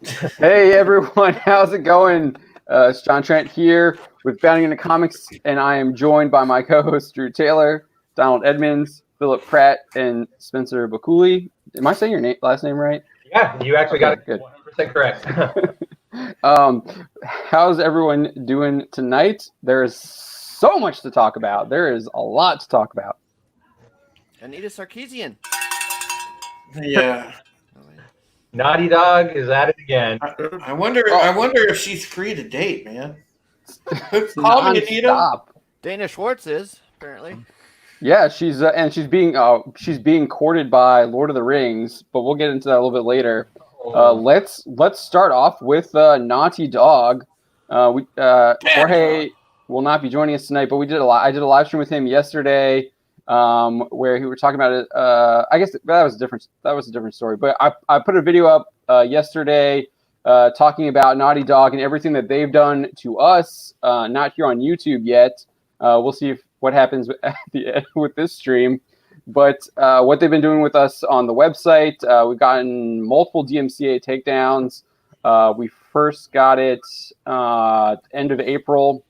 Hey everyone, how's it going? It's John Trent here with Bounding into Comics, and I am joined by my co-hosts Drew Taylor, Donald Edmonds, Philip Pratt, and Spencer Bakuli. Am I saying your last name right? Yeah, you actually got it 100% correct. How's everyone doing tonight? There is so much to talk about. There is a lot to talk about. Anita Sarkeesian. Yeah. Naughty Dog is at it again. I wonder if she's free to date, man. Call me, Anita. Dana Schwartz is apparently. Yeah, she's being courted by Lord of the Rings, but we'll get into that a little bit later. Let's start off with Naughty Dog. Jorge will not be joining us tonight, but I did a live stream with him yesterday, where we were talking about it. I guess that was a different story. But I put a video up yesterday talking about Naughty Dog and everything that they've done to us. Not here on YouTube yet. We'll see what happens with this stream. But what they've been doing with us on the website, we've gotten multiple DMCA takedowns. We first got it end of April.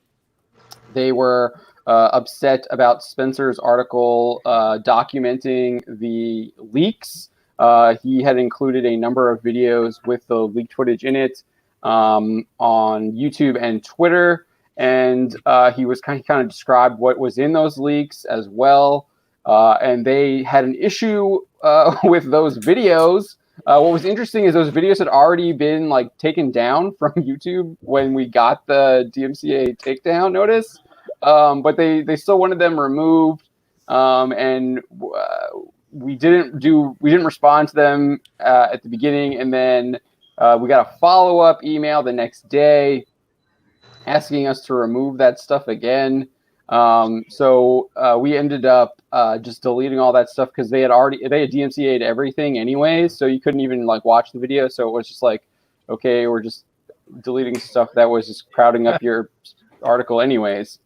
They were upset about Spencer's article documenting the leaks. He had included a number of videos with the leaked footage in it on YouTube and Twitter. And he was kind of described what was in those leaks as well. And they had an issue with those videos. What was interesting is those videos had already been taken down from YouTube when we got the DMCA takedown notice, but they still wanted them removed, and we didn't respond to them at the beginning, and then we got a follow-up email the next day asking us to remove that stuff again. So we ended up just deleting all that stuff because they had DMCA'd everything anyways, so you couldn't even watch the video. So it was just okay, we're just deleting stuff that was just crowding up your article anyways.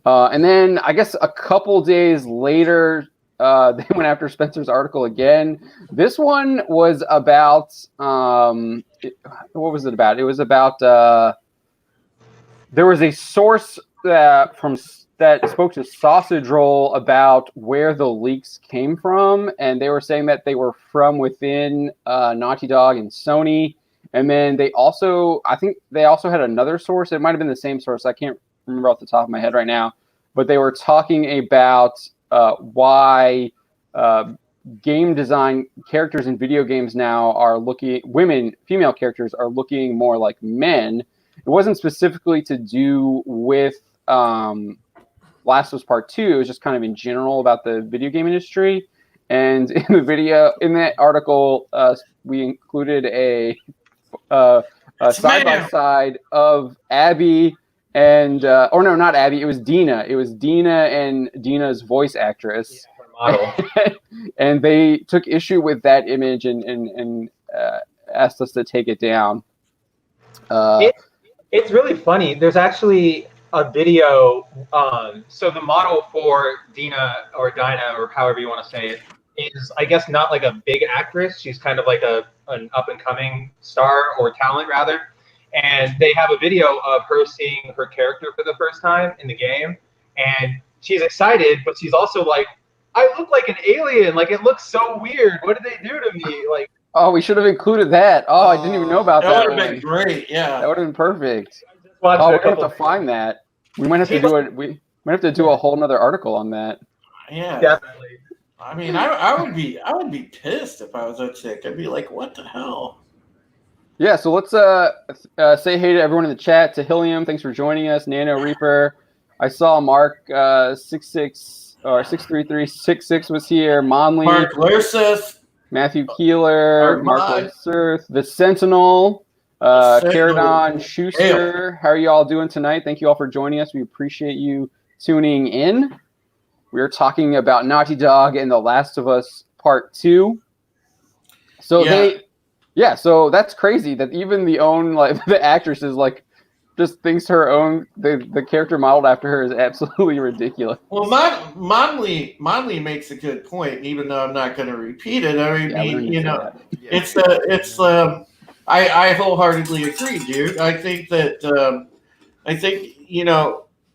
And then I guess a couple days later, they went after Spencer's article again. This one was about what was it about? It was about there was a source that spoke to Sausage Roll about where the leaks came from, and they were saying that they were from within Naughty Dog and Sony. And then I think they also had another source. It might have been the same source. I can't remember off the top of my head right now, but they were talking about why game design characters in video games now are female characters are looking more like men. It wasn't specifically to do with Last of Us Part 2. It was just kind of in general about the video game industry. And in that article, we included a side-by-side of Abby and not Abby. It was Dina. It was Dina and Dina's voice actress. Model. And they took issue with that image and asked us to take it down. It's really funny. There's actually a video. So the model for Dina or Dinah or however you want to say it is, I guess, not like a big actress. She's kind of like an up-and-coming star or talent, rather. And they have a video of her seeing her character for the first time in the game. And she's excited, but she's also like, I look like an alien. It looks so weird. What did they do to me? Oh, we should have included that. Oh, I didn't even know about that. That would have been great. Yeah, that would have been perfect. We're gonna have to find that. We might have to do it. We might have to do a whole nother article on that. Yeah, definitely. I mean, I would be pissed if I was that chick. I'd be like, what the hell? Yeah. So let's say hey to everyone in the chat. To Helium, thanks for joining us. Nano Reaper, I saw Mark 63366 was here. Monley, Mark Lurseth, Matthew Keeler, Mark Lurseth, the Sentinel, Caradon Schuster. How are you all doing tonight? Thank you all for joining us. We appreciate you tuning in. We are talking about Naughty Dog and The Last of Us Part 2. So so that's crazy that even the actress is just thinks her own the character modeled after her is absolutely ridiculous. Well, Monley makes a good point, even though I'm not going to repeat it. I mean, it's I wholeheartedly agree, dude. I think that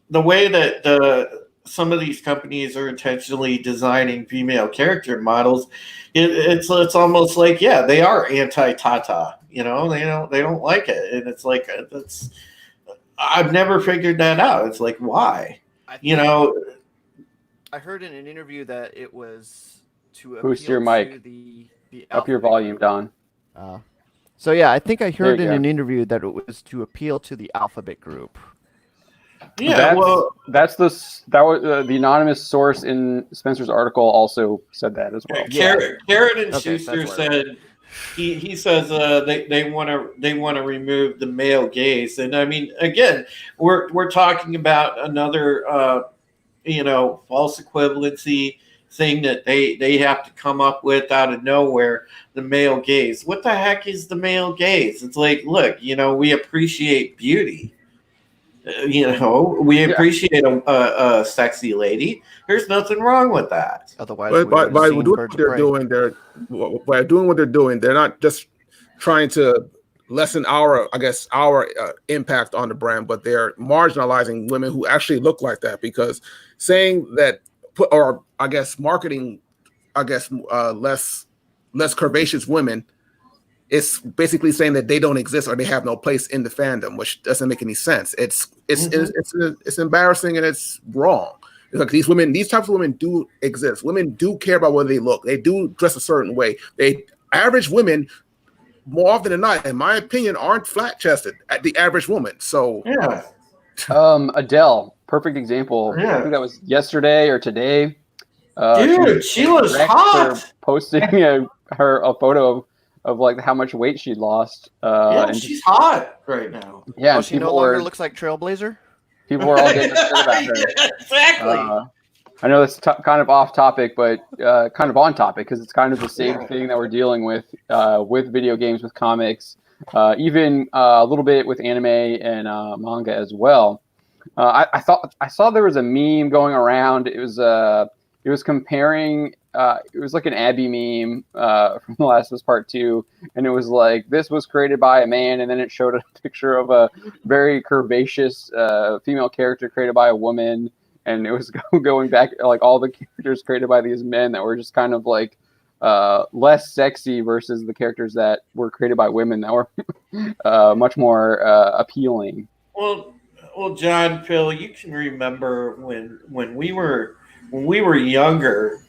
the way that some of these companies are intentionally designing female character models, it's almost like they are anti-Tata. They don't like it, and it's like that's I've never figured that out. It's like why, I heard in an interview that it was to Boost appeal your mic. to the Up your alphabet volume, group. Don. So yeah, I think I There heard you in go. an interview that it was to appeal to the alphabet group. Yeah, that's the anonymous source in Spencer's article also said that as well. Carrot and Okay, Schuster that's what I said he says they want to remove the male gaze, and I mean again we're talking about another false equivalency thing that they have to come up with out of nowhere. The male gaze. What the heck is the male gaze? It's like, look, we appreciate beauty. We appreciate a sexy lady. There's nothing wrong with that. Otherwise, But we by, would by have doing seen what Birds of they're Prey. doing, by doing what they're doing, they're not just trying to lessen our impact on the brand, but they're marginalizing women who actually look like that, because saying that marketing less curvaceous women, it's basically saying that they don't exist or they have no place in the fandom, which doesn't make any sense. It's embarrassing and it's wrong. It's like these types of women do exist. Women do care about whether they look. They do dress a certain way. Average women, more often than not, in my opinion, aren't flat chested at the average woman. So yeah. Adele, perfect example. Yeah. I think that was yesterday or today. Dude, she was hot. For posting a photo of like how much weight she'd lost. And she's hot right now. Yeah, she no longer looks like Trailblazer. People were all getting upset about her. Exactly. I know that's kind of off topic, but kind of on topic because it's kind of the same thing that we're dealing with video games, with comics, even a little bit with anime and manga as well. I saw there was a meme going around. It was comparing. It was like an Abby meme from The Last of Us Part 2, and it was like, this was created by a man, and then it showed a picture of a very curvaceous female character created by a woman, and it was going back like all the characters created by these men that were just kind of like less sexy versus the characters that were created by women that were much more appealing. Well, John, Phil, you can remember when we were younger,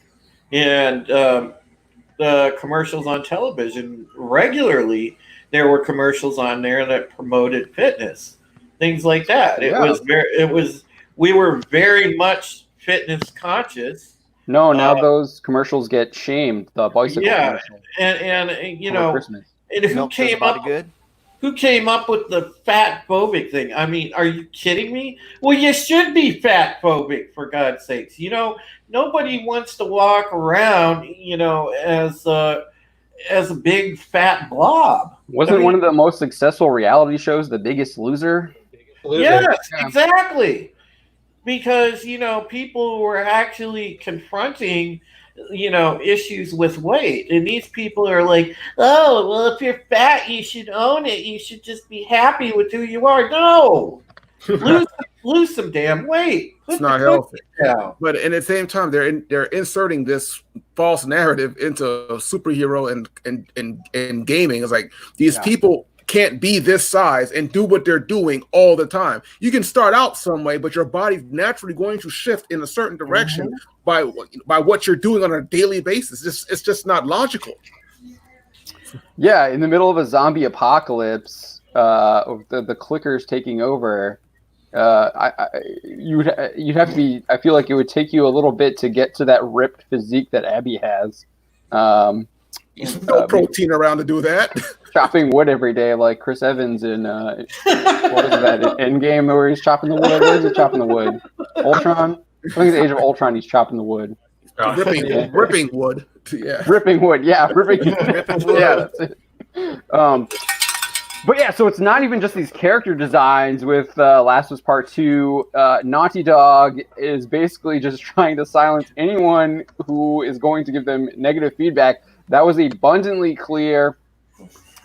and the commercials on television regularly, there were commercials on there that promoted fitness, things like that. Yeah. We were very much fitness conscious. No, now those commercials get shamed. The bicycle commercial. and Christmas. And who came up with the fat phobic thing? I mean, are you kidding me? Well, you should be fat phobic, for God's sakes. Nobody wants to walk around, as a big fat blob. Wasn't one of the most successful reality shows The Biggest Loser? Yes, exactly. Because, people were actually confronting, issues with weight. And these people are like, oh, well, if you're fat, you should own it. You should just be happy with who you are. No. Lose some damn weight. It's not healthy. But at the same time, they're inserting this false narrative into superhero and gaming. It's like these people can't be this size and do what they're doing all the time. You can start out some way, but your body's naturally going to shift in a certain direction by what you're doing on a daily basis. It's just not logical. Yeah, in the middle of a zombie apocalypse, the clickers taking over, you'd have to be. I feel like it would take you a little bit to get to that ripped physique that Abby has. There's no protein around to do that. Chopping wood every day, like Chris Evans in what is that? Endgame, where he's chopping the wood. Where is he chopping the wood? Ultron. I think it's Age of Ultron. He's chopping the wood. Ripping wood. Yeah. Ripping wood. Yeah. Ripping. Yeah. That's it. But yeah, so it's not even just these character designs with Last of Us Part 2. Naughty Dog is basically just trying to silence anyone who is going to give them negative feedback. That was abundantly clear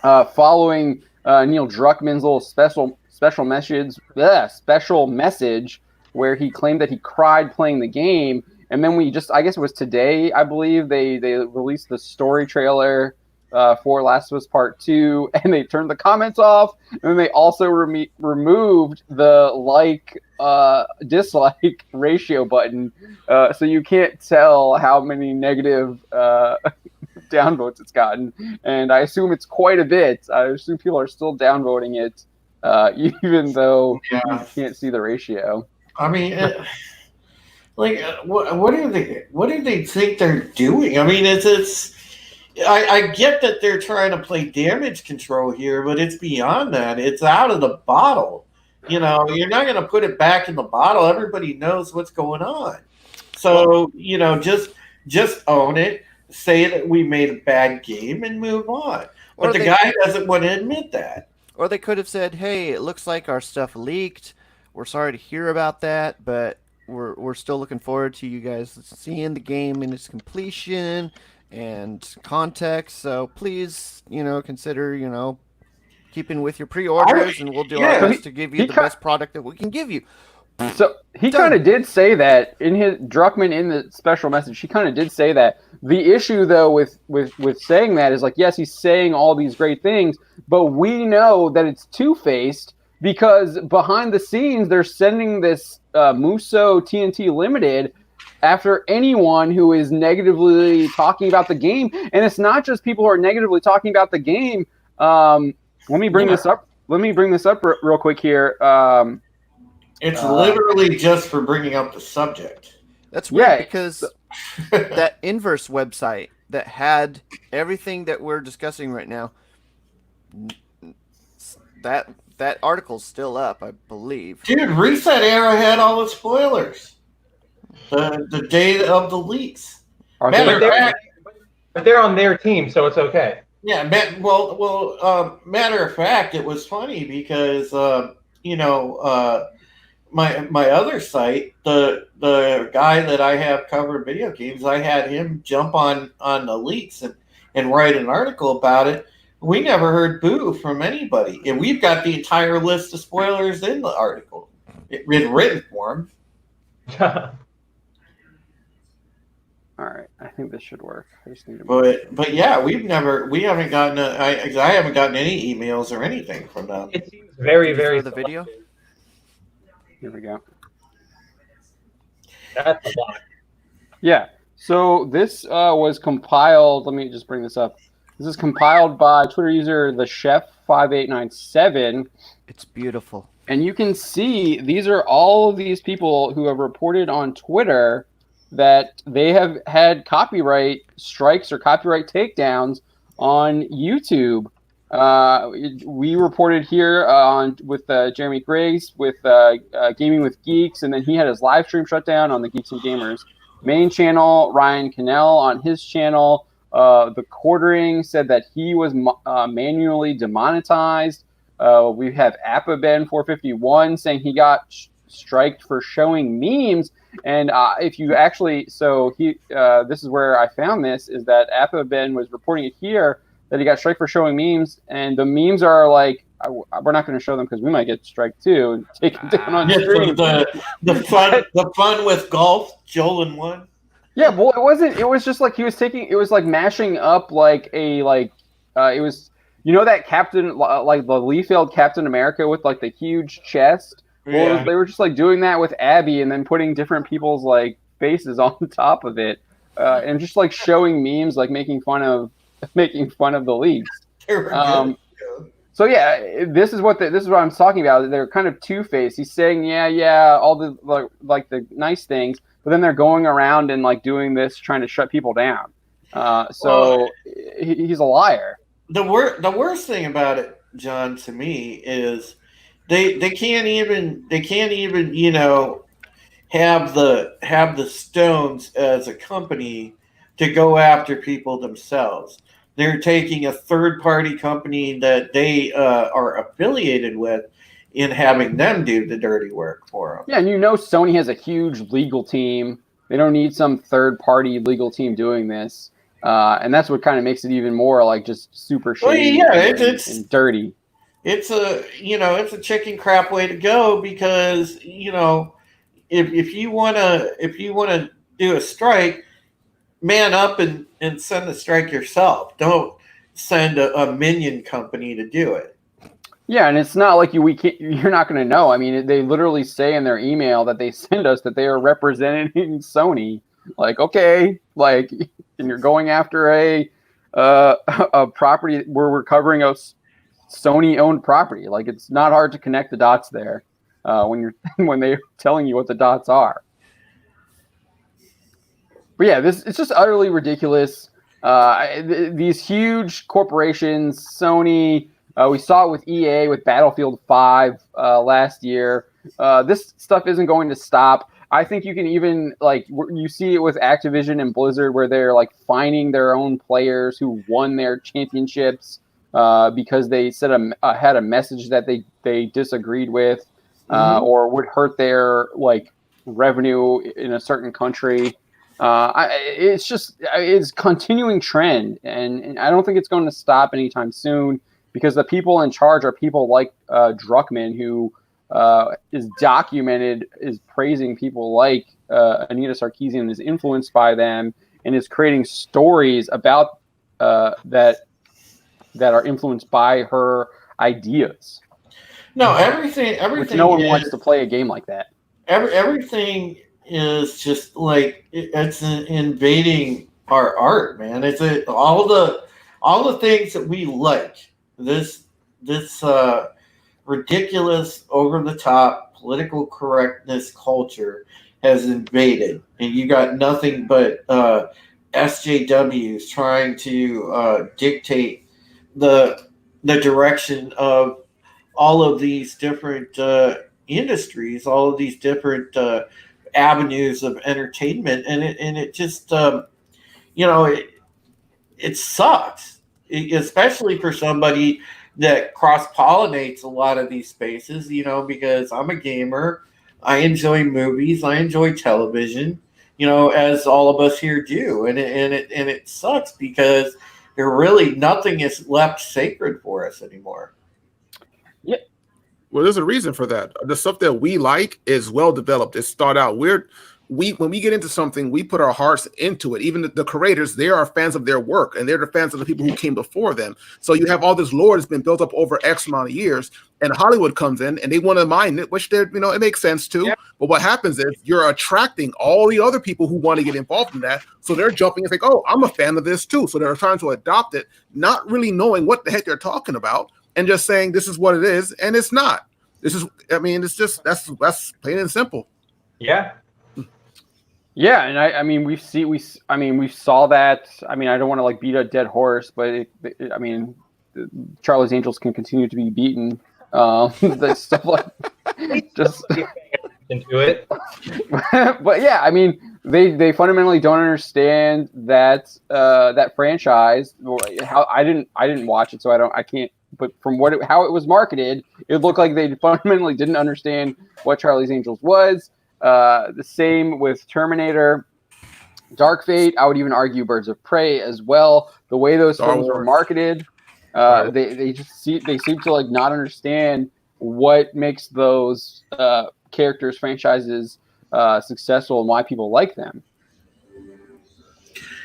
following Neil Druckmann's little special message where he claimed that he cried playing the game. And then I guess it was today, I believe, they released the story trailer for Last of Us Part 2, and they turned the comments off, and then they also removed the dislike ratio button, so you can't tell how many negative downvotes it's gotten, and I assume it's quite a bit. I assume people are still downvoting it, even though you can't see the ratio. I mean, what do they think they're doing? I mean, I get that they're trying to play damage control here, but it's beyond that. It's out of the bottle. You're not going to put it back in the bottle. Everybody knows what's going on. So, just own it. Say that we made a bad game and move on. But the guy doesn't want to admit that. Or they could have said, hey, it looks like our stuff leaked. We're sorry to hear about that, but we're still looking forward to you guys seeing the game in its completion and context. So please, consider, keeping with your pre-orders, and we'll do our best to give you the best product that we can give you. So he kind of did say that in his Druckmann in the special message. He kind of did say that. The issue, though, with saying that is yes, he's saying all these great things, but we know that it's two-faced because behind the scenes they're sending this Muso TNT Limited after anyone who is negatively talking about the game, and it's not just people who are negatively talking about the game. Let me bring this up. Let me bring this up real quick here. It's literally just for bringing up the subject. That's weird because that Inverse website that had everything that we're discussing right now, that article's still up, I believe. Dude, Reset Era had all the spoilers. The day of the leaks. But they're on their team, so it's okay. Yeah, matter of fact, it was funny because my other site, the guy that I have covered video games, I had him jump on the leaks and write an article about it. We never heard boo from anybody, and we've got the entire list of spoilers in the article in written form. All right, I think this should work. I just need to. But yeah, we haven't gotten I haven't gotten any emails or anything from them. It seems very, very. The video. Here we go. That's a lot. Yeah. So this was compiled. Let me just bring this up. This is compiled by Twitter user the Chef5897. It's beautiful. And you can see these are all of these people who have reported on Twitter that they have had copyright strikes or copyright takedowns on YouTube. We reported here with Jeremy Griggs with Gaming with Geeks, and then he had his live stream shut down on the Geeks and Gamers main channel. Ryan Cannell on his channel. The Quartering said that he was manually demonetized. We have AppaBen451 saying he got striked for showing memes. And if you actually, this is where I found this, is that AppaBen was reporting it here that he got striked for showing memes, and the memes are we're not going to show them because we might get striked too and taken down on stream. The fun with golf, Joel won. Yeah, well, it wasn't. It was just he was taking. It was mashing up it was that Captain the Lee-Field Captain America with the huge chest. Well, they were just doing that with Abby and then putting different people's faces on top of it, and just showing memes making fun of the leagues. So yeah, this is what I'm talking about. They're kind of two-faced. He's saying all the the nice things, but then they're going around and doing this, trying to shut people down. He's a liar. The worst thing about it, John, to me is they can't even have the stones as a company to go after people themselves. They're taking a third-party company that they are affiliated with in having them do the dirty work for them. Yeah, and Sony has a huge legal team. They don't need some third-party legal team doing this. And that's what kind of makes it even more like just super shady and dirty. It's a chicken crap way to go because if you wanna do a strike, man up and send the strike yourself. Don't send a minion company to do it. Yeah, and it's not like you're not going to know. I mean, they literally say in their email that they send us that they are representing Sony. Like, okay, like, and you're going after a property where we're covering a Sony-owned property. Like, it's not hard to connect the dots there when they're telling you what the dots are. But yeah, it's just utterly ridiculous. These huge corporations, Sony. We saw it with EA with Battlefield 5 last year. This stuff isn't going to stop. I think you can even you see it with Activision and Blizzard where they're like fining their own players who won their championships because they had a message that they disagreed with or would hurt their revenue in a certain country. It's continuing trend, and I don't think it's going to stop anytime soon because the people in charge are people like Druckmann, who is documented is praising people like Anita Sarkeesian and is influenced by them and is creating stories about that are influenced by her ideas. No, everything. Which no one wants to play a game like that. Everything is just like it's invading our art, man. It's all the things that we like. This ridiculous, over the top political correctness culture has invaded, and you got nothing but SJWs trying to dictate the direction of all of these different industries, all of these different avenues of entertainment, and it just it sucks, especially for somebody that cross-pollinates a lot of these spaces, because I'm a gamer, I enjoy movies, I enjoy television, as all of us here do, and it sucks because there really nothing is left sacred for us anymore. Yeah. Well, there's a reason for that. The stuff that we like is well developed. It's thought out. When we get into something, we put our hearts into it. Even the creators, they are fans of their work, and they're the fans of the people who came before them. So you have all this lore that's been built up over X amount of years, and Hollywood comes in and they want to mine it, which it makes sense too. Yeah. But what happens is you're attracting all the other people who want to get involved in that. So they're jumping and think, oh, I'm a fan of this too. So they're trying to adopt it, not really knowing what the heck they're talking about, and just saying this is what it is, and it's not. It's just that's plain and simple. Yeah. Yeah, and we saw that. I mean, I don't want to beat a dead horse, but Charlie's Angels can continue to be beaten. That stuff just into it. But yeah, I mean, they fundamentally don't understand that that franchise. How I didn't watch it, so I can't. But from how it was marketed, it looked like they fundamentally didn't understand what Charlie's Angels was. The same with Terminator, Dark Fate. I would even argue Birds of Prey as well. The way those films were marketed, they seem to not understand what makes those characters, franchises successful and why people like them.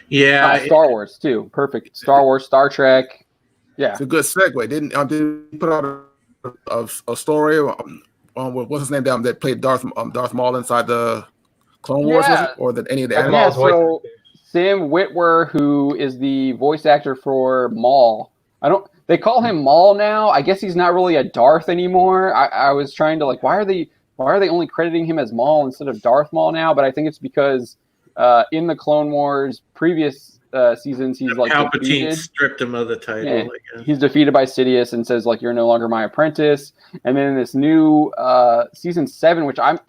Yeah, Star Wars too. Perfect. Star Wars, Star Trek. Yeah, it's a good segue. Didn't put out a story? What's his name down that played Darth Maul inside the Clone Wars, or any of the animals? Yeah, so Sam Witwer, who is the voice actor for Maul, they call him Maul now. I guess he's not really a Darth anymore. I was trying to why are they only crediting him as Maul instead of Darth Maul now? But I think it's because in the Clone Wars previous seasons, he's Palpatine defeated. Stripped him of the title. Yeah, he's defeated by Sidious and says you're no longer my apprentice. And then in this new season 7, which I'm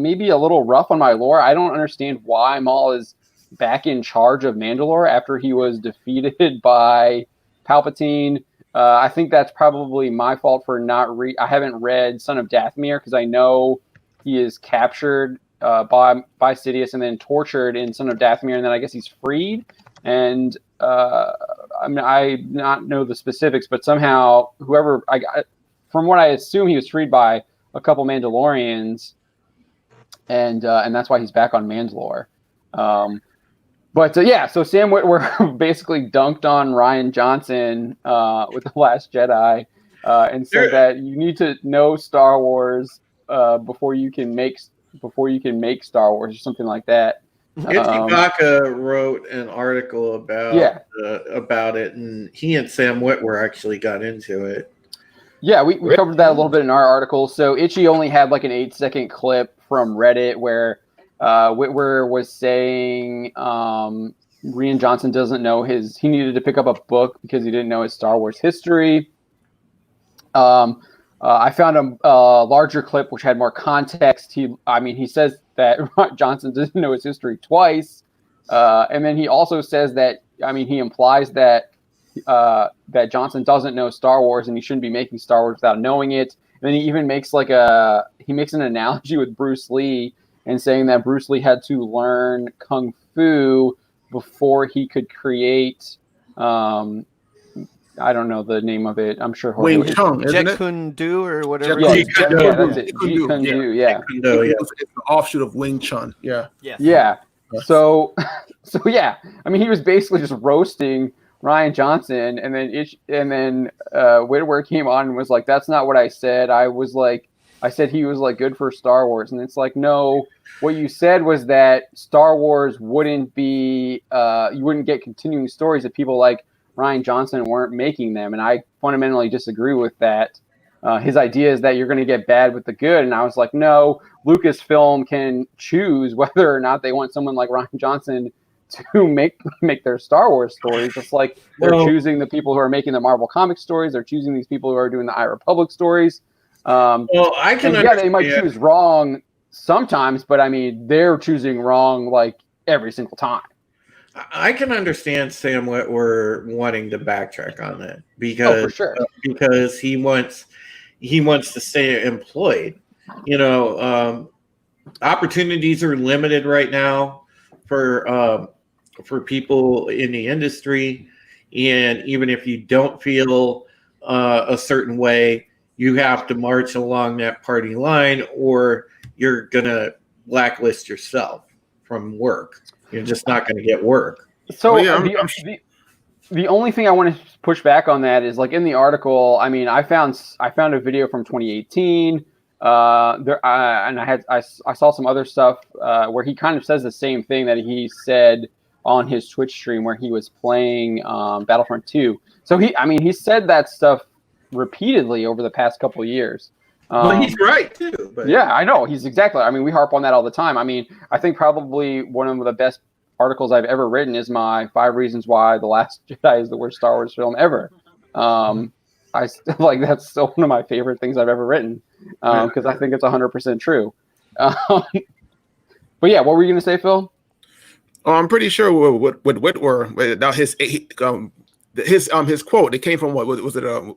maybe a little rough on my lore. I don't understand why Maul is back in charge of Mandalore after he was defeated by Palpatine. I think that's probably my fault for not I haven't read Son of Dathomir because I know he is captured by Sidious and then tortured in Son of Dathomir, and then I guess he's freed. and I mean, I not know the specifics, but somehow whoever I got, from what I assume, he was freed by a couple Mandalorians, and that's why he's back on Mandalore. But yeah, so Sam Witwer basically dunked on Rian Johnson with The Last Jedi and said that you need to know Star Wars before you can make Star Wars or something like that. Ichibaka wrote an article about it, and he and Sam Witwer actually got into it. Yeah, we covered that a little bit in our article. So Itchy only had like an 8-second clip from Reddit where Witwer was saying Rian Johnson doesn't know he needed to pick up a book because he didn't know his Star Wars history. I found a larger clip which had more context. He says that Johnson doesn't know his history twice, and then he also says that he implies that that Johnson doesn't know Star Wars and he shouldn't be making Star Wars without knowing it. And then he even makes an analogy with Bruce Lee and saying that Bruce Lee had to learn kung fu before he could create. I don't know the name of it. I'm sure Wing Chun, isn't it? Jeet Kune Do or whatever. Yeah, that's it. Jeet Kune Do, yeah. It's an offshoot of Wing Chun, yeah. Yes. Yeah. So yeah. He was basically just roasting Rian Johnson, and then Witwer came on and was like, "That's not what I said. I said he was like good for Star Wars," and it's like, no. What you said was that Star Wars wouldn't be, you wouldn't get continuing stories if people like Rian Johnson weren't making them, and I fundamentally disagree with that. His idea is that you're going to get bad with the good, and I was like, no, Lucasfilm can choose whether or not they want someone like Rian Johnson to make their Star Wars stories, just like they're choosing the people who are making the Marvel comic stories, they're choosing these people who are doing the High Republic stories. I can understand. They might choose wrong sometimes, but they're choosing wrong like every single time. I can understand Sam Witwer wanting to backtrack on that because for sure. Because he wants to stay employed. Opportunities are limited right now for people in the industry, and even if you don't feel a certain way, you have to march along that party line, or you're gonna blacklist yourself from work. You're just not going to get work. So the only thing I want to push back on that is like in the article. I found a video from 2018. And I saw some other stuff where he kind of says the same thing that he said on his Twitch stream where he was playing Battlefront 2. So he said that stuff repeatedly over the past couple of years. Well, he's right too. But. Yeah, I know he's exactly. We harp on that all the time. I think probably one of the best articles I've ever written is my 5 reasons why The Last Jedi is the worst Star Wars film ever. I still that's still one of my favorite things I've ever written because I think it's 100% true. But yeah, what were you going to say, Phil? Oh, I'm pretty sure with Witwer, now his quote, it came from what was it an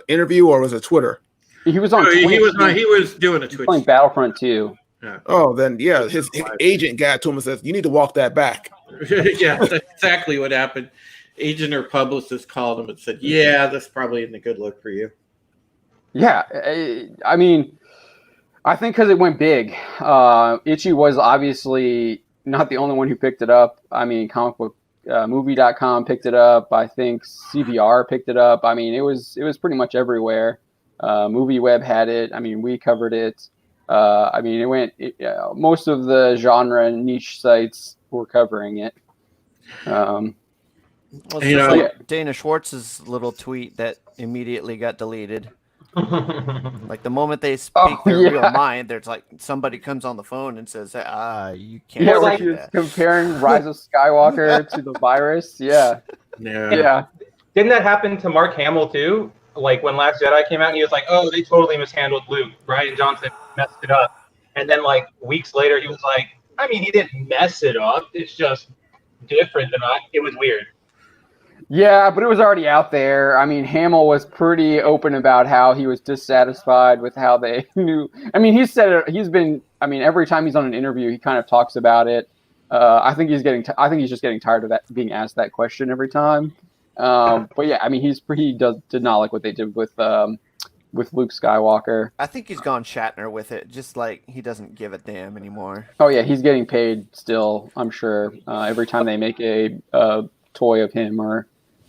interview or was it Twitter? He was on. He was doing a Twitch. Playing Battlefront 2. Yeah. Oh, then yeah, his agent got to him and says, "You need to walk that back." Yeah, that's exactly what happened. Agent or publicist called him and said, "Yeah, that's probably isn't a good look for you." Yeah, I think because it went big. Itchy was obviously not the only one who picked it up. Comicbookmovie.com picked it up. I think CBR picked it up. It was pretty much everywhere. MovieWeb had it. We covered it. It went. Most of the genre niche sites were covering it. Dana Schwartz's little tweet that immediately got deleted. Like the moment they speak their real mind, there's like somebody comes on the phone and says, you can't say that. Comparing Rise of Skywalker to the virus. Yeah. Didn't that happen to Mark Hamill too? Like when Last Jedi came out, he was like, "Oh, they totally mishandled Luke. Rian Johnson messed it up." And then like weeks later, he was like, he didn't mess it up. It's just different than I. It was weird. Yeah, but it was already out there. Hamill was pretty open about how he was dissatisfied with how they knew. He said it. He's been. Every time he's on an interview, he kind of talks about it. I think he's just getting tired of that being asked that question every time. But yeah, I mean, did not like what they did with Luke Skywalker. I think he's gone Shatner with it, just like he doesn't give a damn anymore. Oh yeah, he's getting paid still. I'm sure every time they make a toy of him, or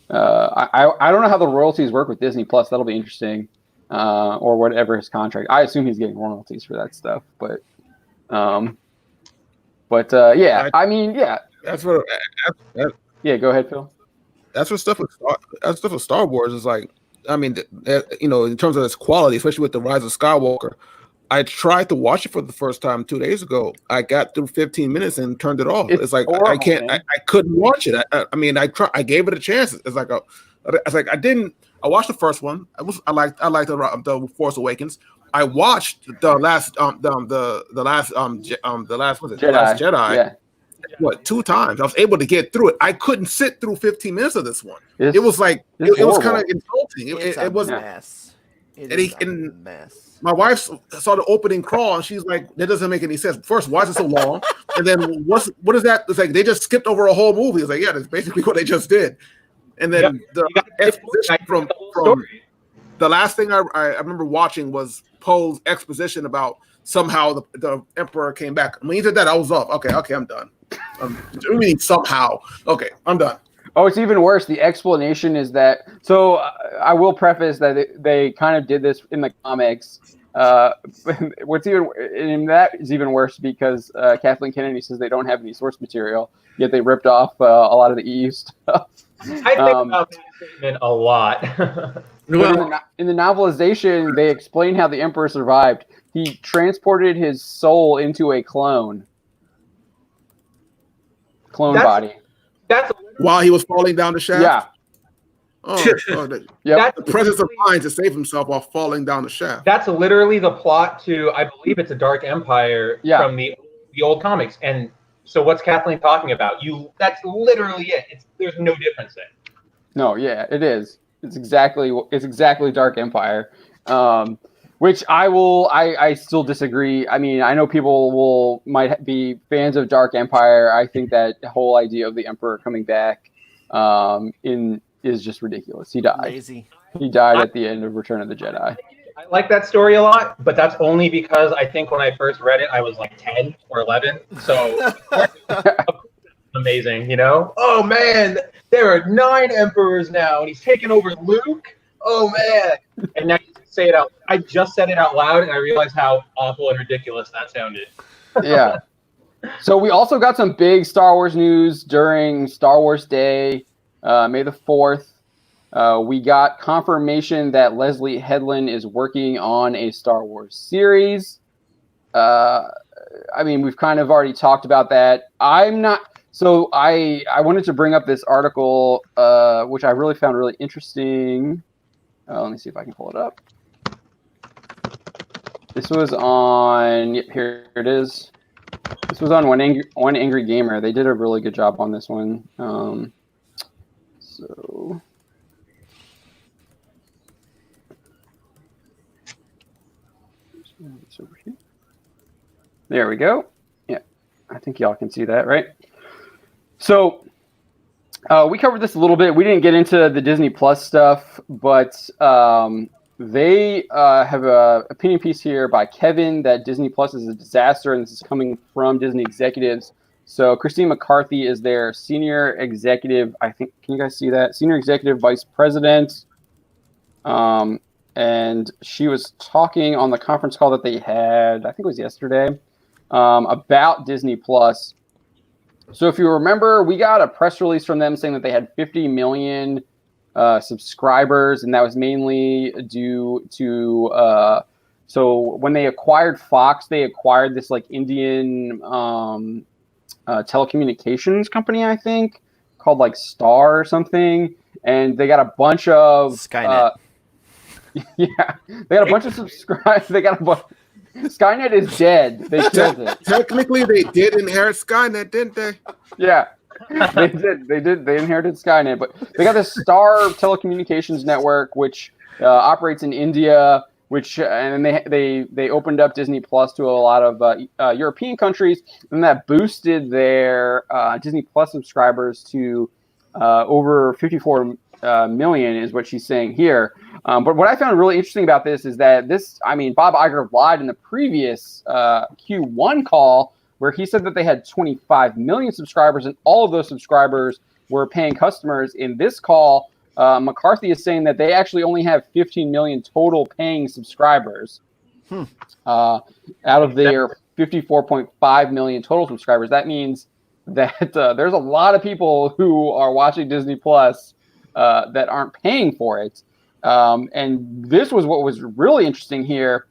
I don't know how the royalties work with Disney Plus. That'll be interesting, or whatever his contract. I assume he's getting royalties for that stuff, but yeah, I mean, yeah, That's what. yeah. Go ahead, Phil. That's what stuff with Star Wars is like. I mean, in terms of its quality, especially with the Rise of Skywalker, I tried to watch it for the first time 2 days ago. I got through 15 minutes and turned it off. It's like horrible, I can't. man. I couldn't watch it. I mean, I tried. I gave it a chance. It's like I didn't. I watched the first one. I liked the Force Awakens. I watched the last the last Jedi. Yeah. What, 2 times? I was able to get through it. I couldn't sit through 15 minutes of this one. It was like it was kind of insulting. It was a mess. Mess. My wife saw the opening crawl and she's like, "That doesn't make any sense. First, why is it so long? And then what is that?" It's like they just skipped over a whole movie. It's like, yeah, that's basically what they just did. And then the exposition from the last thing I remember watching was Poe's exposition about somehow the Emperor came back. When he did that, I was off. Okay, I'm done. I mean, somehow. Okay, I'm done. Oh, it's even worse. The explanation is that. So I will preface that they kind of did this in the comics. That is even worse because Kathleen Kennedy says they don't have any source material, yet they ripped off a lot of the EU stuff. I think about that statement a lot. In the novelization, they explain how the Emperor survived. He transported his soul into a clone body. That's while he was falling down the shaft. Yeah. The presence of mind to save himself while falling down the shaft. That's literally the plot to, I believe it's a Dark Empire from the old comics. And so what's Kathleen talking about? That's literally it. There's no difference there. No, yeah, it is. It's exactly Dark Empire. Which I still disagree. I mean, I know people might be fans of Dark Empire. I think that whole idea of the Emperor coming back is just ridiculous. He died. Lazy. He died at the end of Return of the Jedi. I like that story a lot, but that's only because I think when I first read it, I was like 10 or 11. So amazing, you know? Oh, man, there are 9 emperors now, and he's taken over Luke. Oh, man. And now you say it out. I just said it out loud, and I realized how awful and ridiculous that sounded. Yeah. So we also got some big Star Wars news during Star Wars Day, May the 4th. We got confirmation that Leslie Headland is working on a Star Wars series. I mean, we've kind of already talked about that. I'm not. So I wanted to bring up this article, which I really found really interesting. Let me see if I can pull it up. This was on. Yep, here it is. This was on One Angry Gamer. They did a really good job on this one. So. Over here. There we go. Yeah, I think y'all can see that, right? So we covered this a little bit. We didn't get into the Disney Plus stuff, but they have an opinion piece here by Kevin that Disney Plus is a disaster, and this is coming from Disney executives. So Christine McCarthy is their senior executive. I think, can you guys see that? Senior executive vice president. And she was talking on the conference call that they had, I think it was yesterday, about Disney Plus. So if you remember, we got a press release from them saying that they had 50 million subscribers, and that was mainly due to so when they acquired Fox, they acquired this like Indian telecommunications company, I think, called like Star or something, and they got a bunch of Skynet. Yeah, they got a bunch of subscribers. Skynet is dead. They killed it. Technically, they did inherit Skynet, didn't they? Yeah, they did. They inherited Skynet, but they got this Star telecommunications network, which operates in India, which and they opened up Disney Plus to a lot of European countries, and that boosted their Disney Plus subscribers to over 54 million is what she's saying here. But what I found really interesting about this is that Bob Iger lied in the previous Q1 call where he said that they had 25 million subscribers and all of those subscribers were paying customers. In this call, McCarthy is saying that they actually only have 15 million total paying subscribers out of their 54.5 million total subscribers. That means that there's a lot of people who are watching Disney Plus that aren't paying for it. And this was what was really interesting here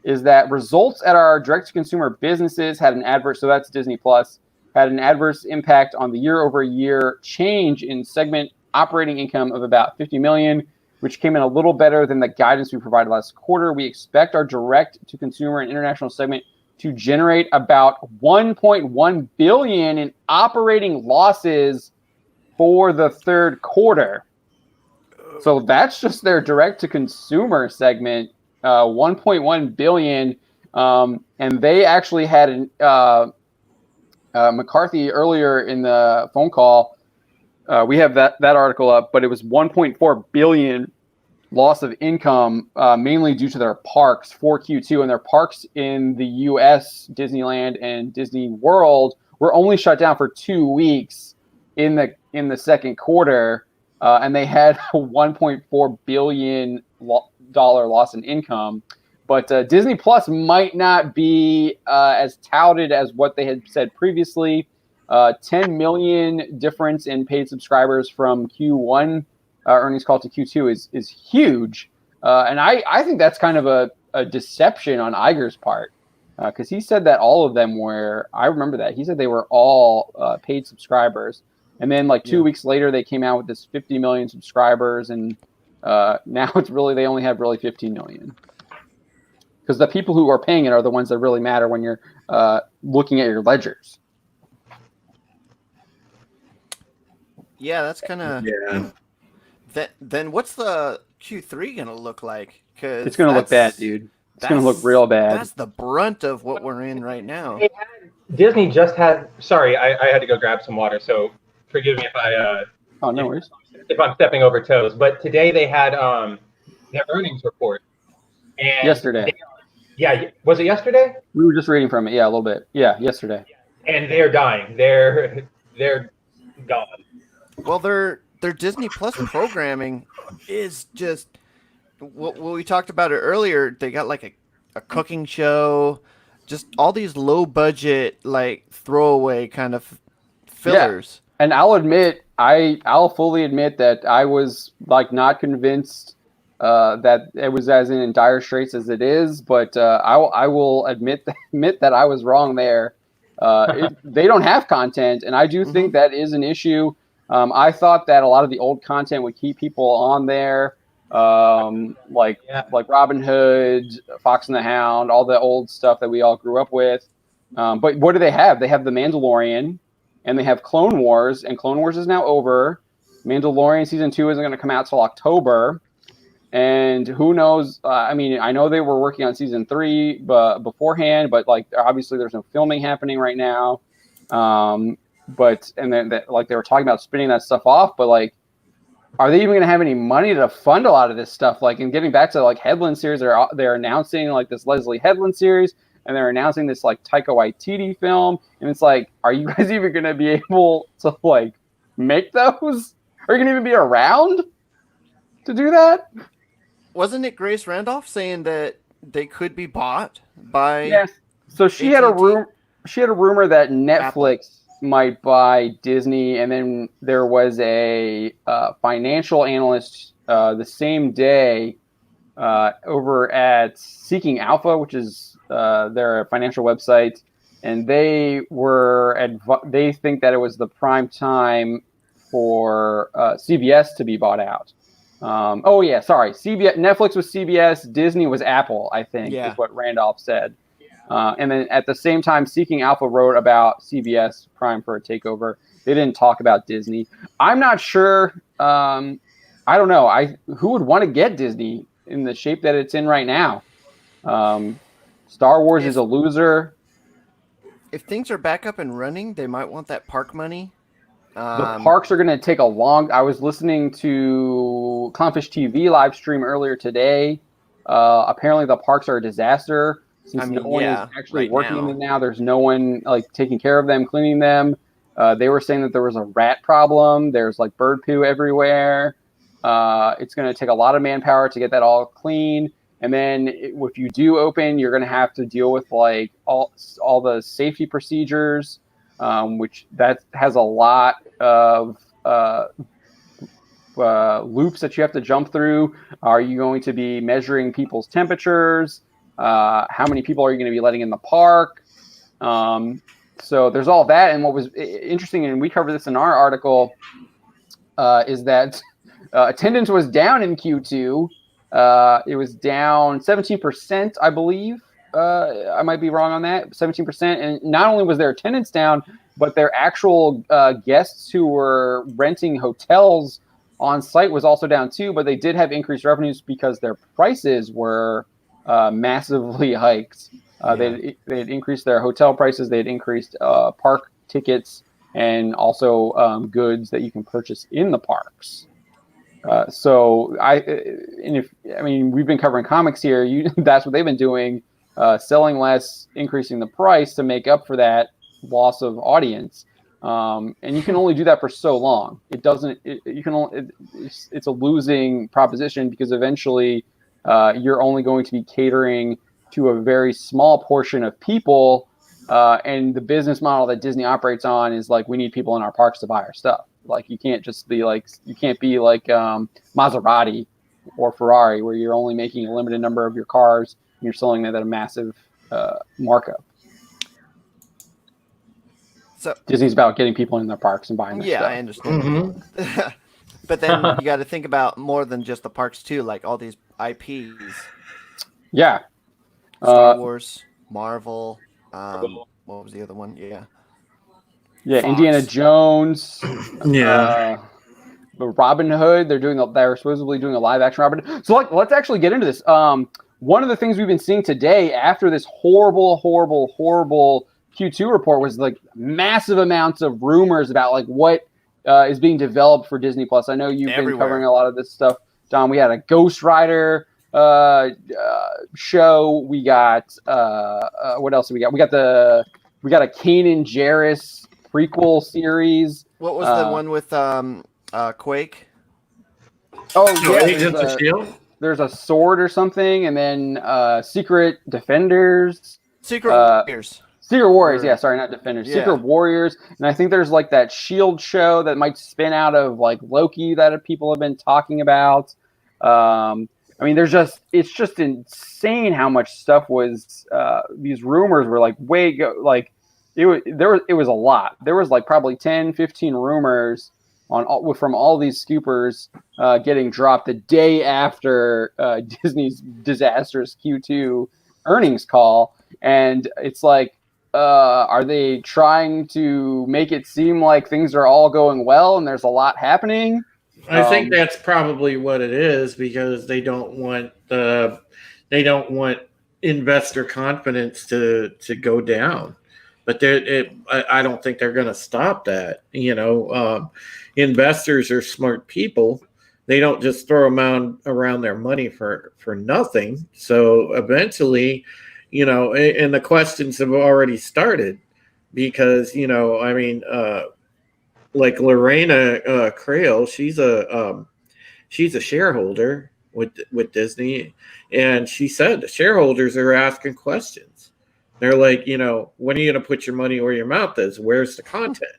is that results at our direct-to-consumer businesses had an adverse, so that's Disney Plus, had an adverse impact on the year-over-year change in segment operating income of about 50 million, which came in a little better than the guidance we provided last quarter. We expect our direct-to-consumer and international segment to generate about 1.1 billion in operating losses for the third quarter. So that's just their direct-to-consumer segment, 1.1 billion. And they actually had McCarthy earlier in the phone call. We have that article up, but it was 1.4 billion loss of income, mainly due to their parks for Q2, and their parks in the U.S., Disneyland and Disney World, were only shut down for 2 weeks in the second quarter, and they had a 1.4 billion dollar loss in income. But Disney Plus might not be as touted as what they had said previously. 10 million difference in paid subscribers from Q1 earnings call to Q2 is huge. And I think that's kind of a deception on Iger's part, because he said that all of them were, I remember that. He said they were all paid subscribers. And then like 2 weeks later, they came out with this 50 million subscribers. And now it's really, they only have really 15 million. Because the people who are paying it are the ones that really matter when you're looking at your ledgers. Yeah, that's kind of... Yeah. Then what's the Q3 going to look like? Cause it's going to look bad, dude. It's going to look real bad. That's the brunt of what we're in right now. Disney just had... Sorry, I had to go grab some water, so forgive me if I... oh, no worries. If I'm stepping over toes. But today they had their earnings report. And yesterday. Yeah, was it yesterday? We were just reading from it. Yeah, a little bit. Yeah, yesterday. And they're dying. They're gone. Well, their Disney Plus programming is just what we talked about it earlier. They got like a cooking show, just all these low budget, like throwaway kind of fillers. Yeah. And I'll fully admit that I was like not convinced that it was as in dire straits as it is, but I will admit that I was wrong there. They don't have content, and I do think that is an issue. I thought that a lot of the old content would keep people on there, like Robin Hood, Fox and the Hound, all the old stuff that we all grew up with. But what do they have? They have The Mandalorian, and they have Clone Wars, and Clone Wars is now over. Mandalorian season 2 isn't going to come out till October. And who knows? I mean, I know they were working on season 3 beforehand, but like obviously there's no filming happening right now. But then like they were talking about spinning that stuff off, but like, are they even going to have any money to fund a lot of this stuff? Like, and getting back to like Headland series, they're announcing like this Leslie Headland series, and they're announcing this like Taika Waititi film, and it's like, are you guys even going to be able to like make those? Are you going to even be around to do that? Wasn't it Grace Randolph saying that they could be bought by? Yes. So she had a rumor that Netflix might buy Disney, and then there was a financial analyst the same day over at Seeking Alpha, which is their financial website, and they think that it was the prime time for CBS to be bought out. Netflix was CBS, Disney was Apple, I think, is what Randolph said. And then at the same time, Seeking Alpha wrote about CBS Prime for a takeover. They didn't talk about Disney. I'm not sure. I don't know. Who would want to get Disney in the shape that it's in right now? Star Wars is a loser. If things are back up and running, they might want that park money. The parks are going to take a long. I was listening to Clownfish TV live stream earlier today. Apparently, the parks are a disaster since no one is actually working in them now. There's no one like taking care of them, cleaning them. They were saying that there was a rat problem. There's like bird poo everywhere. It's going to take a lot of manpower to get that all clean. And then if you do open, you're going to have to deal with like all the safety procedures, which that has a lot of loops that you have to jump through. Are you going to be measuring people's temperatures? How many people are you going to be letting in the park? So there's all that. And what was interesting, and we covered this in our article, is that attendance was down in Q2. It was down 17%, I believe. I might be wrong on that, 17%. And not only was their attendance down, but their actual guests who were renting hotels on site was also down too. But they did have increased revenues because their prices were massively hiked. They had increased their hotel prices. They had increased park tickets and also goods that you can purchase in the parks. We've been covering comics here. That's what they've been doing, selling less, increasing the price to make up for that loss of audience. And you can only do that for so long. It's a losing proposition because eventually you're only going to be catering to a very small portion of people. And the business model that Disney operates on is like, we need people in our parks to buy our stuff. Like you can't be like Maserati or Ferrari, where you're only making a limited number of your cars and you're selling that at a massive markup. So Disney's about getting people in their parks and buying their stuff. I understand. Mm-hmm. But then you got to think about more than just the parks too, like all these IPs. Yeah. Star Wars, Marvel. What was the other one? Yeah. Yeah, Fox. Indiana Jones. Yeah. Robin Hood. They're supposedly doing a live action Robin Hood. So let's actually get into this. One of the things we've been seeing today after this horrible Q2 report was like massive amounts of rumors about like what is being developed for Disney Plus. I know you've been covering a lot of this stuff, Don. We had a Ghost Rider show. We got what else do we got? We got a Kanan Jarrus prequel series. What was the one with Quake? Oh yeah, Agents of Shield. There's a sword or something, and then Secret Defenders. Secret Warriors. Secret Warriors, yeah, sorry, not Defenders. Yeah. Secret Warriors, and I think there's like that Shield show that might spin out of like Loki that people have been talking about. It's just insane how much stuff was. These rumors were like it was a lot. There was like probably 10, 15 rumors from all these scoopers getting dropped the day after Disney's disastrous Q2 earnings call, and it's like, are they trying to make it seem like things are all going well and there's a lot happening? I think that's probably what it is, because they don't want investor confidence to go down. But I don't think they're going to stop that. Investors are smart people. They don't just throw around their money for nothing. So eventually, and the questions have already started, because like Lorena Creel, she's a shareholder with Disney, and she said the shareholders are asking questions. They're like, when are you going to put your money where your mouth is? Where's the content?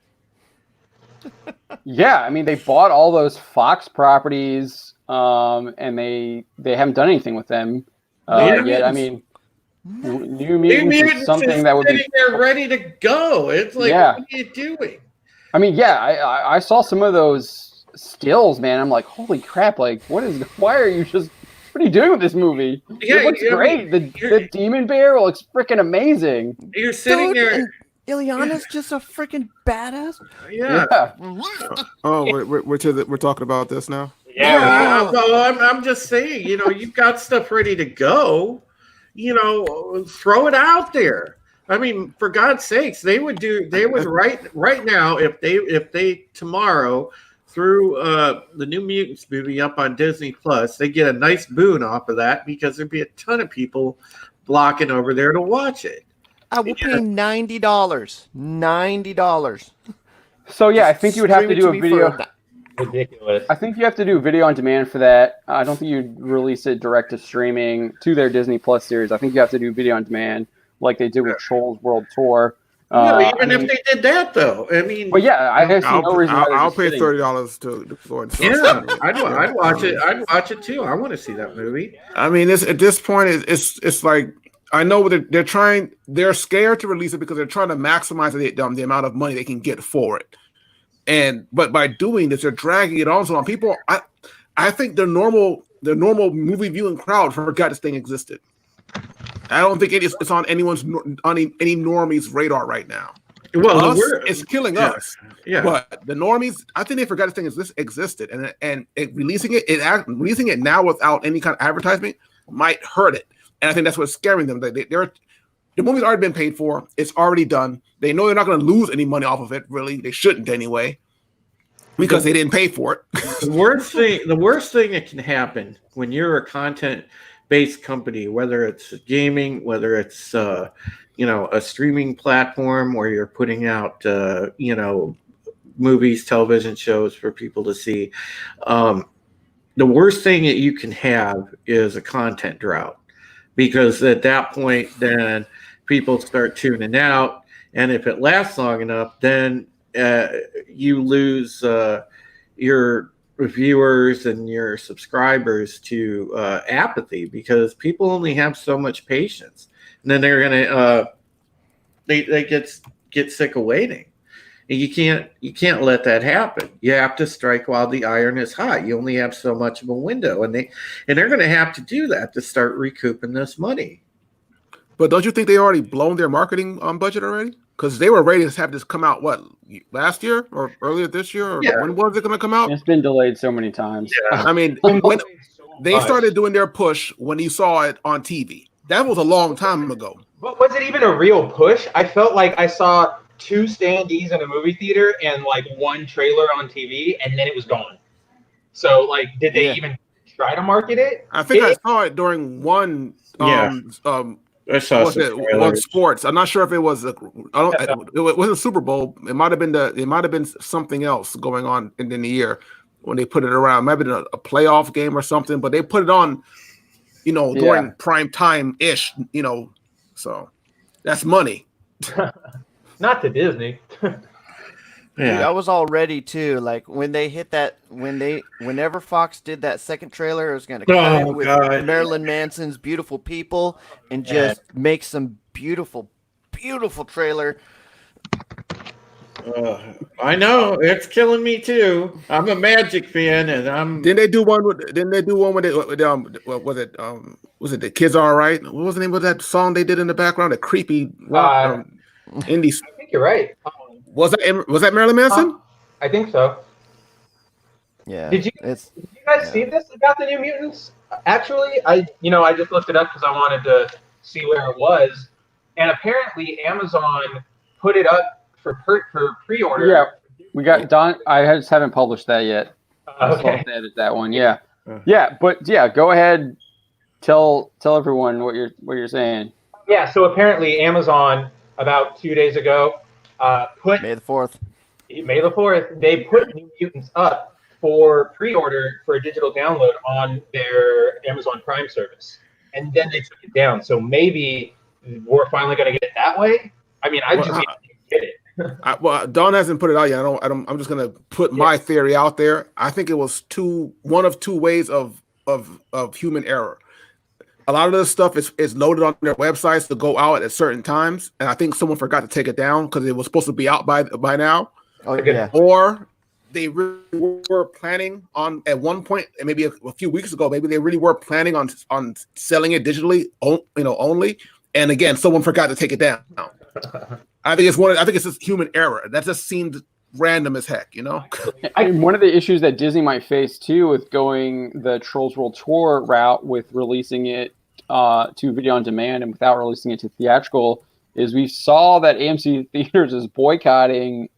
Yeah, they bought all those Fox properties, and they haven't done anything with them yet. New Mutants is something that would be there ready to go. It's like, what are you doing? I saw some of those stills, man. I'm like, holy crap! Like, what are you doing with this movie? It looks great. The demon bear looks freaking amazing. You're sitting there. Ileana's just a freaking badass. Yeah. Oh, we're talking about this now. Yeah. Well, I'm just saying. You've got stuff ready to go. throw it out there. I mean, for God's sakes, they would right now if they tomorrow threw the New Mutants movie up on Disney Plus, they get a nice boon off of that because there'd be a ton of people blocking over there to watch it. I will pay $90. $90. So yeah, I think you would have to do a video. Ridiculous. I think you have to do video on demand for that. I don't think you'd release it direct to streaming to their Disney Plus series. I think you have to do video on demand like they did with Trolls World Tour. Even if they did that, though, I mean, but yeah, I see no reason. I'll pay $30 to go and I'd watch it. I'd watch it too. I want to see that movie. I mean, at this point, it's like I know they're trying. They're scared to release it because they're trying to maximize the amount of money they can get for it. But by doing this, they're dragging it on. So on people, I think the normal movie viewing crowd forgot this thing existed. I don't think it's on any normie's radar right now. Well, it's killing us. Yeah, but the normies, I think they forgot this thing existed, and releasing it now without any kind of advertisement might hurt it. And I think that's what's scaring them. The movie's already been paid for. It's already done. They know they're not going to lose any money off of it. Really, they shouldn't anyway, because they didn't pay for it. The worst thing that can happen when you're a content-based company, whether it's gaming, whether it's a streaming platform where you're putting out movies, television shows for people to see, the worst thing that you can have is a content drought, because at that point, then people start tuning out, and if it lasts long enough, then you lose your viewers and your subscribers to apathy, because people only have so much patience, and then they're gonna they get sick of waiting. And you can't let that happen. You have to strike while the iron is hot. You only have so much of a window, and they're going to have to do that to start recouping this money. But don't you think they already blown their marketing budget already? Because they were ready to have this come out last year or earlier this year, or when was it going to come out? It's been delayed so many times. Yeah. I mean, when they started doing their push when you saw it on TV, that was a long time ago. But was it even a real push? I felt like I saw 2 standees in a movie theater and like 1 trailer on TV, and then it was gone. So like, did they even try to market it? I think I saw it during one. I saw one sports. I'm not sure if it was it wasn't Super Bowl. It might have been something else going on in the year when they put it around. Maybe a playoff game or something. But they put it on, during prime time ish. So that's money. Not to Disney. Dude, I was all ready too. Like when they hit that, whenever Fox did that second trailer, it was going to cut it with Marilyn Manson's "Beautiful People" and just make some beautiful, beautiful trailer. I know it's killing me too. I'm a Magic fan, and Didn't they do one with was it The Kids Are Alright? What was the name of that song they did in the background? A creepy rock indie. I think you're right. Was that Marilyn Manson? I think so. Yeah. Did you guys see this about the New Mutants? Actually, I just looked it up because I wanted to see where it was, and apparently Amazon put it up for pre-order. Yeah, we got Don. I just haven't published that yet. Okay. I'll edit that one. Yeah, but go ahead. Tell everyone what you're saying. Yeah. So apparently Amazon about 2 days ago put May the 4th. May the 4th. They put New Mutants up for pre-order for a digital download on their Amazon Prime service, and then they took it down. So maybe we're finally going to get it that way. I mean, I just need to get it. Don hasn't put it out yet. I'm just gonna put my theory out there. I think it was one of two ways of human error. A lot of this stuff is loaded on their websites to go out at certain times, and I think someone forgot to take it down because it was supposed to be out by now. Oh yeah. Or they really were planning on at one point, and maybe a few weeks ago, maybe they really were planning on selling it digitally, only. And again, someone forgot to take it down. I think it's just human error. That just seemed random as heck, I mean, one of the issues that Disney might face too with going the Trolls World Tour route with releasing it to video on demand and without releasing it to theatrical, is we saw that AMC Theaters is boycotting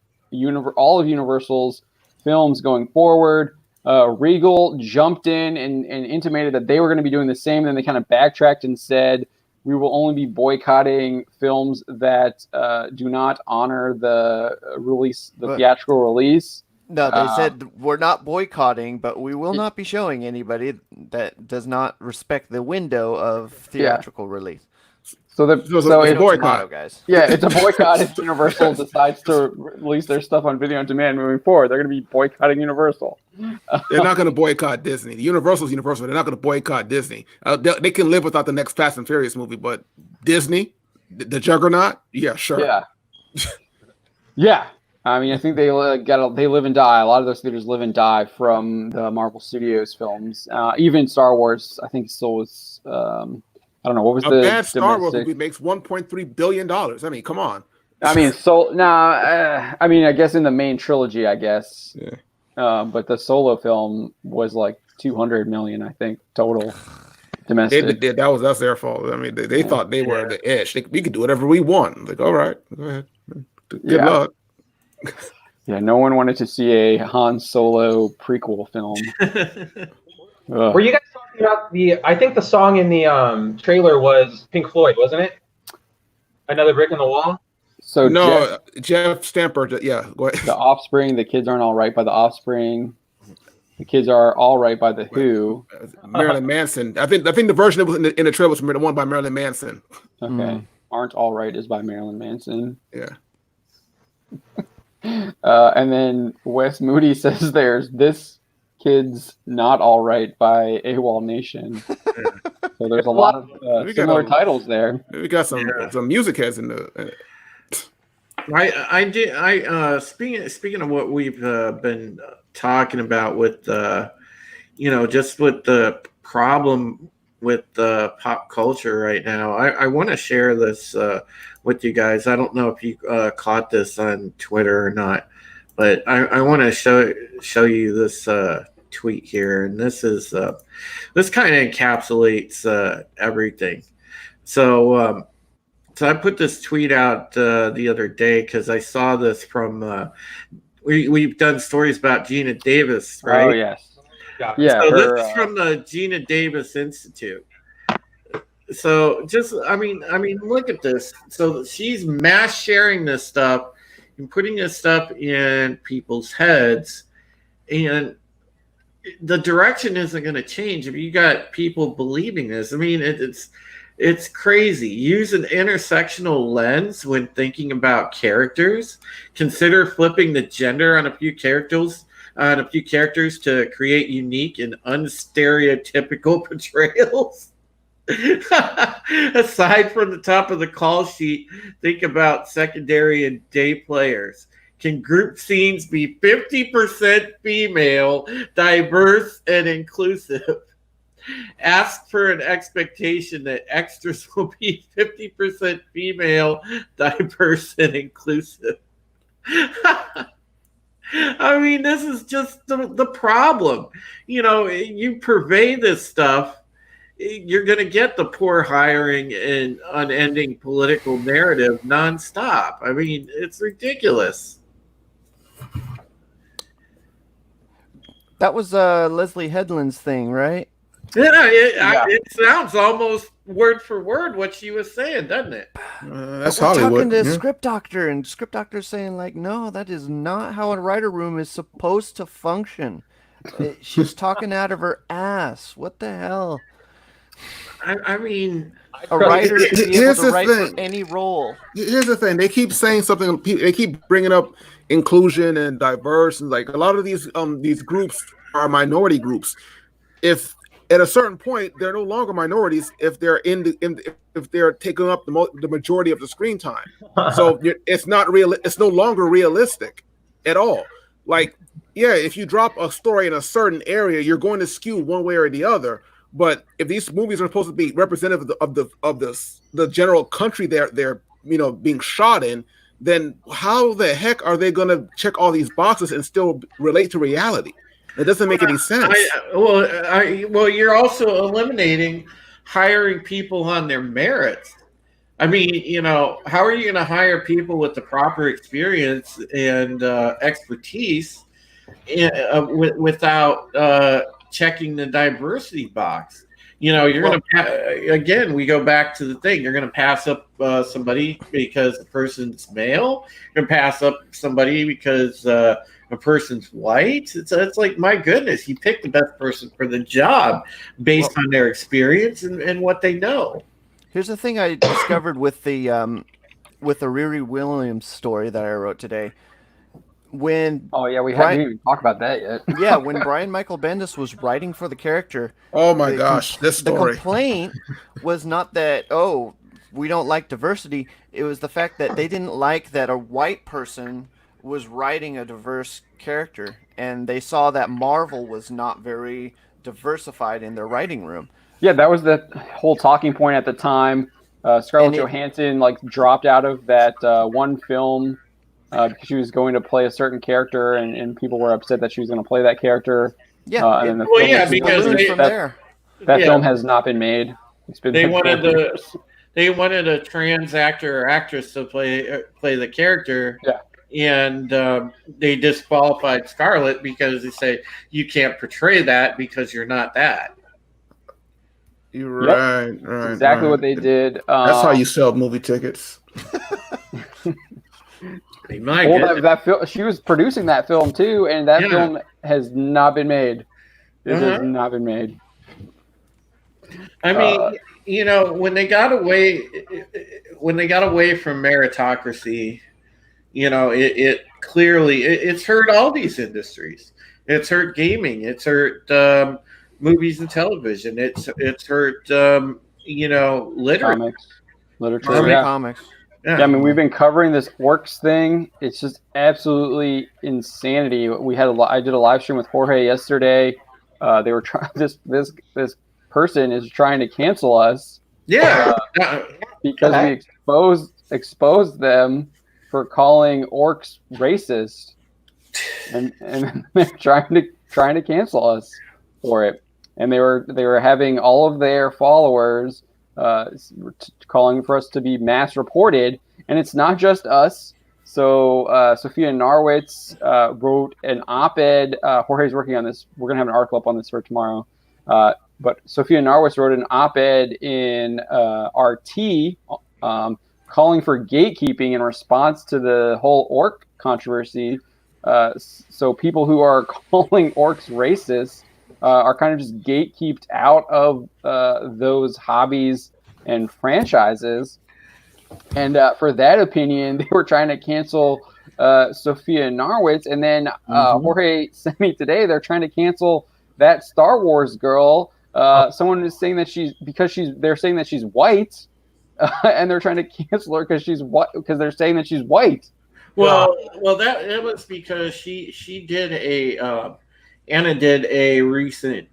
all of Universal's films going forward. Regal jumped in and intimated that they were going to be doing the same. Then they kind of backtracked and said, we will only be boycotting films that do not honor the theatrical release. No, they said we're not boycotting, but we will not be showing anybody that does not respect the window of theatrical release. So it's a boycott, guys. Yeah, it's a boycott if Universal decides to release their stuff on video on demand moving forward. They're going to be boycotting Universal. They're not going to boycott Disney. Universal's Universal. They're not going to boycott Disney. They can live without the next Fast and Furious movie, but Disney, the juggernaut, yeah, sure. Yeah. Yeah. I mean, I think they live and die. A lot of those theaters live and die from the Marvel Studios films. Even Star Wars, I think, still was. I don't know what was the bad Star Wars movie makes $1.3 billion. I mean, come on. I mean, I mean, I guess in the main trilogy, I guess. Yeah. But the solo film was like 200 million, I think, total domestic. That's their fault. I mean, they thought they were the edge. We could do whatever we want. Like, all right, go ahead. Good luck. Yeah, no one wanted to see a Han Solo prequel film. Were you guys talking about I think the song in the trailer was Pink Floyd, wasn't it? Another Brick in the Wall? So no, Jeff Stamper, yeah. Go ahead. The Offspring, The Kids Aren't All Right by The Offspring. The Kids Are All Right by The Who. Marilyn Manson. I think the version that was in the trailer was the one by Marilyn Manson. Okay. Aren't All Right is by Marilyn Manson. Yeah. And then Wes Moody says there's This Kid's Not All Right by AWOL Nation. So there's a lot of similar titles there. We got some music heads in the. Speaking of what we've been talking about with just with the problem with pop culture right now, I want to share this with you guys. I don't know if you caught this on Twitter or not, but I want to show you this tweet here, and this kind of encapsulates everything. So I put this tweet out the other day because I saw this from we've done stories about Gina Davis, right? Oh yes. Yeah. So this is from the Gina Davis Institute. So I mean, look at this. So she's mass sharing this stuff and putting this stuff in people's heads, and the direction isn't going to change if you got people believing this. I mean, it's crazy. Use an intersectional lens when thinking about characters. Consider flipping the gender on a few characters to create unique and unstereotypical portrayals. Aside from the top of the call sheet, think about secondary and day players. Can group scenes be 50% female, diverse, and inclusive? Ask for an expectation that extras will be 50% female, diverse, and inclusive. I mean, this is just the problem. You purvey this stuff, you're going to get the poor hiring and unending political narrative nonstop. I mean, it's ridiculous. That was Leslie Headland's thing, right? Yeah, it sounds almost word for word what she was saying, doesn't it? That's We're Hollywood. Talking to Script Doctor, and Script Doctor's saying, like, no, that is not how a writer room is supposed to function. She's talking out of her ass. What the hell? I mean, a writer should be able to write for any role. Here's the thing: they keep saying something. They keep bringing up inclusion and diverse, and like a lot of these groups are minority groups. If at a certain point they're no longer minorities, if they're if they're taking up the majority of the screen time, so it's not real. It's no longer realistic at all. Like, yeah, if you drop a story in a certain area, you're going to skew one way or the other. But if these movies are supposed to be representative of the general country they're being shot in, then how the heck are they going to check all these boxes and still relate to reality? It doesn't make any sense. Well, you're also eliminating hiring people on their merits. I mean, how are you going to hire people with the proper experience and expertise without checking the diversity box? You're going to, again, we go back to the thing. You're going to pass up somebody because the person's male. You're going to pass up somebody because a person's white. It's like, my goodness, you pick the best person for the job based on their experience and what they know. Here's the thing I discovered with the Riri Williams story that I wrote today. We haven't even talked about that yet. Yeah, when Brian Michael Bendis was writing for the character, oh my gosh, this story. The complaint was not that we don't like diversity. It was the fact that they didn't like that a white person was writing a diverse character, and they saw that Marvel was not very diversified in their writing room. Yeah, that was the whole talking point at the time. Scarlett Johansson dropped out of that one film because she was going to play a certain character, and people were upset that she was going to play that character. Yeah, because that film has not been made. It's been they wanted a trans actor or actress to play the character. Yeah. And they disqualified Scarlett because they say you can't portray that because you're not that. You're right. That's exactly what they did. That's how you sell movie tickets. She was producing that film too, and that film has not been made. It has not been made. I mean, when they got away from meritocracy, it clearly it's hurt all these industries. It's hurt gaming. It's hurt movies and television. It's hurt literature. Comics. Yeah, I mean, we've been covering this orcs thing. It's just absolutely insanity. I did a live stream with Jorge yesterday. They were trying. This person is trying to cancel us. Yeah, because we exposed them for calling orcs racist, and they're trying to cancel us for it. And they were having all of their followers calling for us to be mass reported, and it's not just us. So Sophia Narwitz wrote an op-ed. Jorge's working on this. We're gonna have an article up on this for tomorrow. But Sophia Narwitz wrote an op-ed in RT calling for gatekeeping in response to the whole orc controversy. So people who are calling orcs racist are kind of just gatekeeped out of those hobbies and franchises. And for that opinion, they were trying to cancel Sophia Narwitz. And then Jorge sent me today, they're trying to cancel that Star Wars girl. Someone is saying that they're saying that she's white, and they're trying to cancel her because she's white, because they're saying that she's white. Well, that was because she did Anna did a recent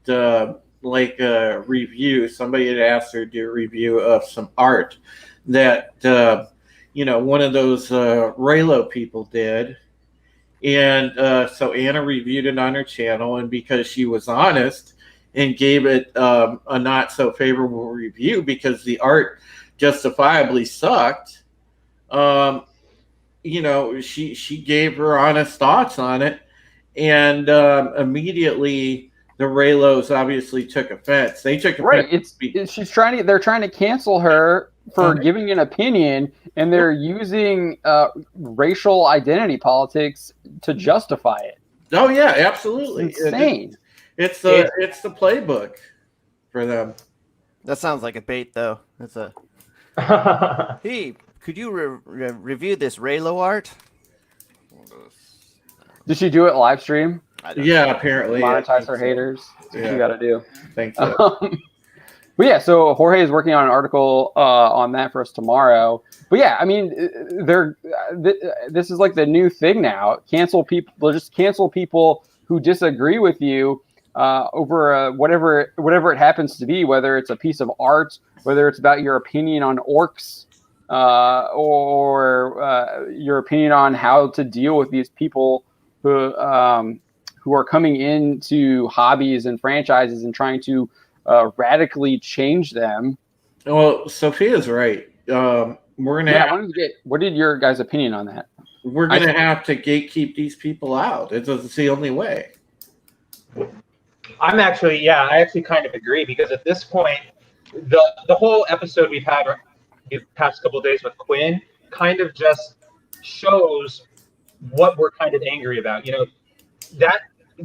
review. Somebody had asked her to do a review of some art that one of those Raylo people did, and so Anna reviewed it on her channel, and because she was honest and gave it a not so favorable review because the art justifiably sucked, she gave her honest thoughts on it, and immediately the Raylos obviously took offense. They took offense. Right. They're trying to cancel her for giving an opinion, and they're using racial identity politics to justify it. Oh yeah, absolutely. It's insane. It's the playbook for them. That sounds like a bait, though. It's a. Hey, could you review this Raylo art? Did she do it live stream? Yeah, apparently. Monetize her haters. That's what you got to do. Thanks. So. But yeah, so Jorge is working on an article on that for us tomorrow. But yeah, I mean, this is like the new thing now. Cancel people. They'll just cancel people who disagree with you over whatever it happens to be, whether it's a piece of art, whether it's about your opinion on orcs, or your opinion on how to deal with these people who are coming into hobbies and franchises and trying to radically change them. Well, Sophia's right. We're gonna Yeah, I wanted to get, what did your guys' opinion on that? we're gonna have to gatekeep these people out. It's the only way. I actually kind of agree, because at this point, the whole episode we've had the past couple of days with Quinn kind of just shows what we're kind of angry about. That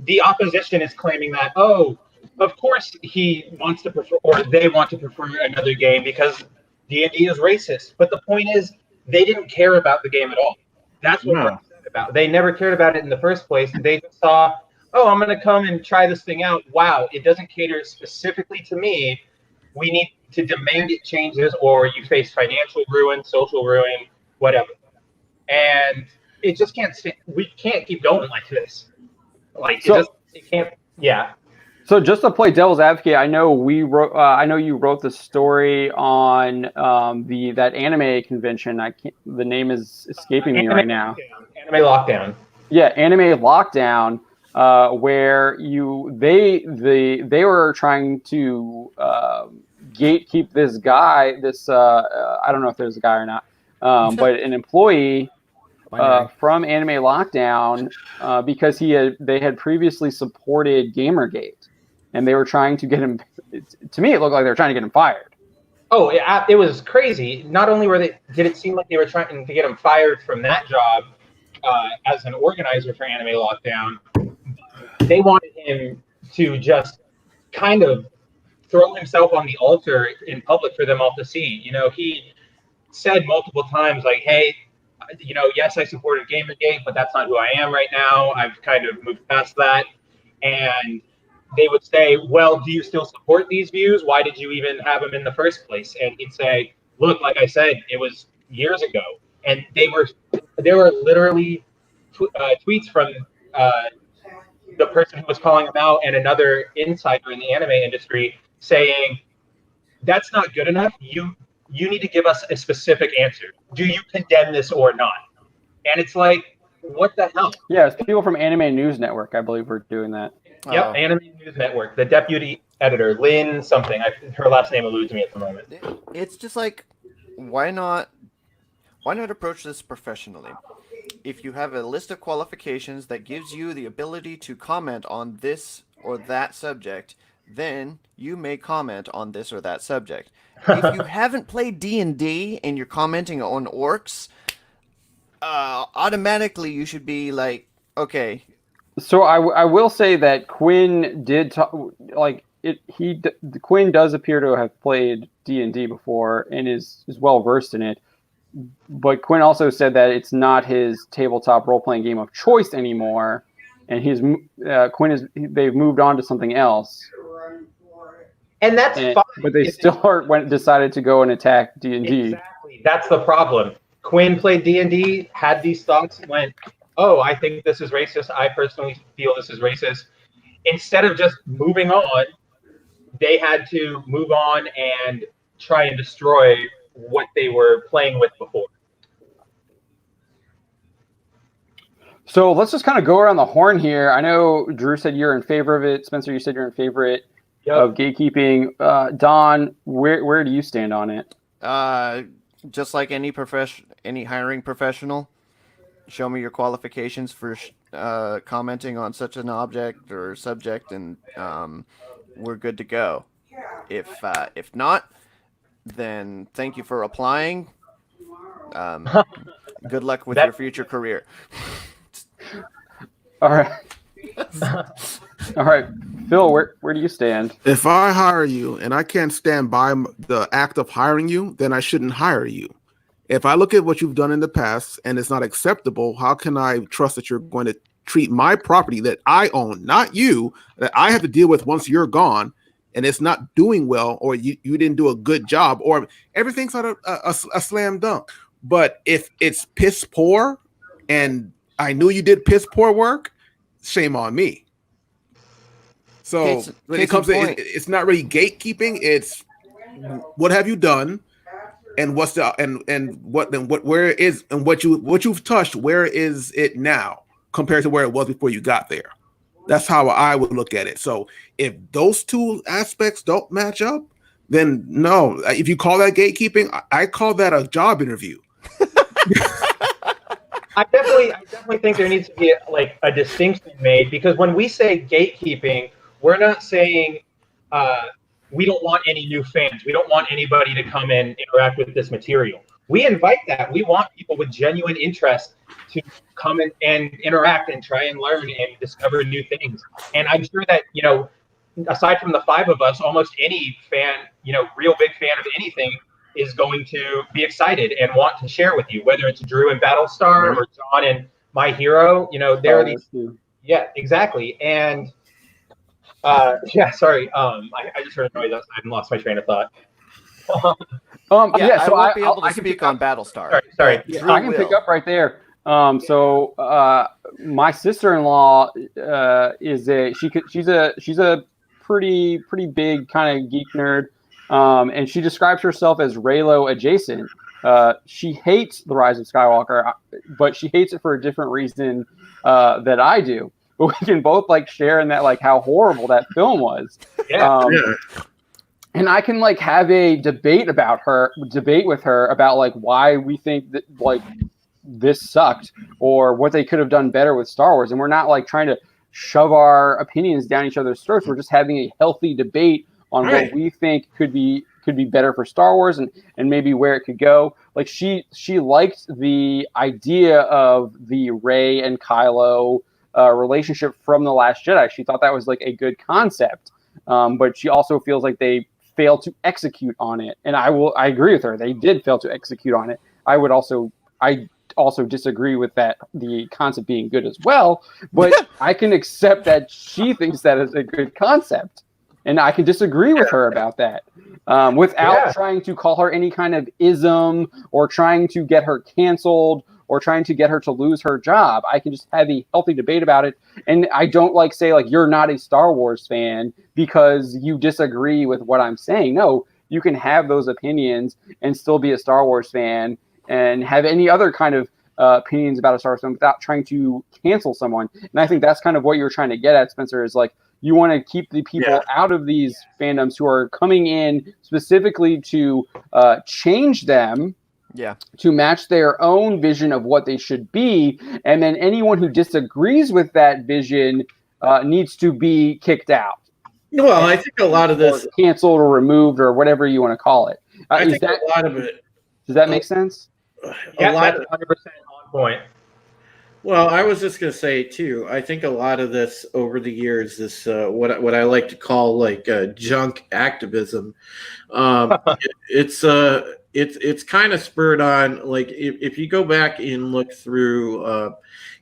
the opposition is claiming that, oh, of course he wants to prefer, or they want to prefer another game because D&D is racist. But the point is, they didn't care about the game at all. That's what we're upset about. They never cared about it in the first place. They just saw, oh, I'm going to come and try this thing out. Wow, it doesn't cater specifically to me. We need to demand it changes, or you face financial ruin, social ruin, whatever. And it just can't. We can't keep going like this. Like, it can't. Yeah. So just to play devil's advocate, I know I know you wrote the story on that anime convention. The name is escaping me right now. Anime Lockdown. Yeah, Anime Lockdown, where they were trying to gatekeep this guy. I don't know if there's a guy or not, but an employee from Anime Lockdown, because they had previously supported Gamergate, and they were trying to get him. To me, it looked like they were trying to get him fired. Oh, it was crazy. Not only did it seem like they were trying to get him fired from that job as an organizer for Anime Lockdown, they wanted him to just kind of throw himself on the altar in public for them all to see. He said multiple times, like, hey, yes, I supported Gamergate, but that's not who I am right now. I've kind of moved past that. And they would say, well, do you still support these views? Why did you even have them in the first place? And he'd say, look, like I said, it was years ago. And there were literally tweets from the person who was calling him out and another insider in the anime industry saying, that's not good enough. You need to give us a specific answer. Do you condemn this or not? And it's like, what the hell? Yeah, it's people from Anime News Network, I believe, were doing that. Yep, Anime News Network. The deputy editor, Lynn something. Her last name eludes me at the moment. It's just like, why not approach this professionally? If you have a list of qualifications that gives you the ability to comment on this or that subject, then you may comment on this or that subject. If you haven't played D&D and you're commenting on orcs, automatically you should be like, okay. So I will say that Quinn did Quinn does appear to have played D&D before and is well versed in it. But Quinn also said that it's not his tabletop role playing game of choice anymore, and they've moved on to something else. And that's fine. But they still decided to go and attack D&D. Exactly. That's the problem. Quinn played D&D, had these thoughts, went, oh, I think this is racist. I personally feel this is racist. Instead of just moving on, they had to move on and try and destroy what they were playing with before. So let's just kind of go around the horn here. I know Drew said you're in favor of it. Spencer, you said you're in favor of gatekeeping. Don, where do you stand on it? Just like any hiring professional, show me your qualifications for commenting on such an object or subject, and we're good to go. If not, then thank you for applying. Good luck with your future career. All right. All right. Phil, where do you stand? If I hire you and I can't stand by the act of hiring you, then I shouldn't hire you. If I look at what you've done in the past and it's not acceptable, how can I trust that you're going to treat my property that I own, not you, that I have to deal with once you're gone, and it's not doing well, or you didn't do a good job, or everything's not a slam dunk. But if it's piss poor and I knew you did piss poor work, shame on me. So when it comes to it's not really gatekeeping, it's what have you done, and what's the where is, and what you've touched, where is it now compared to where it was before you got there? That's how I would look at it. So if those two aspects don't match up, then no. If you call that gatekeeping, I call that a job interview. I definitely think there needs to be like a distinction made, because when we say gatekeeping, we're not saying we don't want any new fans. We don't want anybody to come and interact with this material. We invite that. We want people with genuine interest to come and interact and try and learn and discover new things. And I'm sure that, aside from the five of us, almost any fan, real big fan of anything is going to be excited and want to share with you, whether it's Drew in Battlestar or John in My Hero. There are these. Yeah, exactly. And sorry. I just heard a noise outside and lost my train of thought. So I won't be able to speak on Battlestar. Sorry. Yeah, I can pick up right there. My sister-in-law she's a pretty big kind of geek nerd, and she describes herself as Reylo adjacent. She hates The Rise of Skywalker, but she hates it for a different reason that I do. But we can both share in that how horrible that film was. Yeah. And I can have a debate with her about why we think that this sucked or what they could have done better with Star Wars. And we're not trying to shove our opinions down each other's throats. We're just having a healthy debate on what we think could be better for Star Wars and maybe where it could go. She liked the idea of the Rey and Kylo relationship from The Last Jedi. She thought that was a good concept. But she also feels like they failed to execute on it. And I agree with her. They did fail to execute on it. I also disagree with the concept being good as well, but I can accept that she thinks that is a good concept. And I can disagree with her about that without trying to call her any kind of ism or trying to get her canceled or trying to get her to lose her job. I can just have a healthy debate about it. And I don't say you're not a Star Wars fan because you disagree with what I'm saying. No, you can have those opinions and still be a Star Wars fan and have any other kind of opinions about a Star Wars film without trying to cancel someone. And I think that's kind of what you're trying to get at, Spencer, is you want to keep the people out of these fandoms who are coming in specifically to change them to match their own vision of what they should be. And then anyone who disagrees with that vision needs to be kicked out. Well, I think a lot of this... Or canceled or removed or whatever you want to call it. I think a lot of it... Does that make sense? Yeah, that's 100% on point. Well, I was just going to say too. I think a lot of this over the years, this what I like to call junk activism. It's kind of spurred on. If you go back and look through,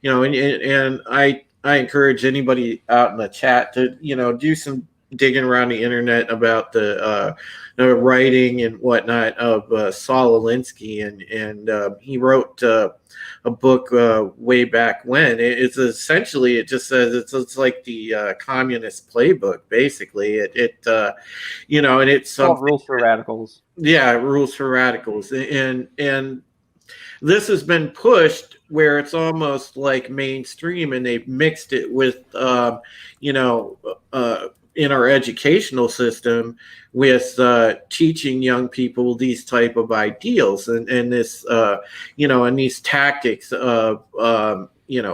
and I encourage anybody out in the chat to do some digging around the internet about the writing and whatnot of Saul Alinsky, and he wrote a book way back when. It's essentially, it just says it's like the communist playbook, basically. And it's rules for radicals. Yeah, rules for radicals, and this has been pushed where it's almost mainstream, and they've mixed it with in our educational system with teaching young people these type of ideals and this and these tactics of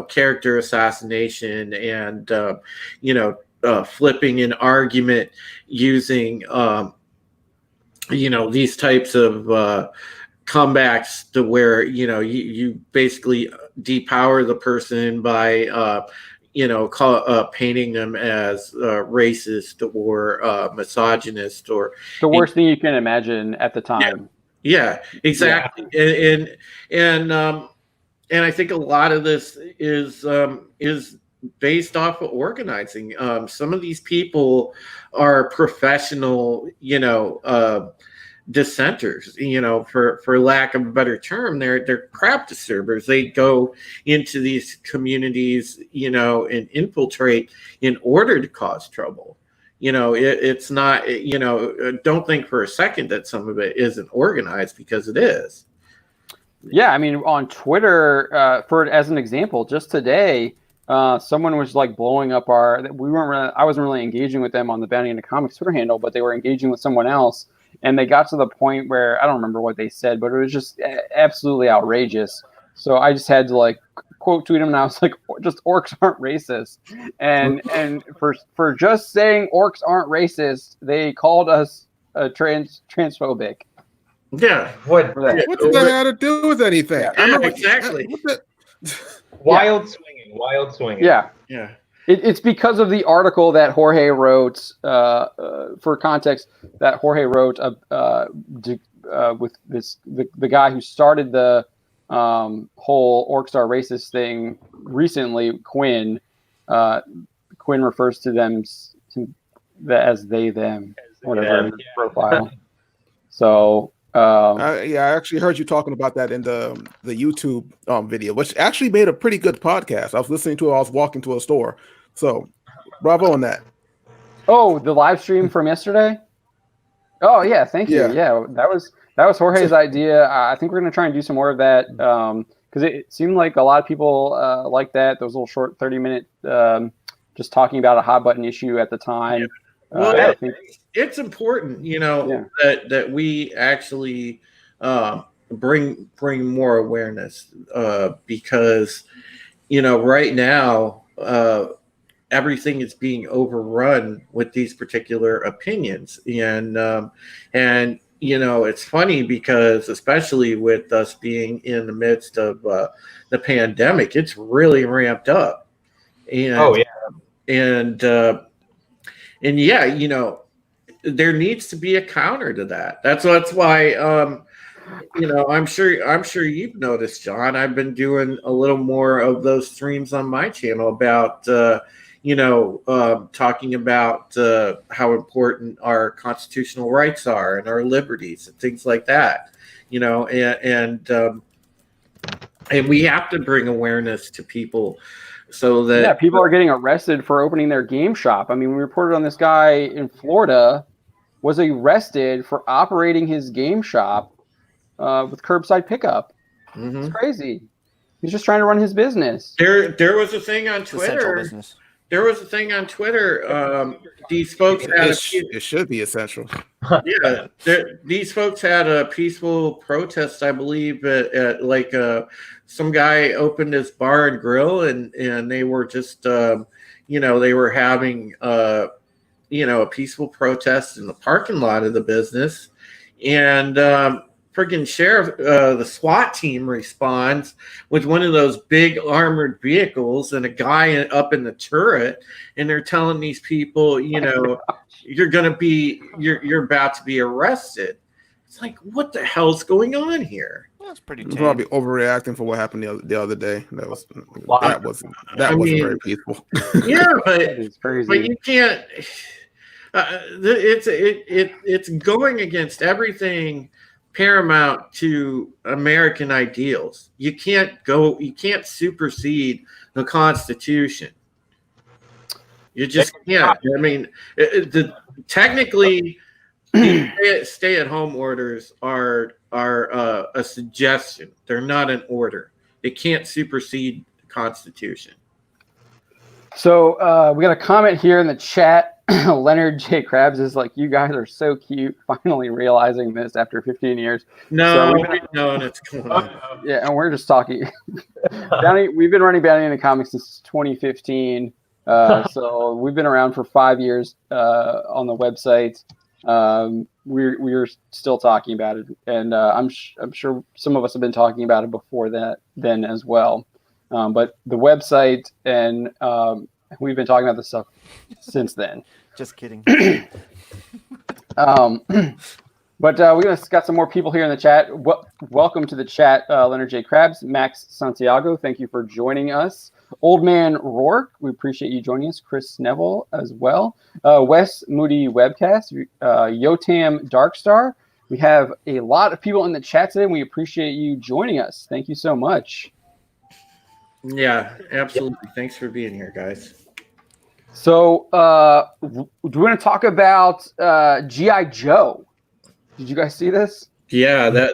character assassination and flipping an argument using these types of comebacks to where you basically depower the person by painting them as racist or misogynist or the worst thing you can imagine at the time. Yeah, exactly. Yeah. And I think a lot of this is based off of organizing. Some of these people are professional, dissenters, for lack of a better term. They're crap disturbers. They go into these communities, and infiltrate in order to cause trouble. It's not, don't think for a second that some of it isn't organized, because it is. Yeah, I mean, on Twitter, as an example, just today, someone was like blowing up I wasn't really engaging with them on the Bounty into Comics Twitter handle, but they were engaging with someone else, and they got to the point where I don't remember what they said, but it was just absolutely outrageous. So I just had to like quote tweet them, and I was like, just orcs aren't racist, and for just saying orcs aren't racist, they called us transphobic. Yeah. What What does that have to do with anything? Yeah. I remember Exactly. wild swinging. Yeah. Yeah. It's because of the article that Jorge wrote. For context, that Jorge wrote with the guy who started the whole orcs are racist thing recently. Quinn refers to them as they them, whatever profile. So. I actually heard you talking about that in the YouTube video, which actually made a pretty good podcast. I was listening to it. I was walking to a store, so bravo on that. Oh, the live stream from yesterday. Oh yeah, thank you. Yeah, that was Jorge's idea. I think we're gonna try and do some more of that because it seemed like a lot of people like that. Those little short 30-minute just talking about a hot button issue at the time. Yeah. Well, I think it's important, that we actually bring more awareness because, right now everything is being overrun with these particular opinions, and it's funny because especially with us being in the midst of the pandemic, it's really ramped up, and and yeah, there needs to be a counter to that. That's why I'm sure you've noticed, John. I've been doing a little more of those streams on my channel about talking about how important our constitutional rights are and our liberties and things like that. And we have to bring awareness to people. So that people are getting arrested for opening their game shop. I mean, we reported on this guy in Florida was arrested for operating his game shop with curbside pickup. Mm-hmm. It's crazy. He's just trying to run his business. There was a thing on Twitter. There was a thing on Twitter. These folks it should be essential. Yeah, these folks had a peaceful protest, I believe, at like some guy opened his bar and grill, and they were just they were having a peaceful protest in the parking lot of the business, and freaking sheriff, the SWAT team responds with one of those big armored vehicles and a guy up in the turret, and they're telling these people, you're about to be arrested. It's like, what the hell's going on here? That's pretty. Probably overreacting for what happened the other day. That wasn't very peaceful. Yeah, but it's crazy. But you can't. It's going against everything paramount to American ideals. You can't supersede the Constitution. You just can't. I mean, technically, stay-at-home orders are a suggestion. They're not an order. They can't supersede the Constitution. So we got a comment here in the chat. Leonard J. Krabs is like, you guys are so cute, finally realizing this after 15 years. No, it's going on. Yeah, and we're just talking. We've been running Bounty into Comics since 2015. So we've been around for 5 years on the website. We're still talking about it, and I'm sure some of us have been talking about it before then as well. But the website and we've been talking about this stuff since then. Just kidding. But we got some more people here in the chat. Welcome to the chat, Leonard J. Krabs, Max Santiago. Thank you for joining us. Old Man Rourke, we appreciate you joining us. Chris Neville as well. Wes Moody Webcast, Yotam Darkstar. We have a lot of people in the chat today, and we appreciate you joining us. Thank you so much. Yeah, absolutely. Thanks for being here, guys. So, do we want to talk about G.I. Joe? Did you guys see this? Yeah,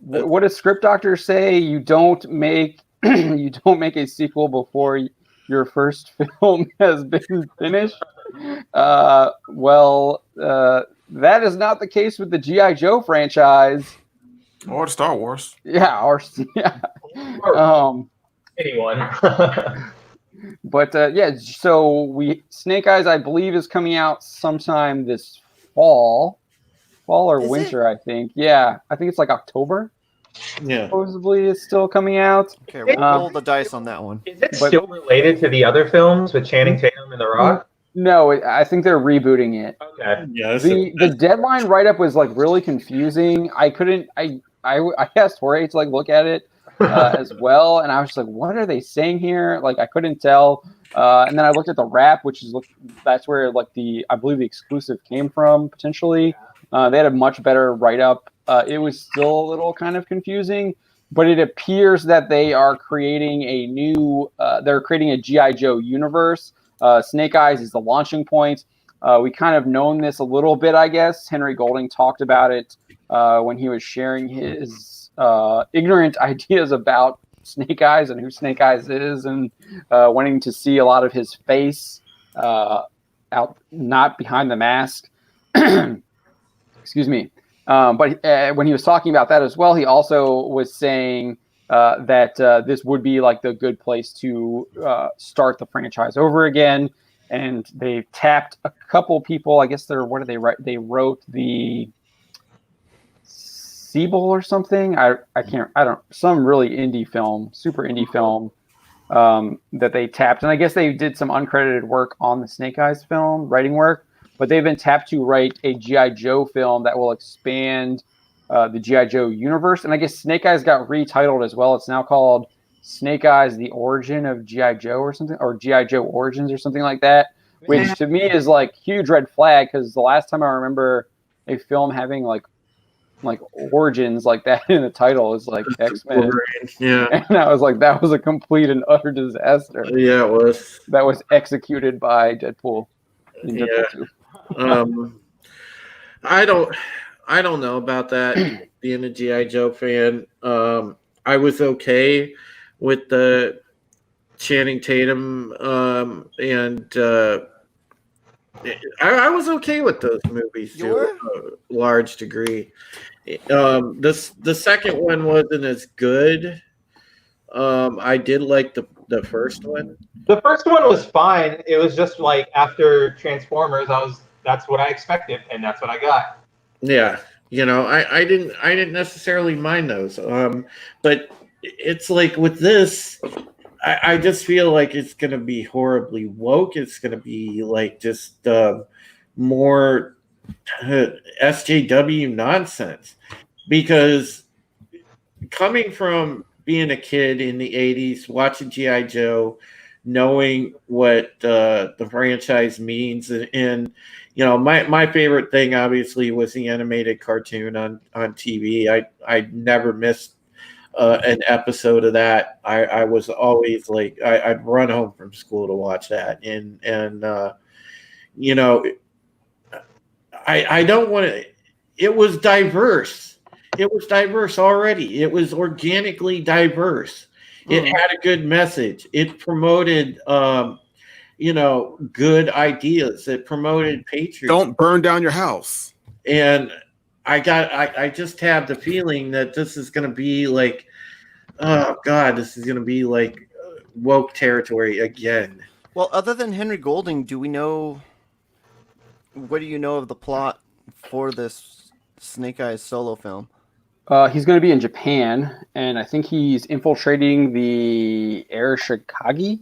what does Script Doctor say? You don't make you don't make a sequel before your first film has been finished. That is not the case with the G.I. Joe franchise. Or Star Wars. Yeah, anyone. But so Snake Eyes, I believe, is coming out sometime this fall or Is winter. I think. Yeah, I think it's like October. Yeah. Supposedly, it's still coming out. Okay, we'll roll the dice on that one. Is it still related to the other films with Channing Tatum and The Rock? No, I think they're rebooting it. Okay. Yeah. The deadline write up was like really confusing. I couldn't. I asked Jorge to like look at it as well, and I was like, what are they saying here? Like I couldn't tell. And then I looked at the wrap, that's where like I believe the exclusive came from potentially. They had a much better write up. It was still a little kind of confusing, but it appears that they are creating a new. They're creating a G.I. Joe universe. Snake Eyes is the launching point. We kind of known this a little bit, I guess. Henry Golding talked about it when he was sharing his ignorant ideas about Snake Eyes and who Snake Eyes is, and wanting to see a lot of his face out, not behind the mask. Excuse me. But when he was talking about that as well, he also was saying that this would be like the good place to start the franchise over again. And they tapped a couple people. I guess what did they write? They wrote the Siebel or something. Some really indie film, super indie film that they tapped. And I guess they did some uncredited work on the Snake Eyes film, writing work. But they've been tapped to write a G.I. Joe film that will expand the G.I. Joe universe. And I guess Snake Eyes got retitled as well. It's now called Snake Eyes, The Origin of G.I. Joe or something, or G.I. Joe Origins or something like that, which to me is like huge red flag, because the last time I remember a film having like origins like that in the title is like X-Men. Yeah. And I was like, that was a complete and utter disaster. Yeah, it was. That was executed by Deadpool. Yeah. I don't know about that. Being a G.I. Joe fan, I was okay with the Channing Tatum, and I was okay with those movies to a large degree. The second one wasn't as good. I did like the first one. The first one was fine. It was just like after Transformers, that's what I expected, and that's what I got. Yeah, I didn't necessarily mind those. But it's like with this, I just feel like it's gonna be horribly woke. It's gonna be like just more SJW nonsense, because coming from being a kid in the 80s, watching G.I. Joe, knowing what the franchise means, and my favorite thing obviously was the animated cartoon on TV. I never missed an episode of that. I was always like, I'd run home from school to watch that, and I don't want to. It was diverse. It was diverse already. It was organically diverse. It had a good message. It promoted, good ideas. It promoted patriotism. Don't burn down your house. And I just have the feeling that this is going to be like, oh God, this is going to be like woke territory again. Well, other than Henry Golding, what do you know of the plot for this Snake Eyes solo film? He's going to be in Japan, and I think he's infiltrating the Arashikage.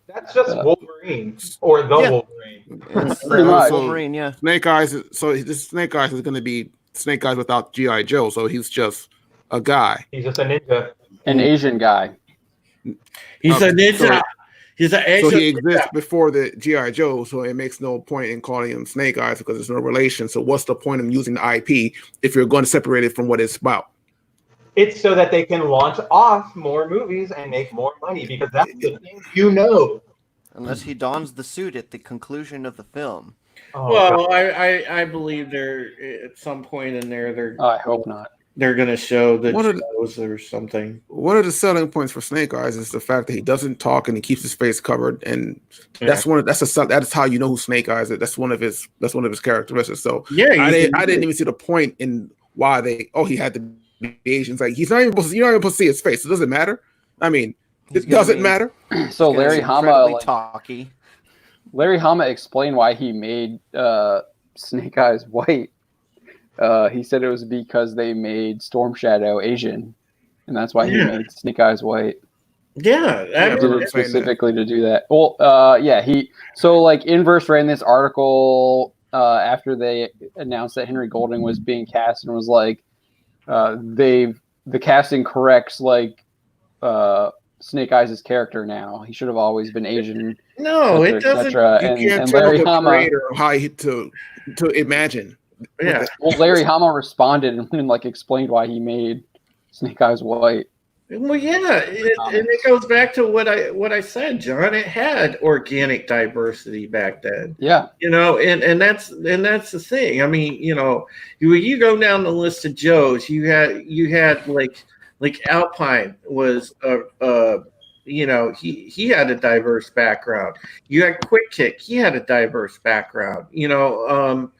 That's just Wolverine, or the Wolverine. It's Pretty much. Wolverine, yeah. Snake Eyes. So this Snake Eyes is going to be Snake Eyes without G.I. Joe. So he's just a guy. He's just a ninja. An Asian guy. He's a ninja. He's an Asian. So he exists before the G.I. Joe, so it makes no point in calling him Snake Eyes because there's no relation. So what's the point of using the IP if you're going to separate it from what it's about? It's so that they can launch off more movies and make more money, because that's the thing, Unless he dons the suit at the conclusion of the film. Oh, well, I believe they're at some point in there. I hope not. they're going to show the One of the- shows or something. One of the selling points for Snake Eyes is the fact that he doesn't talk and he keeps his face covered, and that is how you know who Snake Eyes is. That's one of his characteristics. So Yeah, I didn't even see the point in why he had to be Asian. It's like you're not even supposed to see his face. It doesn't matter. I mean, it doesn't matter. So Larry Hama, talky. Larry Hama explained why he made Snake Eyes white. He said it was because they made Storm Shadow Asian, and that's why he made Snake Eyes white. Yeah, He did it specifically to do that. Well, Inverse ran this article after they announced that Henry Golding was being cast, and was like, the casting corrects Snake Eyes' character now. He should have always been Asian. No, it doesn't. You can't tell the creator how to imagine. Yeah. Well, Larry Hama responded and explained why he made Snake Eyes white. Well, yeah, and it goes back to what I said, John. It had organic diversity back then. Yeah, and that's the thing. I mean, you go down the list of Joes. You had like Alpine was he had a diverse background. You had Quick Kick. He had a diverse background. You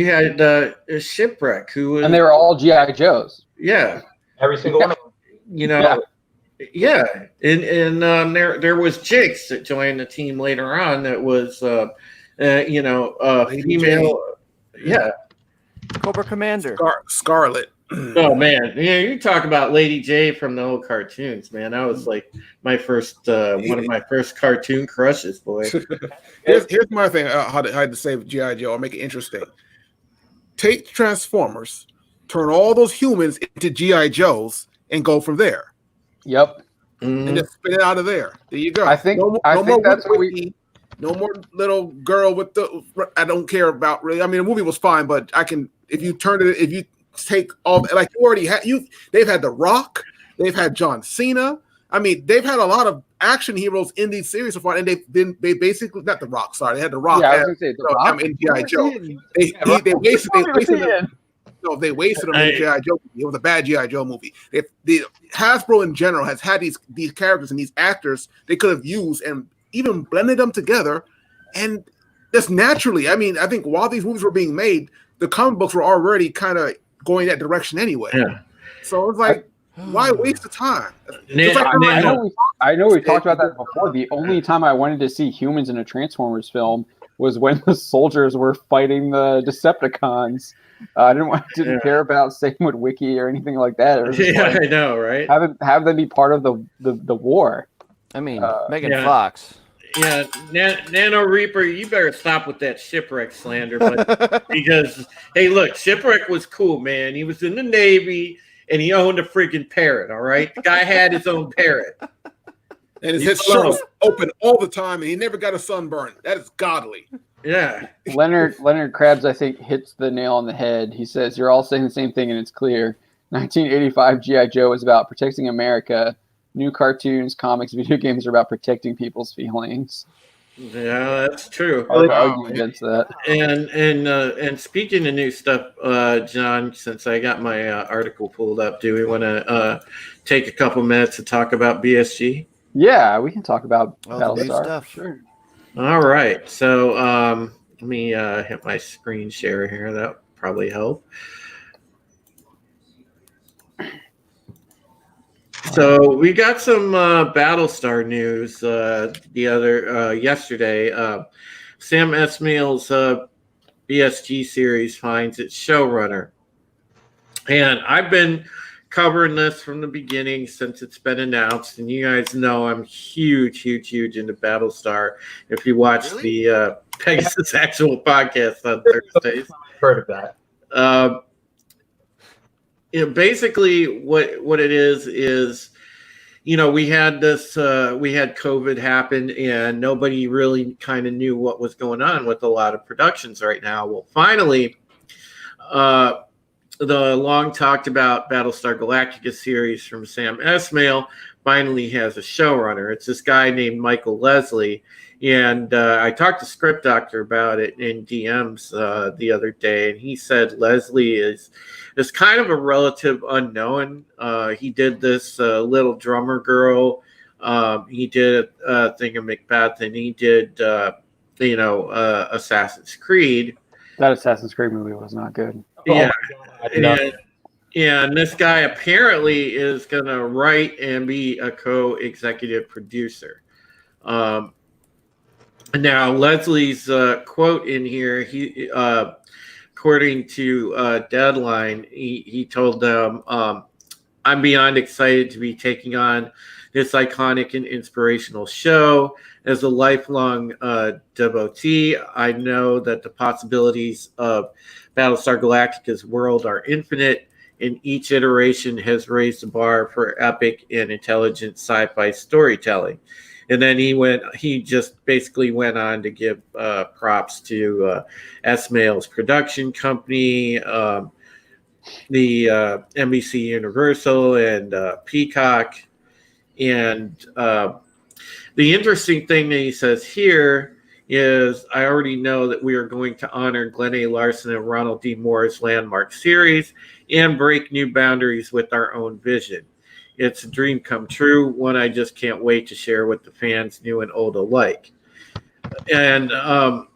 had a Shipwreck, who was, and they were all GI Joes. Yeah, every single one of them. Yeah. And there was Jakes that joined the team later on. That was female. Yeah, Cobra Commander. Scarlet. Oh man, yeah, you talk about Lady J from the old cartoons, man. That was like my first one of my first cartoon crushes, boy. Here's my thing. How to save GI Joe. I'll make it interesting. Take Transformers, turn all those humans into GI Joes, and go from there. Yep. And just spin it out of there. There you go. I think that's what no more little girl with the. I don't care about really. I mean, the movie was fine, but if you take all, like you already had they've had The Rock, they've had John Cena. I mean, they've had a lot of action heroes in these series so far, and they basically not The Rock. Sorry, they had The Rock. Yeah, I was gonna say The Rock. In G.I. Joe. They wasted them in G.I. Joe. It was a bad G.I. Joe movie. The Hasbro in general has had these characters and these actors they could have used and even blended them together, and just naturally. I mean, I think while these movies were being made, the comic books were already kind of going that direction anyway. Yeah. So it's like, why waste the time? I know we talked about that before. The only time I wanted to see humans in a Transformers film was when the soldiers were fighting the Decepticons. I didn't care about saying with Wiki or anything like that. I know, right? Have them be part of the war. I mean, Megan Fox. Yeah, Nano Reaper, you better stop with that Shipwreck slander, because hey, look, Shipwreck was cool, man. He was in the Navy and he owned a freaking parrot. All right, the guy had his own parrot, and his shirt was open all the time, and he never got a sunburn. That is godly. Yeah, Leonard Krabs, I think, hits the nail on the head. He says, "You're all saying the same thing, and it's clear." 1985 G.I. Joe is about protecting America. New cartoons, comics, video games are about protecting people's feelings. Yeah, that's true. I would argue against that. And speaking of new stuff, John, since I got my article pulled up, do we want to take a couple minutes to talk about BSG? Yeah, we can talk about Battlestar stuff. Sure. All right. So let me hit my screen share here. That'll probably help. So we got some Battlestar news yesterday. Sam Esmail's BSG series finds its showrunner, and I've been covering this from the beginning since it's been announced. And you guys know I'm huge into Battlestar. If you watch the Pegasus Actual podcast on Thursdays, I've heard of that. Basically what it is, we had this, we had COVID happen and nobody really kind of knew what was going on with a lot of productions right now. Well, finally, the long talked about Battlestar Galactica series from Sam Esmail finally has a showrunner. It's this guy named Michael Leslie, And I talked to Script Doctor about it in DMs the other day, and he said Leslie is kind of a relative unknown. He did this Little Drummer Girl. He did a thing of Macbeth, and he did Assassin's Creed. That Assassin's Creed movie was not good. Yeah, God. and this guy apparently is going to write and be a co-executive producer. Now, Leslie's quote in here, he according to Deadline, he told them, I'm beyond excited to be taking on this iconic and inspirational show. As a lifelong devotee, I know that the possibilities of Battlestar Galactica's world are infinite, and each iteration has raised the bar for epic and intelligent sci-fi storytelling. And then he just basically went on to give props to S-Mail's production company, the NBC Universal, and Peacock. And the interesting thing that he says here is, I already know that we are going to honor Glenn A. Larson and Ronald D. Moore's landmark series and break new boundaries with our own vision. It's a dream come true, one I just can't wait to share with the fans, new and old alike. And the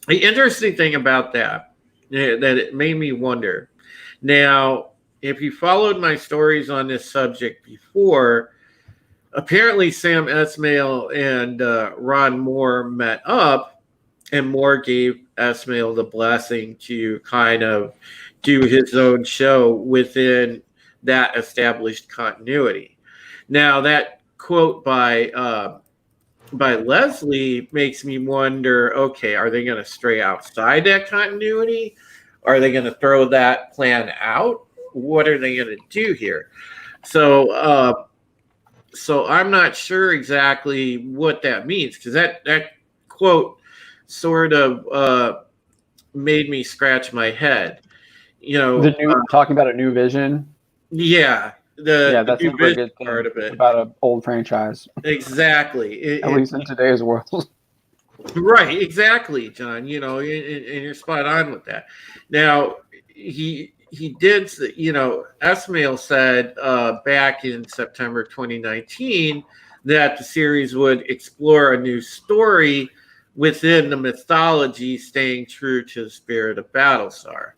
interesting thing about that it made me wonder. Now, if you followed my stories on this subject before, apparently Sam Esmail and Ron Moore met up, and Moore gave Esmail the blessing to kind of do his own show within that established continuity. Now, that quote by Leslie makes me wonder, okay, are they going to stray outside that continuity? Are they going to throw that plan out? What are they going to do here? So I'm not sure exactly what that means, because that quote sort of made me scratch my head. Talking about a new vision. Yeah, that's new a very vision good thing part of it. About an old franchise. Exactly. At least in today's world. Right, exactly, John. And you're spot on with that. Now, he did, Esmail said back in September 2019 that the series would explore a new story within the mythology, staying true to the spirit of Battlestar.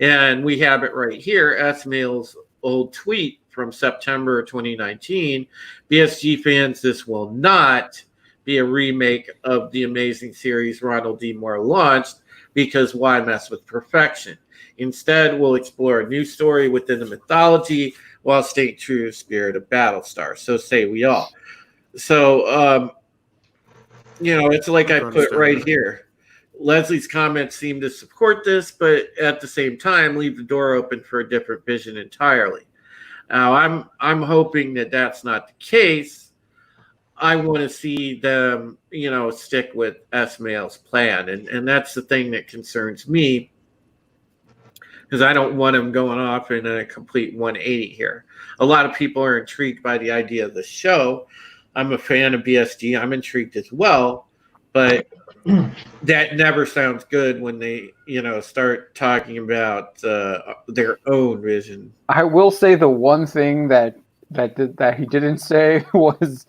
And we have it right here, Esmail's old tweet from September 2019. BSG fans, this will not be a remake of the amazing series Ronald D. Moore launched, because why mess with perfection? Instead, we'll explore a new story within the mythology while staying true to the spirit of Battlestar. So say we all. So, it's like I put right here. Leslie's comments seem to support this, but at the same time, leave the door open for a different vision entirely. Now, I'm hoping that that's not the case. I want to see them, stick with Esmail's plan, and that's the thing that concerns me, because I don't want him going off in a complete 180 here. A lot of people are intrigued by the idea of the show. I'm a fan of BSG. I'm intrigued as well, but that never sounds good when they, start talking about their own vision. I will say the one thing that he didn't say was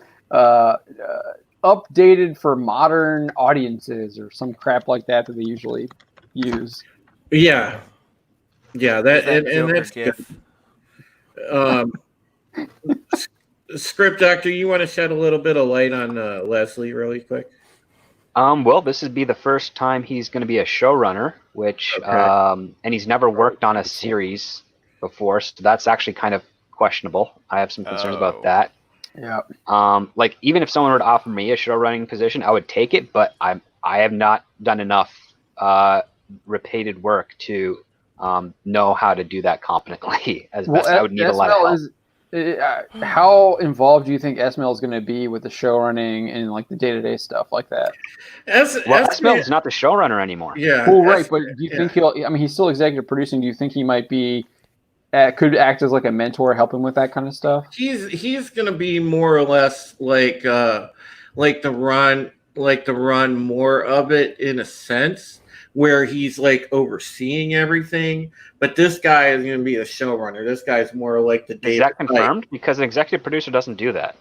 updated for modern audiences or some crap like that they usually use. Yeah, that and that's GIF. good. Script Doctor, you want to shed a little bit of light on Leslie really quick? Well, this would be the first time he's going to be a showrunner, which, Okay. and he's never worked on a series before, so that's actually kind of questionable. I have some concerns about that. Yeah. Even if someone were to offer me a showrunning position, I would take it, but I have not done enough repeated work to know how to do that competently. As best, I would need a lot of help. How involved do you think Esmail is going to be with the show running and like the day-to-day stuff like that? Esmail is not the showrunner anymore. Yeah. Well, right, but do you think he's still executive producing. Do you think he might be, could act as like a mentor, help him with that kind of stuff? He's going to be more or less like the Ron like to run more of it in a sense where he's like overseeing everything. But this guy is going to be the showrunner. This guy's more like the Is David that confirmed? Because an executive producer doesn't do that.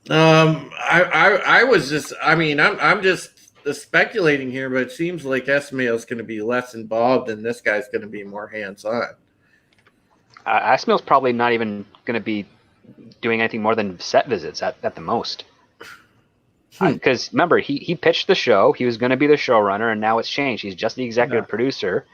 I was just, I mean, I'm just speculating here, but it seems like Esmail is going to be less involved, and this guy's going to be more hands-on. Asmail's probably not even going to be doing anything more than set visits at the most. Because remember, he pitched the show. He was going to be the showrunner, and now it's changed. He's just the executive producer.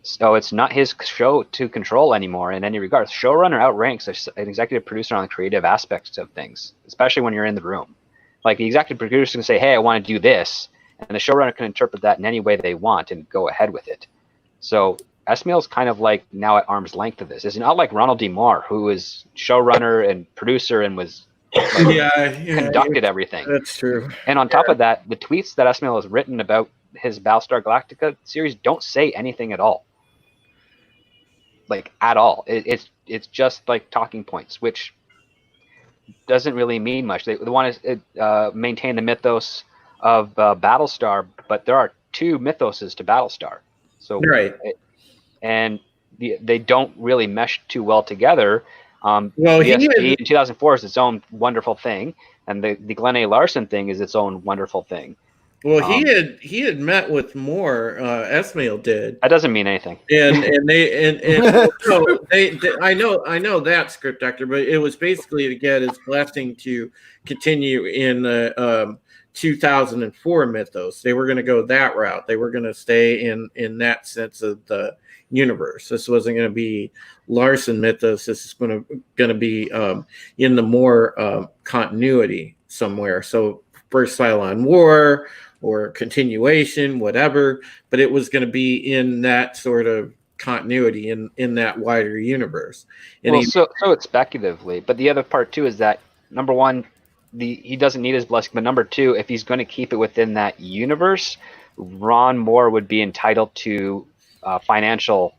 So it's not his show to control anymore in any regard. Showrunner outranks an executive producer on the creative aspects of things, especially when you're in the room. Like the executive producer can say, hey, I want to do this. And the showrunner can interpret that in any way they want and go ahead with it. So Esmail's kind of like now at arm's length of this. It's not like Ronald D. Moore, who is showrunner and producer and was conducted everything. That's true. And on top of that, the tweets that Esmail has written about his Battlestar Galactica series don't say anything at all. Like at all. It's just like talking points, which doesn't really mean much. They want to maintain the mythos of Battlestar, but there are two mythoses to Battlestar. So and they don't really mesh too well together. BSG in 2004 is its own wonderful thing, and the Glenn A. Larson thing is its own wonderful thing. Well, he had met with Moore. Esmail did. That doesn't mean anything. And so I know that script doctor, but it was basically to get his blessing to continue in the 2004 mythos. They were going to go that route. They were going to stay in that sense of the universe. This wasn't going to be Larson mythos. This is going to be in the more continuity somewhere. So first Cylon War or continuation, whatever, but it was going to be in that sort of continuity in that wider universe. And so it's speculatively, but the other part too is that number one, he doesn't need his blessing, but number two, if he's going to keep it within that universe, Ron Moore would be entitled to financial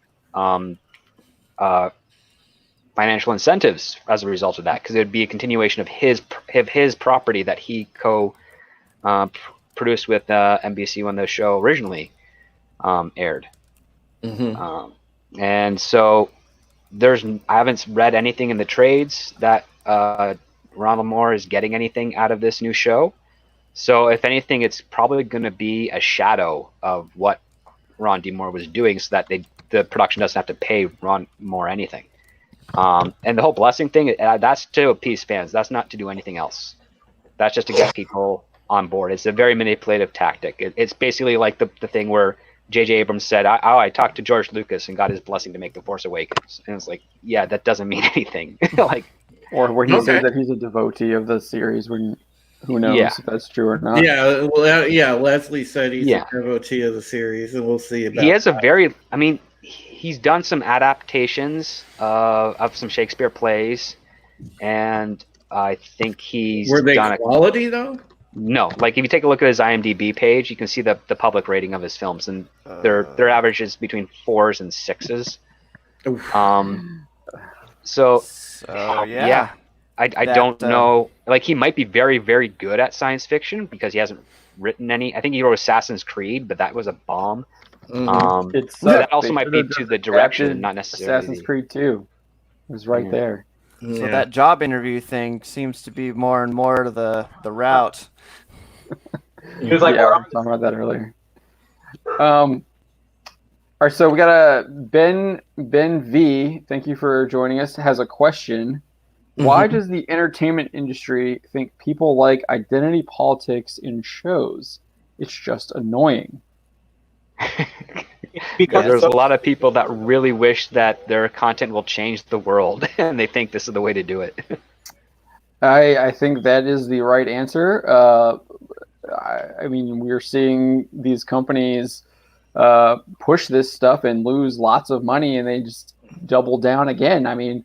incentives as a result of that, because it would be a continuation of his property that he produced with NBC when the show originally aired. And so I haven't read anything in the trades that Ronald Moore is getting anything out of this new show. So if anything, it's probably going to be a shadow of what Ron D. Moore was doing, so that the production doesn't have to pay Ron Moore anything. And the whole blessing thing, that's to appease fans. That's not to do anything else. That's just to get people on board. It's a very manipulative tactic. It's basically like the thing where J.J. Abrams said, I talked to George Lucas and got his blessing to make The Force Awakens. And it's like, yeah, that doesn't mean anything. Or where he says that he's a devotee of the series, when who knows if that's true or not. Yeah, well, Leslie said he's a devotee of the series, and we'll see about He has that. He's done some adaptations of some Shakespeare plays, and I think he's Were they done quality, though? No, like if you take a look at his IMDb page, you can see the public rating of his films, and their average is between 4s and 6s. I don't know. Like, he might be very, very good at science fiction because he hasn't written any. I think he wrote Assassin's Creed, but that was a bomb. That also might be to the direction, not necessarily. Assassin's Creed 2 was right there. So that job interview thing seems to be more and more to the route. He was like, we were talking about that earlier. All right, so we got a Ben V. Thank you for joining us. Has a question. Why does the entertainment industry think people like identity politics in shows? It's just annoying. Because there's a lot of people that really wish that their content will change the world, and they think this is the way to do it. I think that is the right answer. I mean, we're seeing these companies push this stuff and lose lots of money, and they just double down again. I mean,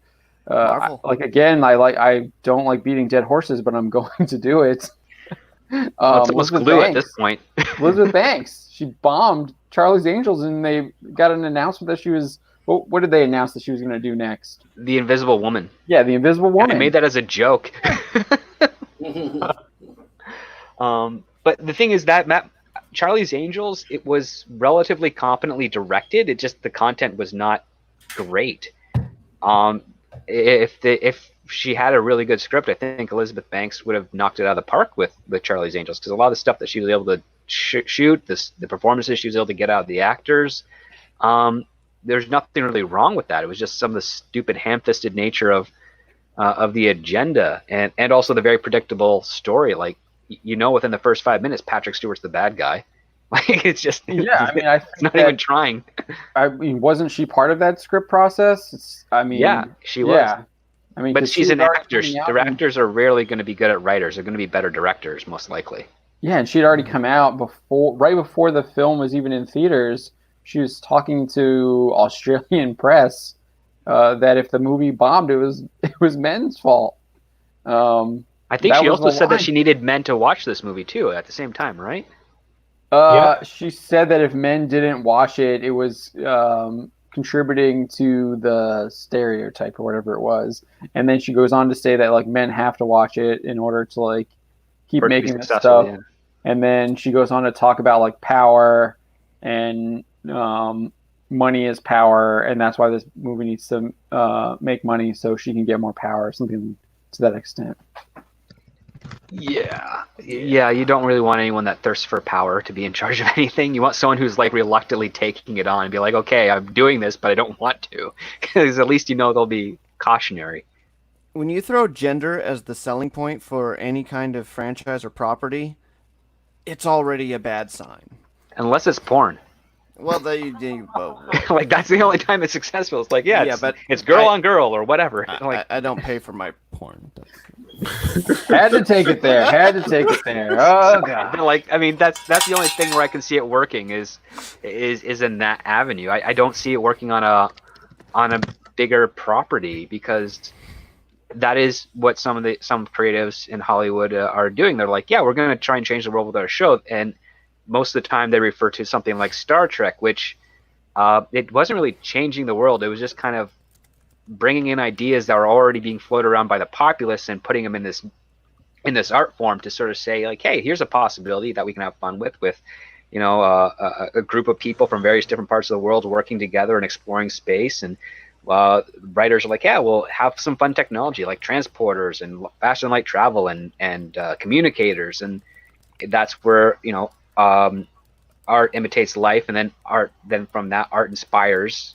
I don't like beating dead horses, but I'm going to do it. It's almost glue at this point. Elizabeth Banks, she bombed Charlie's Angels, and they got an announcement that she was. What did they announce that she was going to do next? The Invisible Woman. Yeah, the Invisible Woman. I made that as a joke. But the thing is that Charlie's Angels, it was relatively competently directed. It just the content was not great. If she had a really good script, I think Elizabeth Banks would have knocked it out of the park with Charlie's Angels, because a lot of the stuff that she was able to shoot, the performances she was able to get out of the actors, there's nothing really wrong with that. It was just some of the stupid ham-fisted nature of the agenda, and also the very predictable story. Like, within the first 5 minutes, Patrick Stewart's the bad guy. Like, it's just Yeah, I mean, I it's think not that, even trying. I mean, wasn't she part of that script process? Yeah, she was. Yeah. I mean, But 'cause she's she an had already actor. coming out Directors are rarely going to be good at writers. They're going to be better directors, most likely. Yeah, and she'd already come out right before the film was even in theaters. She was talking to Australian press that if the movie bombed, it was men's fault. I think That she was also the said that line. she needed men to watch this movie too at the same time, right? Yeah. She said that if men didn't watch it, it was contributing to the stereotype or whatever it was. And then she goes on to say that like men have to watch it in order to like keep For it to be making this successful, stuff. yeah. And then she goes on to talk about like power and money is power, and that's why this movie needs to make money so she can get more power, something to that extent. Yeah, you don't really want anyone that thirsts for power to be in charge of anything. You want someone who's like reluctantly taking it on and be like, okay, I'm doing this, but I don't want to, because at least they'll be cautionary. When you throw gender as the selling point for any kind of franchise or property, it's already a bad sign. Unless it's porn. Well, Like, that's the only time it's successful. It's like, but it's girl on girl or whatever. I don't pay for my porn. Had to take it there. Oh god. Like, I mean, that's the only thing where I can see it working is in that avenue. I don't see it working on a bigger property, because that is what some creatives in Hollywood are doing. They're like, yeah, we're going to try and change the world with our show, and most of the time they refer to something like Star Trek, which it wasn't really changing the world. It was just kind of bringing in ideas that are already being floated around by the populace and putting them in this art form to sort of say, like, hey, here's a possibility that we can have fun with a group of people from various different parts of the world working together and exploring space. And writers are like, yeah, we'll have some fun technology like transporters and faster than light travel and communicators, and that's where art imitates life, and then from that art inspires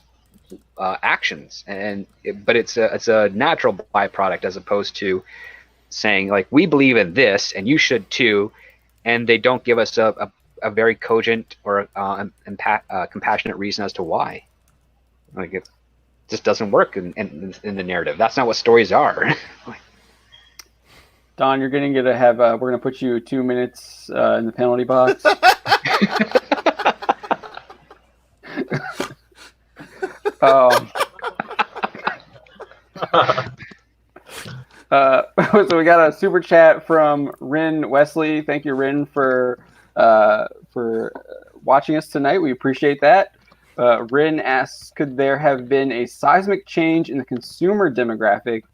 actions, but it's a natural byproduct, as opposed to saying like, we believe in this and you should too, and they don't give us a very cogent or compassionate reason as to why. Like, it just doesn't work in the narrative. That's not what stories are. Don, you're gonna we're gonna put you 2 minutes in the penalty box. So we got a super chat from Rin Wesley. Thank you, Rin, for watching us tonight. We appreciate that. Rin asks, could there have been a seismic change in the consumer demographic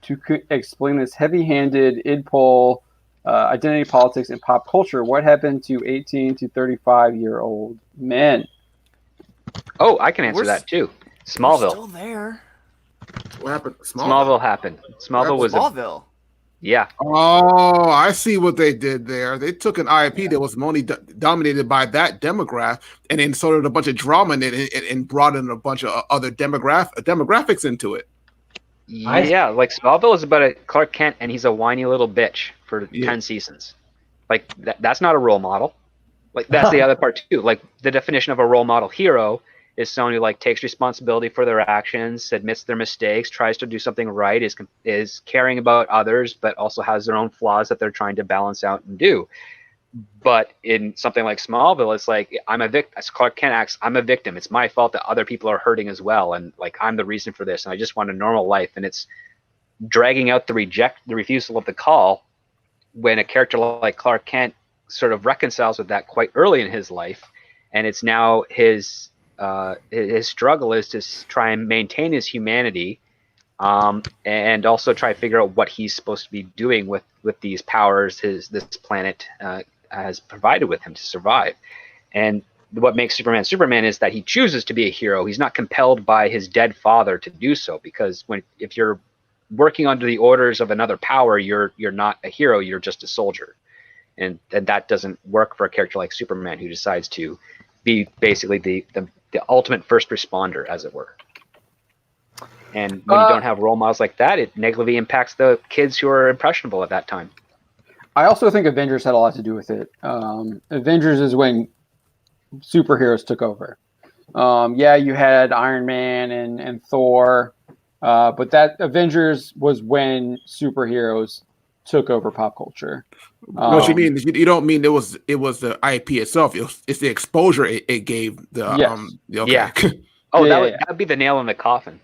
to explain this heavy-handed id poll, identity politics, and pop culture? What happened to 18 to 35-year-old men? Oh, I can answer that too. Smallville. We're still there. What happened? Smallville happened. Smallville was Smallville. Yeah. Oh, I see what they did there. They took an IP that was only dominated by that demographic and inserted a bunch of drama in it and brought in a bunch of other demographics into it. Yeah, like Smallville is about a Clark Kent, and he's a whiny little bitch for 10 seasons. Like, that's not a role model. Like, that's the other part too. Like, the definition of a role model hero is someone who like takes responsibility for their actions, admits their mistakes, tries to do something right, is caring about others, but also has their own flaws that they're trying to balance out and do. But in something like Smallville, it's like, I'm a victim. As Clark Kent acts, I'm a victim. It's my fault that other people are hurting as well, and like, I'm the reason for this, and I just want a normal life. And it's dragging out the refusal of the call, when a character like Clark Kent sort of reconciles with that quite early in his life, and it's now his struggle is to try and maintain his humanity and also try to figure out what he's supposed to be doing with these powers this planet has provided with him to survive. And what makes Superman is that he chooses to be a hero. He's not compelled by his dead father to do so, because if you're working under the orders of another power, you're not a hero, you're just a soldier. And that doesn't work for a character like Superman, who decides to be basically the ultimate first responder, as it were. And when you don't have role models like that, it negatively impacts the kids who are impressionable at that time. I also think Avengers had a lot to do with it. Avengers is when superheroes took over. Yeah, you had Iron Man and Thor, but that Avengers was when superheroes took over pop culture. What you mean? You don't mean it was the IP itself. It's the exposure it gave. Yes. Okay. Yeah. Oh, Yeah, that would be the nail in the coffin,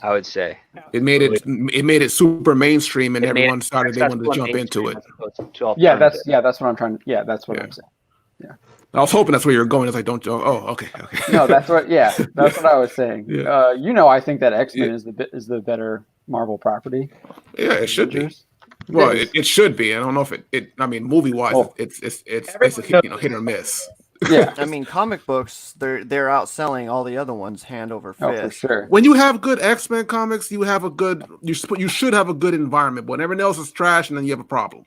I would say. It made it super mainstream, and everyone decided they wanted to jump into it. That's what I'm trying. Yeah, that's what I'm saying. Yeah. I was hoping that's where you're going. It's like, don't. Oh, okay. No, that's what. Yeah, that's what I was saying. Yeah. I think that X-Men is the better Marvel property. Yeah, it should be. Well, it should be. I don't know if it. I mean, movie wise, it's basically hit or miss. Yeah, I mean, comic books they're outselling all the other ones hand over fist. Oh, for sure. When you have good X-Men comics, you should have a good environment. But when everyone else is trash, and then you have a problem.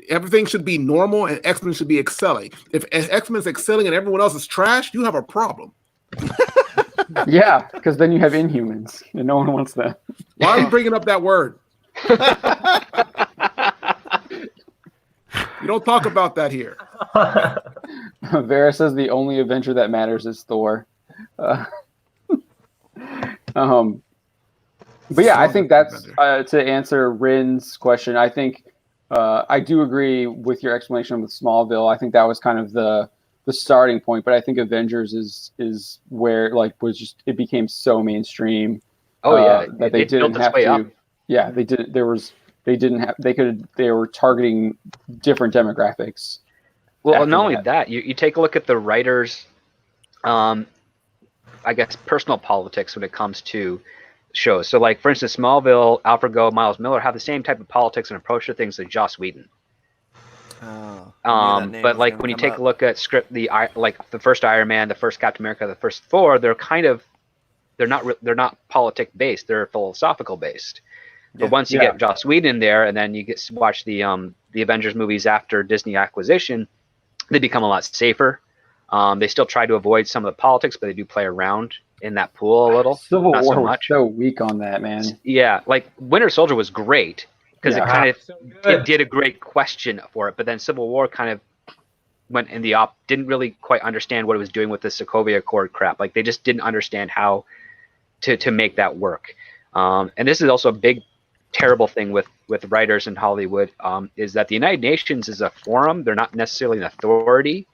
Everything should be normal, and X-Men should be excelling. If X-Men is excelling and everyone else is trash, you have a problem. Yeah, because then you have Inhumans, and no one wants that. Why are you bringing up that word? You don't talk about that here. Vera says the only Avenger that matters is Thor. But yeah, I think that's to answer Rin's question. I think I do agree with your explanation with Smallville. I think that was kind of the starting point. But I think Avengers is where it became so mainstream. Oh yeah, that they didn't have to. Up. Yeah, they did. They were targeting different demographics. Well, not only that, you take a look at the writers, I guess, personal politics when it comes to shows. So, like, for instance, Smallville, Alfred Gough, Miles Miller have the same type of politics and approach to things as Joss Whedon. But like when you take a look at the first Iron Man, the first Captain America, the first Thor, they're not politic based. They're philosophical based. But once you get Joss Whedon in there, and then you get to watch the Avengers movies after Disney acquisition, they become a lot safer. They still try to avoid some of the politics, but they do play around in that pool a little. Civil War was so weak on that, man. Yeah, like Winter Soldier was great because it did a great question for it, but then Civil War kind of went in didn't really quite understand what it was doing with the Sokovia Accord crap. Like they just didn't understand how to make that work. And this is also a big terrible thing with writers in Hollywood, is that the United Nations is a forum. They're not necessarily an authority.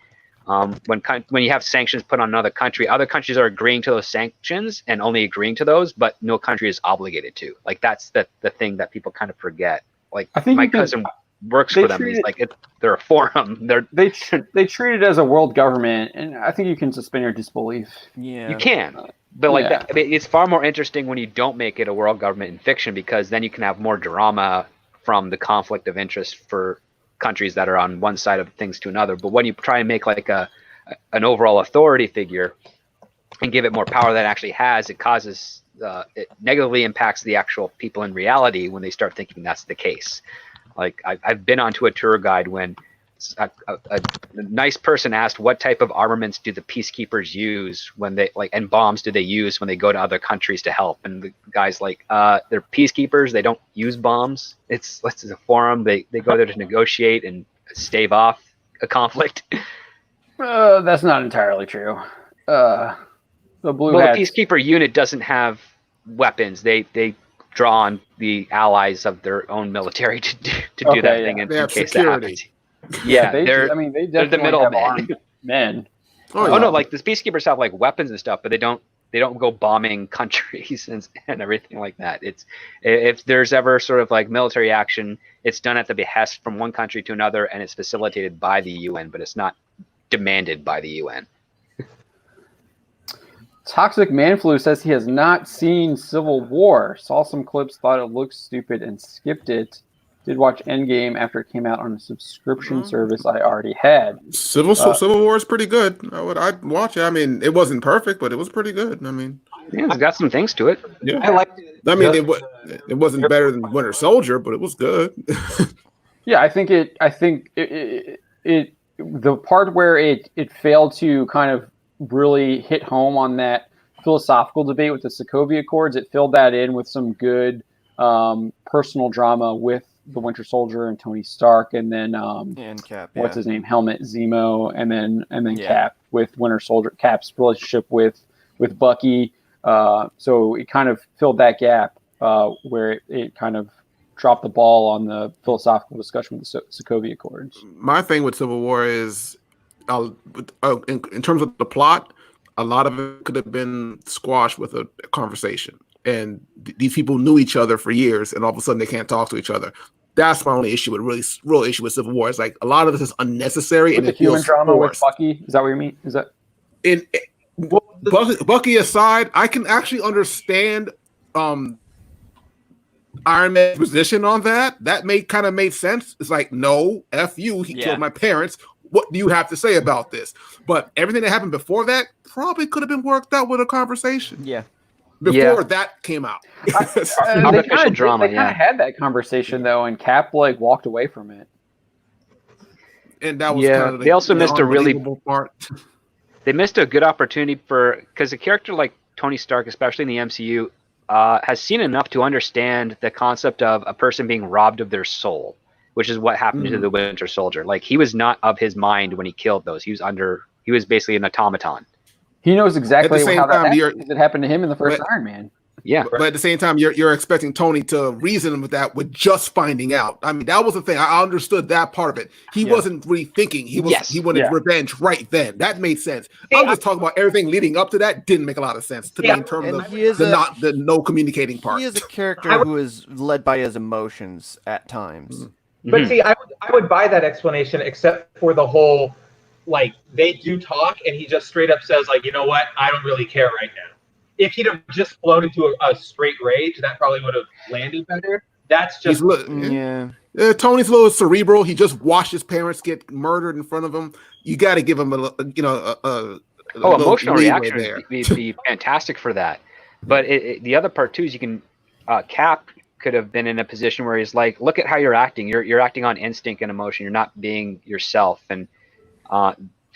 When you have sanctions put on another country, other countries are agreeing to those sanctions and only agreeing to those, but no country is obligated to. Like that's the thing that people kind of forget. Like my cousin works for them. He's like, they're a forum. They treat it as a world government, and I think you can suspend your disbelief. Yeah, you can. But it's far more interesting when you don't make it a world government in fiction, because then you can have more drama from the conflict of interest for countries that are on one side of things to another. But when you try and make like an overall authority figure and give it more power than it actually has, it causes it negatively impacts the actual people in reality when they start thinking that's the case. Like I've been onto a tour guide when a nice person asked what type of armaments do the peacekeepers use and bombs do they use when they go to other countries to help, and the guy's like, they're peacekeepers, they don't use bombs, it's a forum, they go there to negotiate and stave off a conflict. That's not entirely true. The peacekeeper unit doesn't have weapons. They draw on the allies of their own military to do that thing in case that happens. Yeah, they're the middle men. No, like the peacekeepers have like weapons and stuff, but they don't go bombing countries and everything like that. If there's ever sort of like military action, it's done at the behest from one country to another, and it's facilitated by the UN, but it's not demanded by the UN. Toxic Manflu says he has not seen Civil War. Saw some clips, thought it looked stupid, and skipped it. Did watch Endgame after it came out on a subscription service I already had. Civil War is pretty good. I'd watch it. I mean, it wasn't perfect, but it was pretty good. I mean, Yeah, it's got some things to it. yeah. I liked it. I mean, it wasn't better than Winter Soldier, but it was good. Yeah, I think it the part where it failed to kind of really hit home on that philosophical debate with the Sokovia Accords, it filled that in with some good personal drama with the Winter Soldier and Tony Stark, and then And Cap. what's his name, Helmet, Zemo, and then Yeah. Cap with Winter Soldier. Cap's relationship with Bucky. So it kind of filled that gap where it kind of dropped the ball on the philosophical discussion with the Sokovia Accords. My thing with Civil War is, in terms of the plot, a lot of it could have been squashed with a conversation. And these people knew each other for years, and all of a sudden they can't talk to each other. That's my only issue with real issue with Civil War. It's like a lot of this is unnecessary With and the it human feels drama forced. with Bucky, is that what you mean? Is that Bucky aside, I can actually understand Iron Man's position on that. That kind of made sense. It's like, no, F you, he killed my parents. What do you have to say about this? But everything that happened before that probably could have been worked out with a conversation. Yeah. Before that came out. they Unofficial drama, kind of had that conversation though, and Cap like walked away from it. And that was kind of they also missed a really unbelievable part. They missed a good opportunity because a character like Tony Stark, especially in the MCU, has seen enough to understand the concept of a person being robbed of their soul, which is what happened to the Winter Soldier. Like, he was not of his mind when he killed those. He was basically an automaton. He knows exactly how that happened, because it happened to him in the first Iron Man. Yeah. But at the same time, you're expecting Tony to reason with that with just finding out. I mean, that was the thing. I understood that part of it. He wasn't really thinking. He wanted revenge right then. That made sense. I'm just talking about everything leading up to that. Didn't make a lot of sense to me in terms of the no communicating part. He is a character who is led by his emotions at times. But see, I would buy that explanation, except for the whole, like, they do talk, and he just straight up says, like, you know what, I don't really care right now. If he'd have just flown into a straight rage, that probably would have landed better. That's just Tony's a little cerebral. He just watched his parents get murdered in front of him. You got to give him a emotional reaction would be fantastic for that. But the other part too is you can Cap could have been in a position where he's like, look at how you're acting. You're acting on instinct and emotion. You're not being yourself. And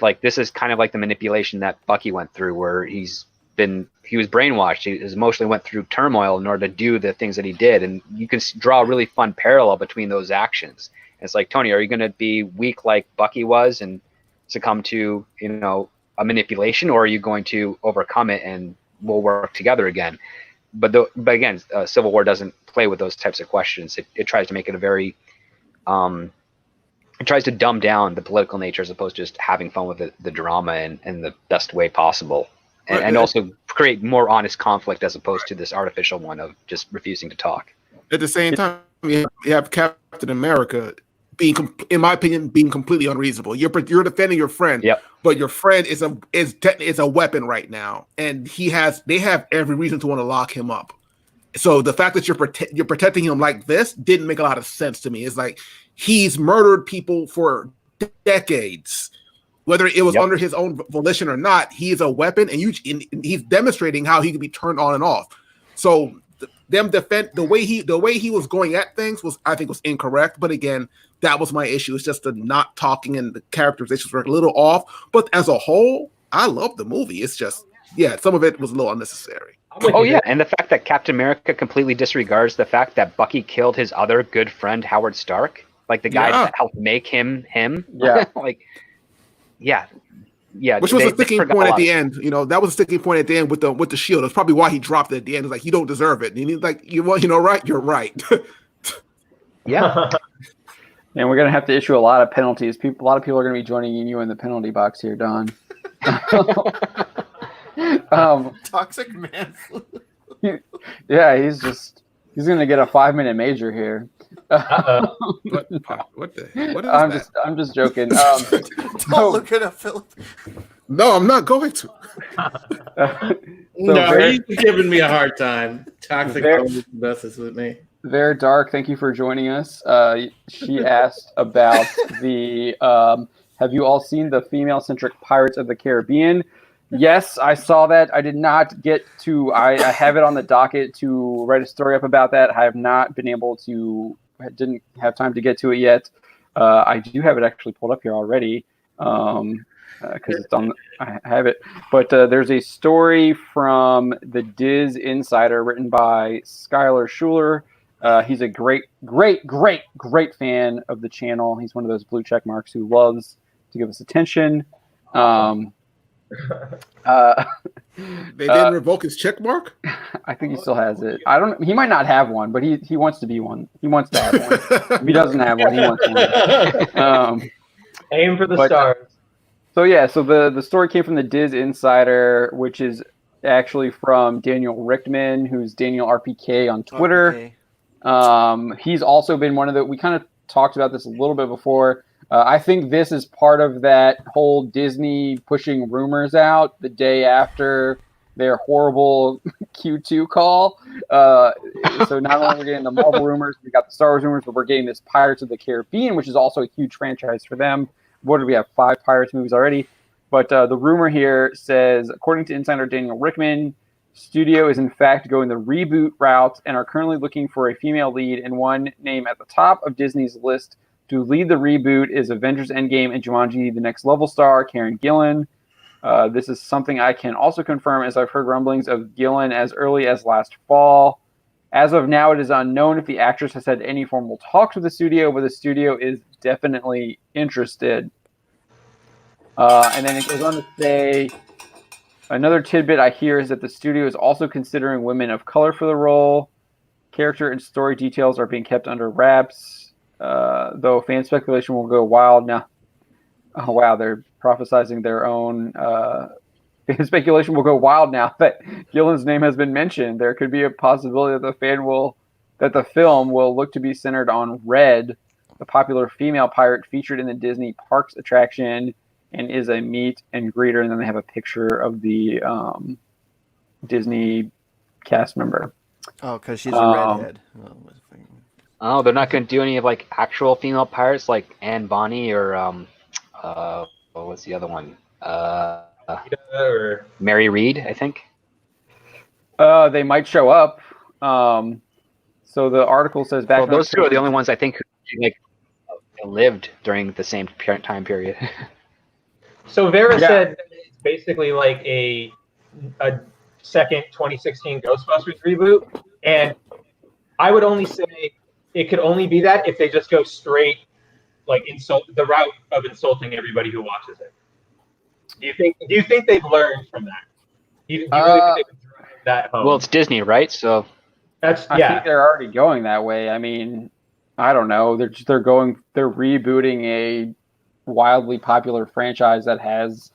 like, this is kind of like the manipulation that Bucky went through, where he was brainwashed. He emotionally went through turmoil in order to do the things that he did. And you can draw a really fun parallel between those actions. And it's like, Tony, are you going to be weak like Bucky was and succumb to, a manipulation, or are you going to overcome it and we'll work together again? But again, Civil War doesn't play with those types of questions. It tries to make it a very, it tries to dumb down the political nature as opposed to just having fun with the drama in the best way possible. And also create more honest conflict as opposed to this artificial one of just refusing to talk. At the same time, you have Captain America being, in my opinion, being completely unreasonable. You're defending your friend, but your friend is a weapon right now, and they have every reason to want to lock him up. So the fact that you're protecting him like this didn't make a lot of sense to me. It's like he's murdered people for decades. Whether it was under his own volition or not, he is a weapon, and he's demonstrating how he can be turned on and off. So the way he was going at things I think was incorrect. But again, that was my issue. It's just the not talking and the characterizations were a little off. But as a whole, I love the movie. It's just some of it was a little unnecessary. And the fact that Captain America completely disregards the fact that Bucky killed his other good friend Howard Stark, like the guy that helped make him. Which was a sticking point at the end. That was a sticking point at the end with the shield. That's probably why he dropped it at the end. It's like, you don't deserve it. And he's like, right? You're right. And we're gonna have to issue a lot of penalties. A lot of people are gonna be joining you in the penalty box here, Don. Toxic man. He's gonna get a 5-minute major here. What the? What is that? I'm just joking. Don't look it up, Philip. No, I'm not going to. No, Ver- he's giving me a hard time. Toxic Ver- always messes with me. Very Dark, thank you for joining us. She asked about the. Have you all seen the female-centric Pirates of the Caribbean? Yes, I saw that. I did not get to. I have it on the docket to write a story up about that. I have not been able to. Didn't have time to get to it yet. I do have it actually pulled up here already. Because it's on. I have it, but there's a story from the Diz Insider written by Skylar Schuler. He's a great fan of the channel. He's one of those blue check marks who loves to give us attention. They didn't revoke his check mark? I think he still has it. I don't. He might not have one, but he wants to be one. He wants to have one. If he doesn't have one, he wants one. Aim for the stars. So yeah, so the story came from the Diz Insider, which is actually from Daniel Richtman, who's Daniel RPK on Twitter. He's also been one of the. We kind of talked about this a little bit before. I think this is part of that whole Disney pushing rumors out the day after their horrible Q2 call. So not only are we getting the Marvel rumors, we got the Star Wars rumors, but we're getting this Pirates of the Caribbean, which is also a huge franchise for them. What did we have? 5 Pirates movies already. But the rumor here says, according to insider Daniel Richtman, studio is in fact going the reboot route and are currently looking for a female lead, and one name at the top of Disney's list to lead the reboot is Avengers Endgame and Jumanji The Next Level star Karen Gillan. This is something I can also confirm, as I've heard rumblings of Gillan as early as last fall. As of now, it is unknown if the actress has had any formal talks with the studio, but the studio is definitely interested. And then it goes on to say, another tidbit I hear is that the studio is also considering women of color for the role. Character and story details are being kept under wraps, though fan speculation will go wild now. Oh, wow, they're prophesizing their own. Fan speculation will go wild now that Gillan's name has been mentioned. There could be a possibility that the film will look to be centered on Red, the popular female pirate featured in the Disney Parks attraction, and is a meet and greeter. And then they have a picture of the Disney cast member. Oh, because she's a redhead. Oh, they're not going to do any of like actual female pirates like Anne Bonny or what's the other one? Or Mary Reed, I think. They might show up. So the article says back. Well, those two are the only ones I think who like lived during the same time period. So Vera said it's basically like a second 2016 Ghostbusters reboot, and I would only say it could only be that if they just go straight like the route of insulting everybody who watches it. Do you think they've learned from that? Do you really think they would drive that home? Well, it's Disney, right? So I think they're already going that way. I mean, I don't know. They're rebooting a wildly popular franchise that has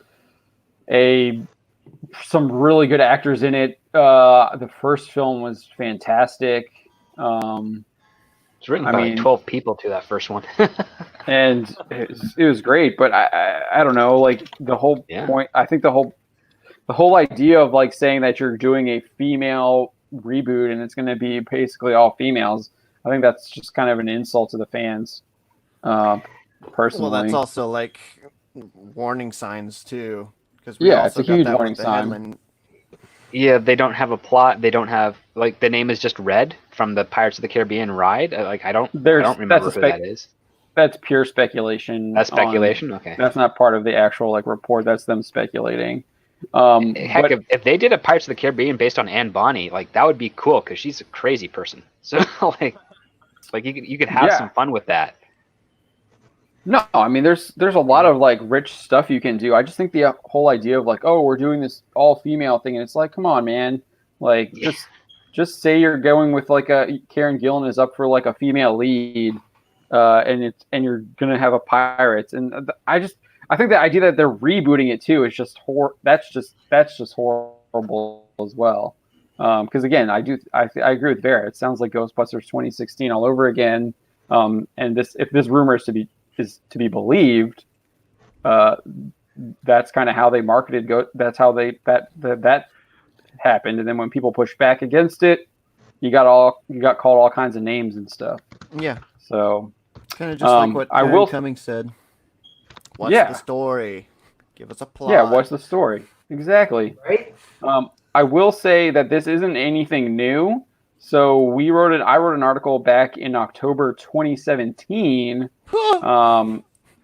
some really good actors in it. The first film was fantastic. It's written by 12 people to that first one. And it was great, but I don't know, like the whole point, I think the whole idea of like saying that you're doing a female reboot and it's going to be basically all females, I think that's just kind of an insult to the fans. Personally. Well, that's also like warning signs too, because it's a huge warning sign. Yeah, they don't have a plot. They don't have like the name is just Red from the Pirates of the Caribbean ride. Like I don't remember who that is. That's pure speculation. That's speculation. Okay, that's not part of the actual like report. That's them speculating. Heck, if they did a Pirates of the Caribbean based on Anne Bonny, like that would be cool because she's a crazy person. So like you could have some fun with that. No, I mean there's a lot of like rich stuff you can do. I just think the whole idea of like, oh, we're doing this all female thing, and it's like, come on, man, like just say you're going with like a Karen Gillan is up for like a female lead, and you're gonna have a pirates, and I think the idea that they're rebooting it too is just that's just horrible as well. Because again, I agree with Vera. It sounds like Ghostbusters 2016 all over again. And if this rumor is to be believed, that's kind of how they marketed. That's how that happened. And then when people pushed back against it, you got called all kinds of names and stuff. Yeah. So kind of just like what I Aaron will. Cummings said. What's Yeah. the story? Give us a plot. Yeah, what's the story? Exactly. Right? I will say that this isn't anything new. So I wrote an article back in October 2017.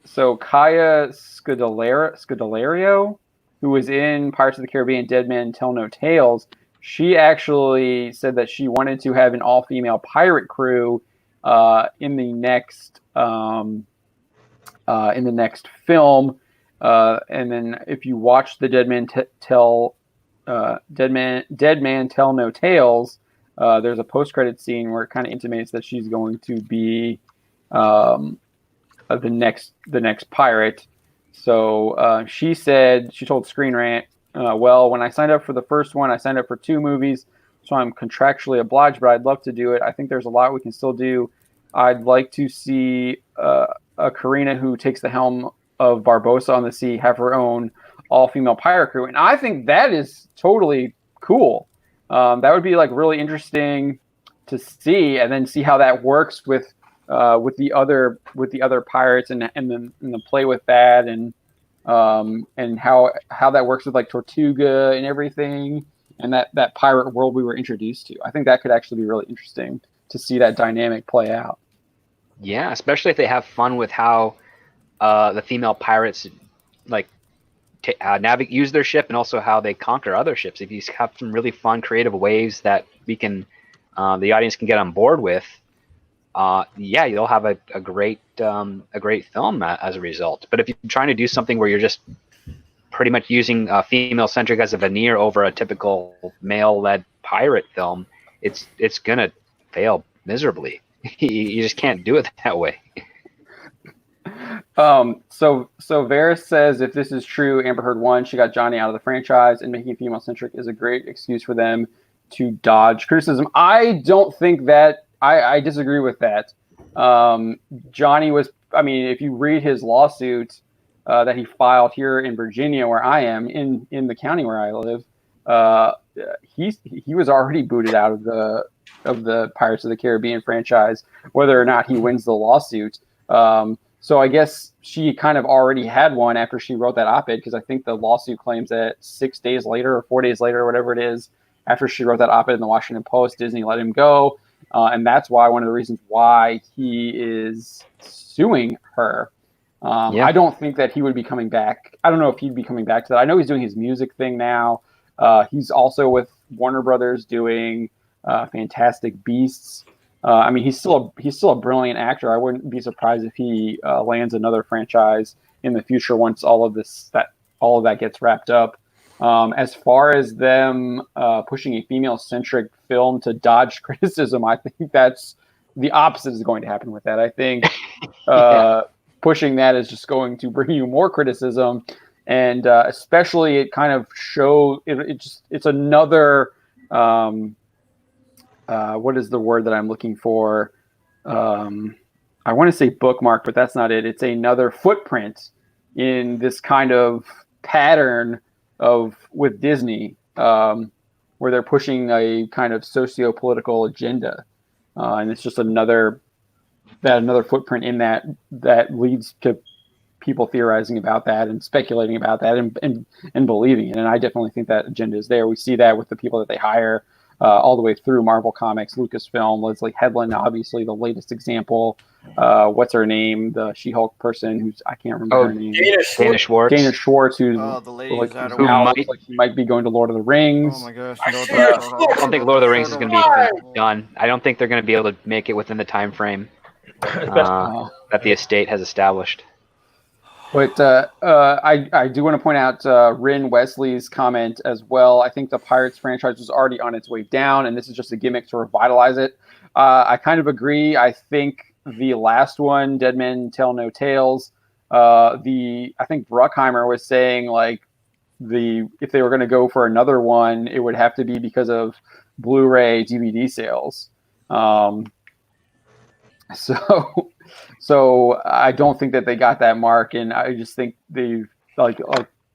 So Kaya Scodelario, who was in Pirates of the Caribbean Dead Men Tell No Tales, she actually said that she wanted to have an all-female pirate crew in the next film. And then if you watch the Dead Man Tell No Tales, there's a post-credit scene where it kind of intimates that she's going to be the next pirate. So she told Screen Rant, well, when I signed up for the first one, I signed up for 2 movies, so I'm contractually obliged, but I'd love to do it. I think there's a lot we can still do. I'd like to see a Karina who takes the helm of Barbossa on the sea have her own all-female pirate crew, and I think that is totally cool. That would be like really interesting to see, and then see how that works with the other pirates, and then play with that, and how that works with like Tortuga and everything, and that pirate world we were introduced to. I think that could actually be really interesting to see that dynamic play out. Yeah, especially if they have fun with how the female pirates like use their ship, and also how they conquer other ships. If you have some really fun, creative ways that we can, the audience can get on board with, yeah, you'll have a great film as a result. But if you're trying to do something where you're just pretty much using female centric as a veneer over a typical male led pirate film, it's gonna fail miserably. You just can't do it that way. So Varys says, if this is true, Amber Heard won. She got Johnny out of the franchise, and making female centric is a great excuse for them to dodge criticism. I don't think that. I disagree with that. Johnny was. I mean, if you read his lawsuit that he filed here in Virginia, where I am, in the county where I live, he was already booted out of the Pirates of the Caribbean franchise, whether or not he wins the lawsuit. So I guess she kind of already had one after she wrote that op-ed, because I think the lawsuit claims that 6 days later or 4 days later, or whatever it is, after she wrote that op-ed in the Washington Post, Disney let him go. And that's why one of the reasons why he is suing her. Yeah. I don't think that he would be coming back. I don't know if he'd be coming back to that. I know he's doing his music thing now. He's also with Warner Brothers doing Fantastic Beasts. I mean, he's still a brilliant actor. I wouldn't be surprised if he lands another franchise in the future once all of that gets wrapped up. As far as them pushing a female-centric film to dodge criticism, I think that's the opposite is going to happen with that. I think pushing that is just going to bring you more criticism, and especially it kind of shows it's another. What is the word that I'm looking for? I want to say bookmark, but that's not it. It's another footprint in this kind of pattern with Disney, where they're pushing a kind of socio-political agenda, and it's just another footprint in that leads to people theorizing about that and speculating about that and believing it. And I definitely think that agenda is there. We see that with the people that they hire. All the way through Marvel Comics, Lucasfilm, Leslie Headland, obviously the latest example. What's her name? The She-Hulk person who's I can't remember her name. Dana Schwartz. Dana Schwartz, who's the lady who might be going to Lord of the Rings. Oh my gosh! I don't think Lord of the Rings is going to be done. I don't think they're going to be able to make it within the time frame that the estate has established. But I do want to point out Rin Wesley's comment as well. I think the Pirates franchise was already on its way down, and this is just a gimmick to revitalize it. I kind of agree. I think the last one, Dead Men Tell No Tales, I think Bruckheimer was saying like if they were going to go for another one, it would have to be because of Blu-ray DVD sales. So I don't think that they got that mark, and I just think the like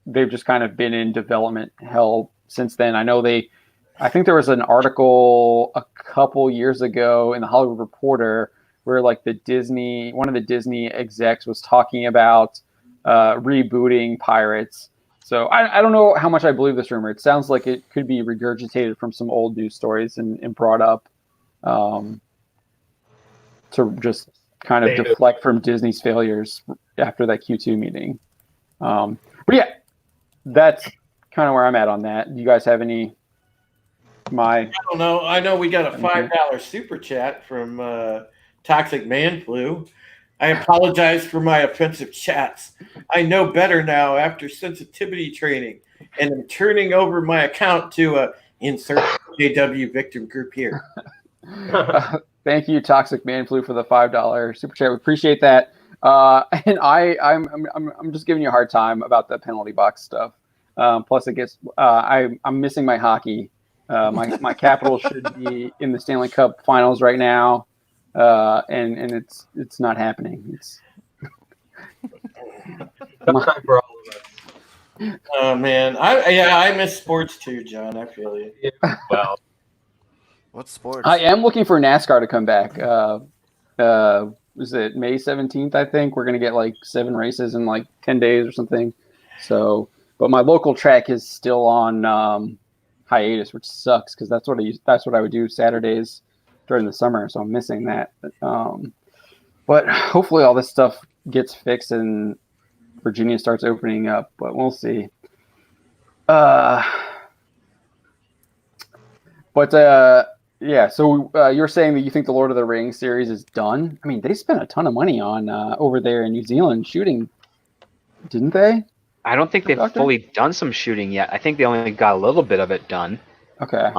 they've just kind of been in development hell since then. I think there was an article a couple years ago in the Hollywood Reporter where like one of the Disney execs was talking about rebooting Pirates. So I don't know how much I believe this rumor. It sounds like it could be regurgitated from some old news stories and brought up to just kind of deflect from Disney's failures after that Q2 meeting. But yeah, that's kind of where I'm at on that. Do you guys have any? I don't know. I know we got a $5 super chat from Toxic Man Flu. I apologize for my offensive chats. I know better now after sensitivity training, and I'm turning over my account to insert JW victim group here. Thank you, Toxic Man Flu, for the $5 super chat. We appreciate that. And I'm just giving you a hard time about the penalty box stuff. Plus, it gets I'm missing my hockey. My Capitals should be in the Stanley Cup Finals right now, and it's not happening. It's time for all of us. Oh man, I miss sports too, John. I feel you. Yeah, well, What sports? I am looking for NASCAR to come back. Was it May 17th? I think we're gonna get like 7 races in like 10 days or something. So, but my local track is still on hiatus, which sucks because that's what I would do Saturdays during the summer. So I'm missing that. But hopefully all this stuff gets fixed and Virginia starts opening up. But we'll see. Yeah. So you're saying that you think the Lord of the Rings series is done? I mean, they spent a ton of money on over there in New Zealand shooting, didn't they? I don't think they've fully done some shooting yet. I think they only got a little bit of it done. Okay.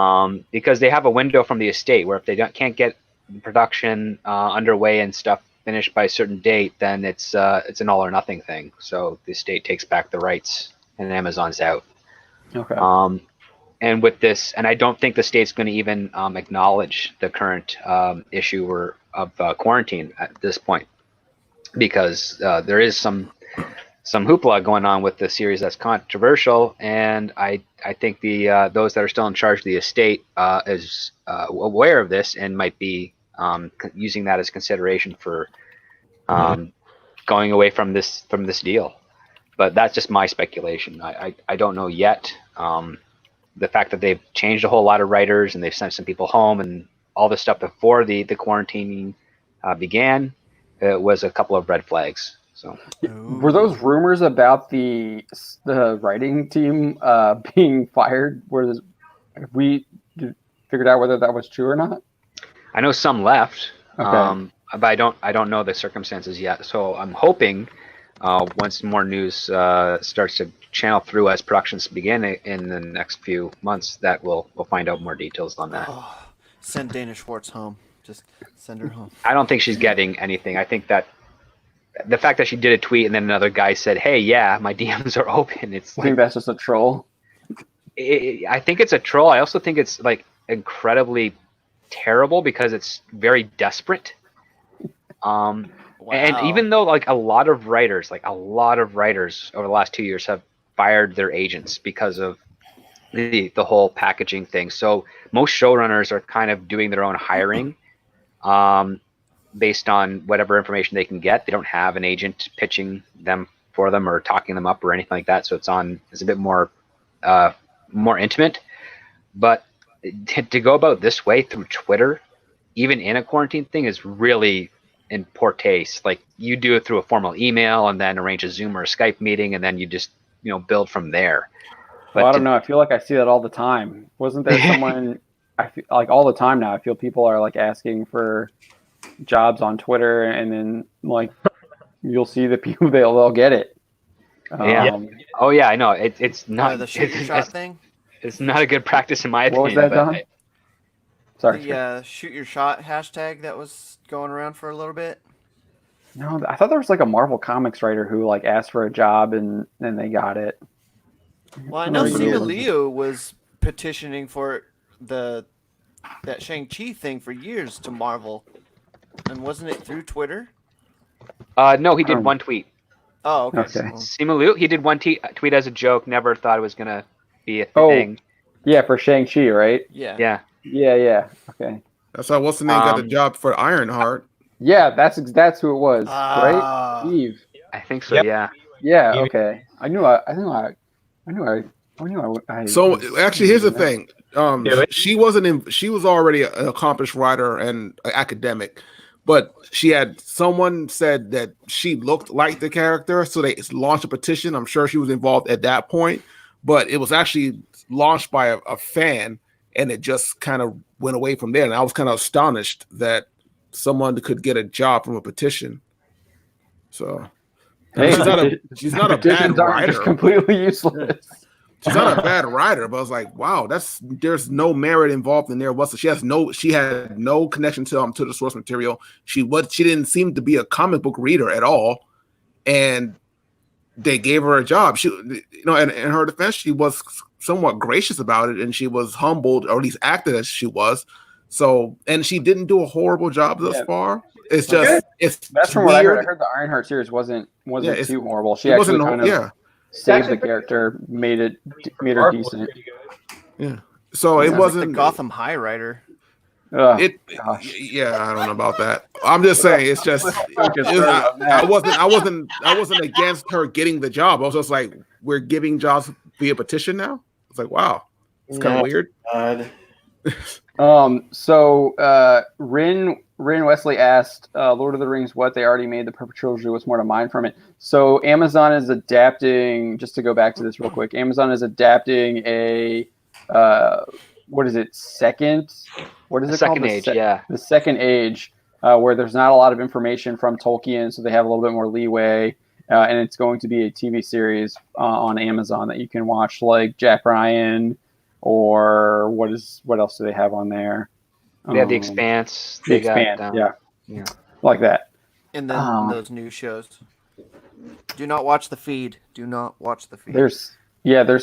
Because they have a window from the estate where if they can't get production underway and stuff finished by a certain date, then it's an all or nothing thing. So the estate takes back the rights and Amazon's out. Okay. And with this, and I don't think the state's going to even acknowledge the current issue of quarantine at this point, because there is some hoopla going on with the series that's controversial, and I think the those that are still in charge of the estate is aware of this and might be using that as consideration for going away from this deal. But that's just my speculation. I don't know yet. The fact that they've changed a whole lot of writers and they've sent some people home and all this stuff before the quarantining began, it was a couple of red flags. So, were those rumors about the writing team being fired? Have we figured out whether that was true or not? I know some left, okay. But I don't know the circumstances yet. So I'm hoping once more news starts to channel through as productions begin in the next few months, that we'll find out more details on that. Oh, send Dana Schwartz home. Just send her home. I don't think she's getting anything. I think that the fact that she did a tweet and then another guy said, "Hey, yeah, my DMs are open." It's I think that's just a troll. I think it's a troll. I also think it's like incredibly terrible because it's very desperate. Wow. And even though like a lot of writers over the last 2 years have fired their agents because of the whole packaging thing. So most showrunners are kind of doing their own hiring based on whatever information they can get. They don't have an agent pitching them for them or talking them up or anything like that. So it's a bit more intimate. But to go about this way through Twitter, even in a quarantine thing, is really in poor taste. Like, you do it through a formal email and then arrange a Zoom or a Skype meeting, and then you just build from there. But I don't know. I feel like I see that all the time. Wasn't there someone? I feel like all the time now. I feel people are like asking for jobs on Twitter, and then like you'll see the people they'll get it. Yeah. Oh yeah, I know. It's not the shoot your shot thing. It's not a good practice in my opinion. What was that, Don? Sorry. The shoot your shot hashtag that was going around for a little bit. No, I thought there was like a Marvel Comics writer who like asked for a job and then they got it. Well, I know Simu Liu was petitioning for that Shang-Chi thing for years to Marvel, and wasn't it through Twitter? No, he did one tweet. Oh, okay. Okay. Well, Simu Liu, he did one tweet as a joke. Never thought it was gonna be a Oh, thing. yeah, for Shang-Chi, right? yeah. Yeah. Yeah. Okay. That's how what's the name got the Um, job for Ironheart. Yeah, that's who it was, right? Ah. Eve. I think so. Yep. Yeah. Yeah. Eve. Okay. I knew I So was actually, here's the that. thing. Do it. She wasn't in. She was already an accomplished writer and academic, but she had someone said that she looked like the character, so they launched a petition. I'm sure she was involved at that point, but it was actually launched by a fan, and it just kind of went away from there. And I was kind of astonished that someone could get a job from a petition. So I mean, Hey, she's not a bad petitions aren't just writer. completely useless. She's not a bad writer, but I was like, wow, there's no merit involved in there. She had no connection to the source material. She didn't seem to be a comic book reader at all, and they gave her a job. She, in her defense, she was somewhat gracious about it, and she was humbled, or at least acted as she was. So, and she didn't do a horrible job thus far. It's just That's from weird. what I heard. I heard the Ironheart series wasn't too horrible. She actually kind of saved the character, made her decent. Yeah. So it Sounds wasn't like the Gotham High writer. Gosh. Yeah, I don't know about that. I'm just saying it's just I wasn't against her getting the job. I was just like, we're giving jobs via petition now. It's like, wow, it's kind of weird. So Rin Wesley asked Lord of the Rings what they already made the perfect trilogy. What's more to mine from it? So Amazon is adapting. Just to go back to this real quick, Amazon is adapting a what is it? What is it Second called? Age, yeah. The Second Age, where there's not a lot of information from Tolkien, so they have a little bit more leeway. And it's going to be a TV series on Amazon that you can watch, like Jack Ryan, or what else do they have on there? They have The Expanse. The Expanse, yeah, like that. And then those new shows. Do not watch the feed. Do not watch the feed. There's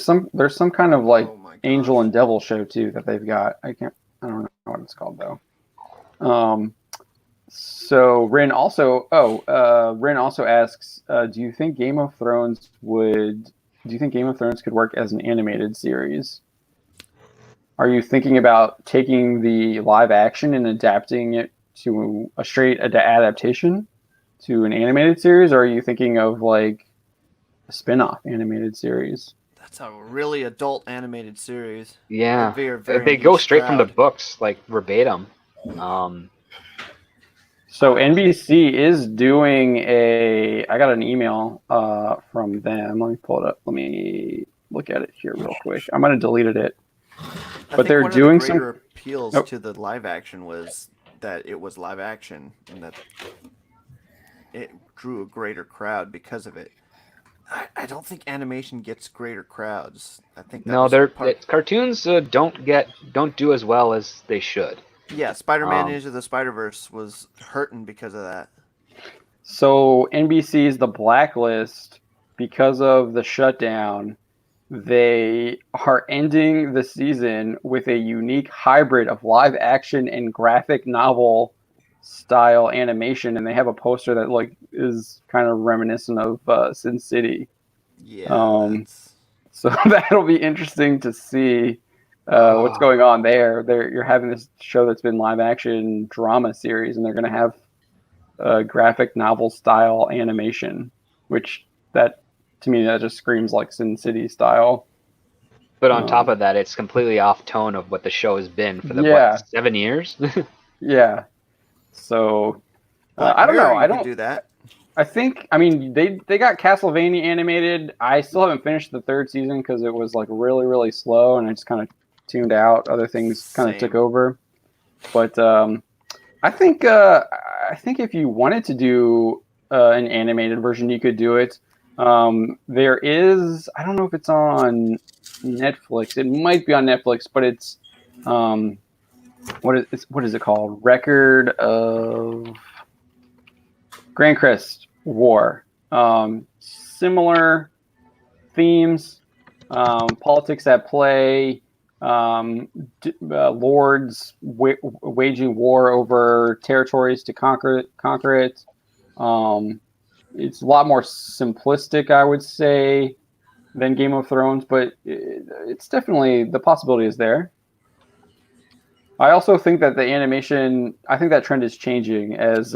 some kind of like angel and devil show too that they've got. I don't know what it's called though. So Rin also asks, do you think Game of Thrones could work as an animated series? Are you thinking about taking the live action and adapting it to a straight adaptation to an animated series, or are you thinking of like a spin-off animated series? That's a really adult animated series. Yeah, Very they go straight crowd. from the books, like verbatim. So NBC is doing I got an email from them. Let me pull it up. Let me look at it here real quick. I'm going to delete it. But they're doing some appeals to the live action was that it was live action and that it drew a greater crowd because of it. I don't think animation gets greater crowds. I think cartoons don't do as well as they should. Yeah, Spider-Man Into the Spider-Verse was hurting because of that. So NBC's The Blacklist, because of the shutdown, they are ending the season with a unique hybrid of live action and graphic novel style animation, and they have a poster that is kind of reminiscent of Sin City. Yeah. So that'll be interesting to see what's going on there. You're having this show that's been live action drama series, and they're going to have graphic novel style animation, which to me that just screams like Sin City style. But on top of that, it's completely off tone of what the show has been for the 7 years. Yeah. So I don't know. I don't do that. I think they got Castlevania animated. I still haven't finished the third season because it was like really, really slow, and I just kind of tuned out. Other things kind of took over. But I think if you wanted to do an animated version, you could do it. There is, I don't know if it's on Netflix. It might be on Netflix, but it's what is it called? Record of Grand Crest War. Similar themes, politics at play, lords waging war over territories to conquer it. it's a lot more simplistic, I would say, than Game of Thrones, but it's definitely, the possibility is there. I also think that the animation, I think that trend is changing as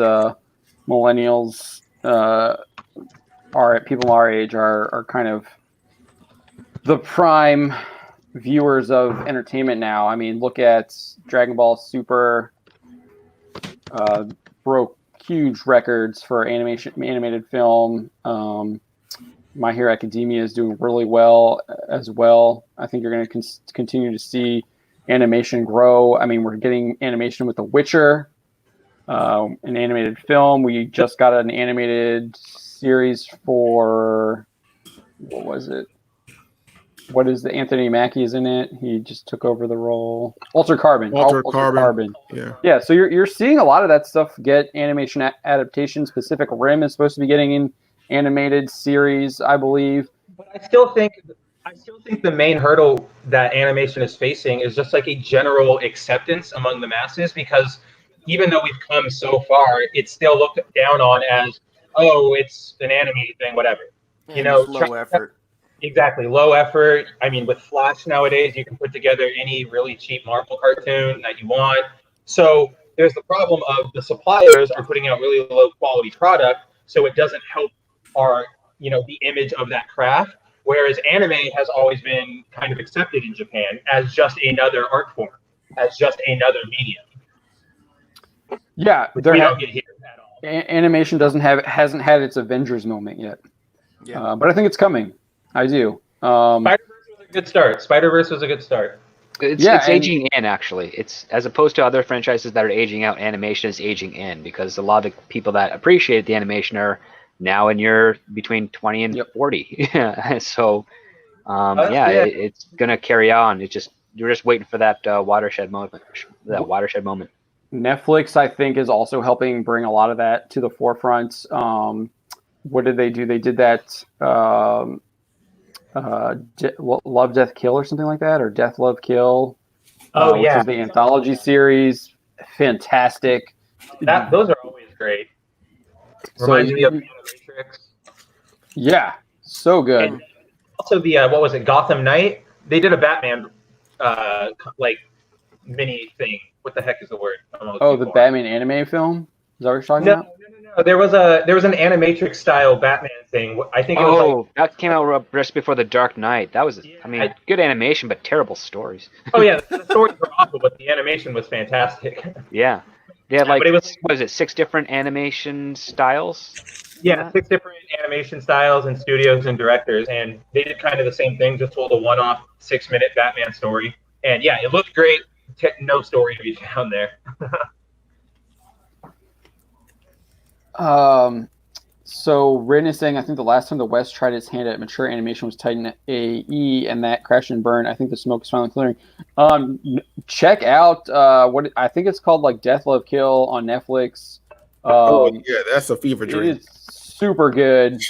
millennials people our age are kind of the prime viewers of entertainment now. I mean, look at Dragon Ball Super, broke huge records for animated film. My Hero Academia is doing really well as well. I think you're going to continue to see animation grow. I mean, we're getting animation with The Witcher, an animated film. We just got an animated series for, what was it? What is the Anthony Mackie is in it? He just took over the role. Altered Carbon. Altered Carbon. Yeah. Yeah. So you're seeing a lot of that stuff get animation adaptations. Pacific Rim is supposed to be getting an animated series, I believe. But I still think the main hurdle that animation is facing is just like a general acceptance among the masses, because even though we've come so far, it's still looked down on as, oh, it's an animated thing, whatever. And it's low effort. Exactly, low effort. I mean, with Flash nowadays, you can put together any really cheap Marvel cartoon that you want. So there's the problem of the suppliers are putting out really low quality product, so it doesn't help our, the image of that craft. Whereas anime has always been kind of accepted in Japan as just another art form, as just another medium. Yeah, we don't get here at all. Animation hasn't had its Avengers moment yet. Yeah. But I think it's coming. I do. Spider-Verse was a good start. Spider-Verse was a good start. It's aging in, actually. It's, as opposed to other franchises that are aging out, animation is aging in, because a lot of the people that appreciate the animation are now in your between 20 and 40. So, it's gonna carry on. You're just waiting for that watershed moment. Netflix, I think, is also helping bring a lot of that to the forefront. What did they do? They did that. Love, Death, Kill, or something like that, or Death, Love, Kill. Which is the anthology series. Fantastic. Those are always great. Reminds me of Matrix. Yeah, so good. And also the what was it, Gotham Knight? They did a Batman mini thing. What the heck is the word? The Batman anime film? Is that what you're talking about? No. There was an Animatrix style Batman thing. I think it was that came out just before the Dark Knight. That was, good animation, but terrible stories. Oh yeah, the stories were awful, but the animation was fantastic. Yeah. They had what was it, 6 different animation styles? Yeah, 6 different animation styles and studios and directors, and they did kind of the same thing, just told a one-off 6-minute Batman story. And yeah, it looked great. No story to be found there. So Rin is saying, I think the last time the West tried its hand at mature animation was Titan AE, and that crashed and burned. I think the smoke is finally clearing. Check out what I think it's called, like Death, Love, Kill on Netflix. That's a fever dream. It is super good,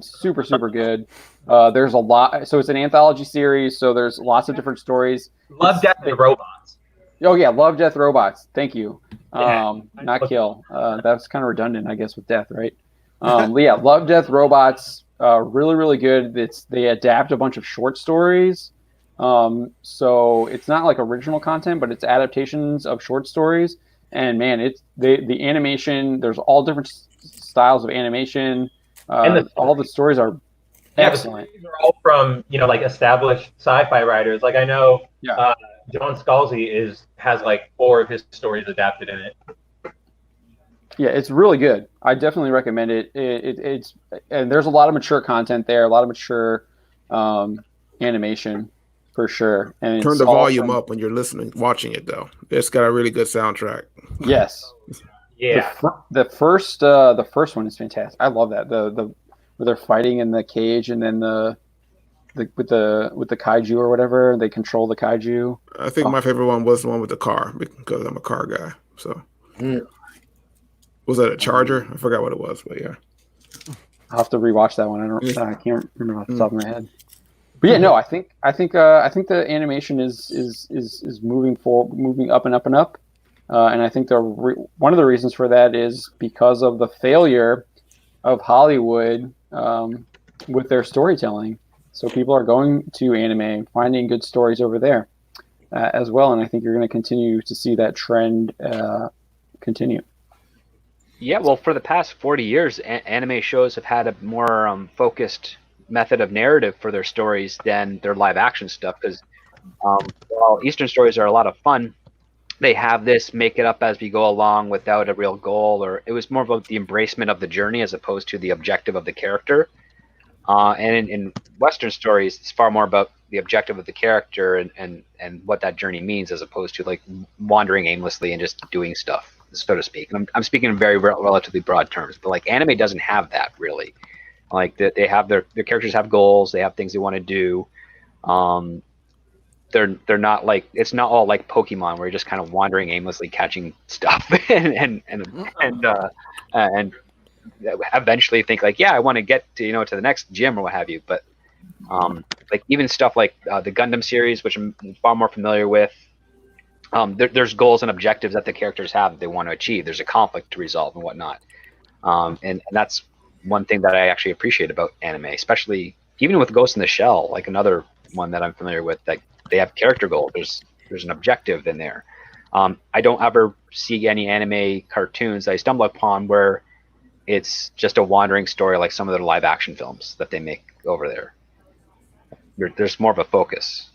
super good. There's a lot. So it's an anthology series. So there's lots of different stories. Love, Death, and Robots. Oh yeah, Love, Death, Robots. Thank you. Not Kill. That's kind of redundant, I guess, with Death, right? Love, Death, Robots. Really, really good. They adapt a bunch of short stories. So it's not like original content, but it's adaptations of short stories. And man, it's the animation. There's all different styles of animation. And all the stories are excellent. The stories are all from established sci-fi writers. Like I know John Scalzi has like 4 of his stories adapted in it. Yeah, it's really good. I definitely recommend it. It's and there's a lot of mature content there, a lot of mature animation for sure. And turn the volume up when you're watching it though. It's got a really good soundtrack. Yes. Yeah. The first one is fantastic. I love that. The where they're fighting in the cage, and then with the kaiju or whatever, they control the kaiju. I think my favorite one was the one with the car, because I'm a car guy. So. Was that a Charger? I forgot what it was, but yeah. I'll have to rewatch that one. I can't remember off the top of my head. But yeah, no, I think the animation is moving up and up and up, and I think one of the reasons for that is because of the failure of Hollywood with their storytelling. So people are going to anime, finding good stories over there as well, and I think you're going to continue to see that trend continue. Yeah, well, for the past 40 years, anime shows have had a more focused method of narrative for their stories than their live action stuff. Because while Eastern stories are a lot of fun, they have this make it up as we go along without a real goal, or it was more about the embracement of the journey as opposed to the objective of the character. And in Western stories, it's far more about the objective of the character and what that journey means, as opposed to like wandering aimlessly and just doing stuff, so to speak. And I'm speaking in very relatively broad terms, but like anime doesn't have that really. Like they have their characters have goals, they have things they want to do. They're not like, it's not all like Pokemon where you're just kind of wandering aimlessly catching stuff and eventually think like, yeah, I want to get to to the next gym or what have you. But like even stuff like the Gundam series, which I'm far more familiar with, there's goals and objectives that the characters have that they want to achieve. There's a conflict to resolve and whatnot, and that's one thing that I actually appreciate about anime, especially even with Ghost in the Shell, like another one that I'm familiar with. Like they have character goals. There's an objective in there. I don't ever see any anime cartoons that I stumble upon where it's just a wandering story like some of the live action films that they make over there. There's more of a focus.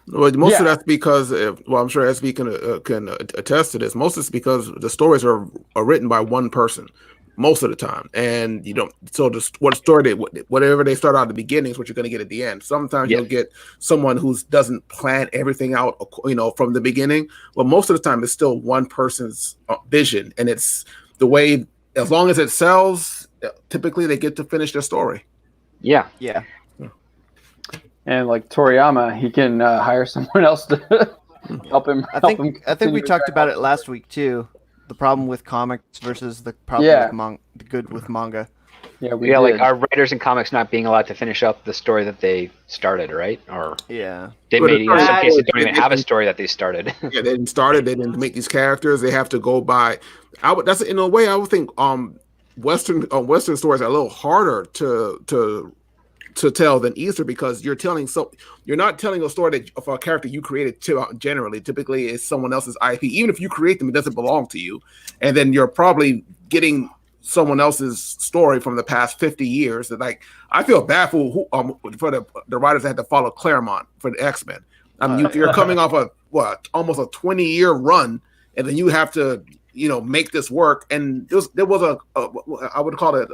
Well, most of that's because, I'm sure SB can attest to this. Most of it's because the stories are written by one person most of the time, and you don't. So whatever they start out at the beginning is what you're going to get at the end. Sometimes you'll get someone who doesn't plan everything out, from the beginning. But most of the time, it's still one person's vision, and it's the way. As long as it sells, typically they get to finish their story. Yeah. And like Toriyama, he can hire someone else to help him. I think we talked about it last week too. The problem with comics versus the problem with manga. Yeah, like our writers in comics not being allowed to finish up the story that they started, right? Or they made in some cases don't even have a story that they started. Yeah, they didn't start it. They didn't make these characters. They have to go by. That's in a way I would think Western stories are a little harder to tell than Eastern, because you're not telling a story of a character you created. Generally, typically it's someone else's IP. Even if you create them, it doesn't belong to you, and then you're probably getting someone else's story from the past 50 years. That, like, I feel bad for the writers that had to follow Claremont for the X-Men. You're coming off almost a 20-year run, and then you have to make this work. And there was I would call it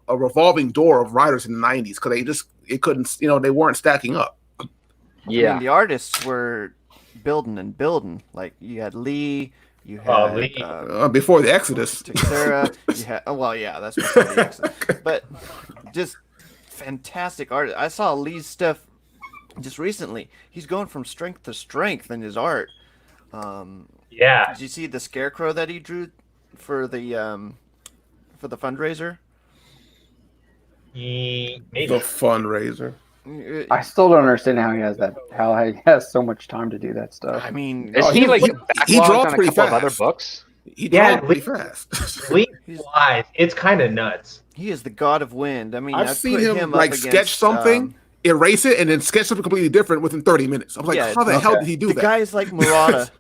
a revolving door of writers in the 90s, because it couldn't, they weren't stacking up. Yeah, I mean, the artists were building. Like you had Lee. You had before the Exodus. Texera. That's before the Exodus. But just fantastic art. I saw Lee's stuff just recently. He's going from strength to strength in his art. Yeah. Did you see the scarecrow that he drew for the fundraiser? Maybe. The fundraiser. I still don't understand how he has so much time to do that stuff. I mean, he draws pretty fast. Of other books? He draws pretty fast. Lee flies. It's kind of nuts. He is the god of wind. I mean, I've seen him like sketch something, erase it, and then sketch something completely different within 30 minutes. I'm like, how the hell did he do that? The guy is like Murata.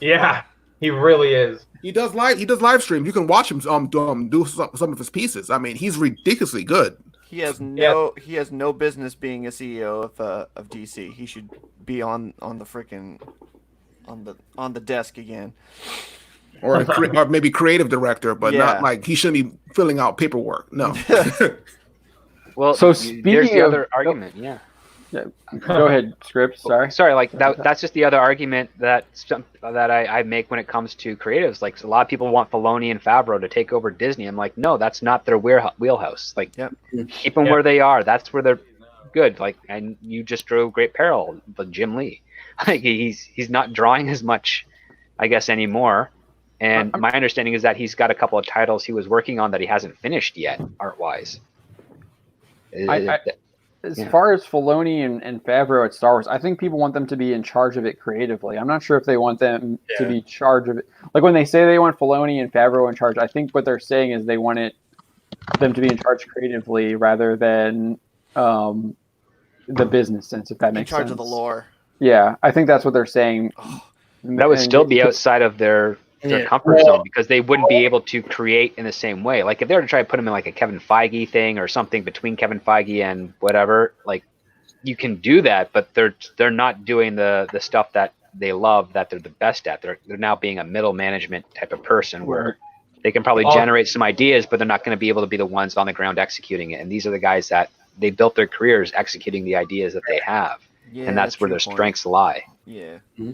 Yeah, he really is. He does live streams. You can watch him do some of his pieces. I mean, he's ridiculously good. He has no business being a CEO of DC. He should be on the freaking on the desk again. Or maybe creative director, but not like he shouldn't be filling out paperwork. No. Well, so there's the other argument. Yeah. Go ahead, Script. Sorry. Like that's just the other argument that I make when it comes to creatives. Like a lot of people want Filoni and Favreau to take over Disney. I'm like, no, that's not their wheelhouse. Like, keep them where they are. That's where they're good. Like, and you just drew Great Peril, but Jim Lee, like he's not drawing as much, I guess, anymore. And my understanding is that he's got a couple of titles he was working on that he hasn't finished yet, art-wise. As far as Filoni and Favreau at Star Wars, I think people want them to be in charge of it creatively. I'm not sure if they want them to be in charge of it. Like when they say they want Filoni and Favreau in charge, I think what they're saying is they want it them to be in charge creatively rather than the business sense, if that makes sense. In charge of the lore. Yeah, I think that's what they're saying. That would still be outside of their comfort zone because they wouldn't be able to create in the same way. Like if they were to try to put them in like a Kevin Feige thing or something between Kevin Feige and whatever, like you can do that, but they're not doing the stuff that they love, that they're the best at. They're now being a middle management type of person where they can probably generate some ideas, but they're not going to be able to be the ones on the ground executing it. And these are the guys that they built their careers executing the ideas that they have. Yeah, and that's where their strengths lie. Yeah. Mm-hmm.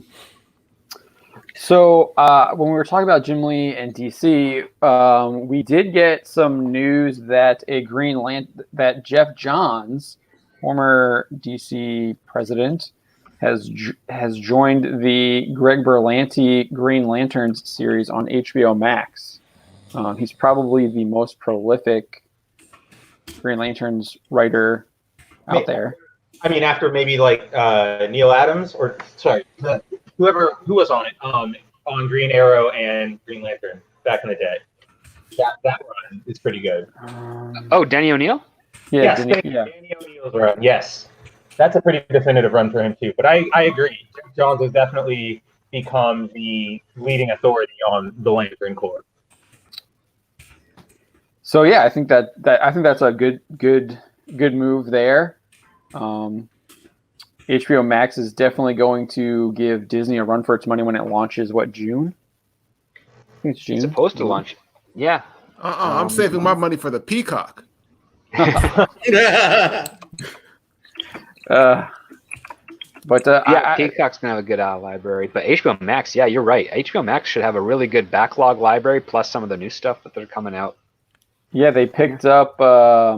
So when we were talking about Jim Lee and DC, we did get some news that that Jeff Johns, former DC president, has joined the Greg Berlanti Green Lanterns series on HBO Max. He's probably the most prolific Green Lanterns writer out there. I mean, after maybe like Neil Adams, or sorry, who was on it, on Green Arrow and Green Lantern back in the day. That run is pretty good. Danny O'Neill? Yeah, Danny O'Neill's run. Yes, that's a pretty definitive run for him too. But I agree, Jeff Johns has definitely become the leading authority on the Lantern Corps. So yeah, I think that's a good move there. HBO Max is definitely going to give Disney a run for its money when it launches. What, June? I think it's June. It's supposed to launch. Yeah. I'm saving my money for the Peacock. Peacock's gonna have a good library, but HBO Max, yeah, you're right. HBO Max should have a really good backlog library plus some of the new stuff that they're coming out. Yeah, they picked up a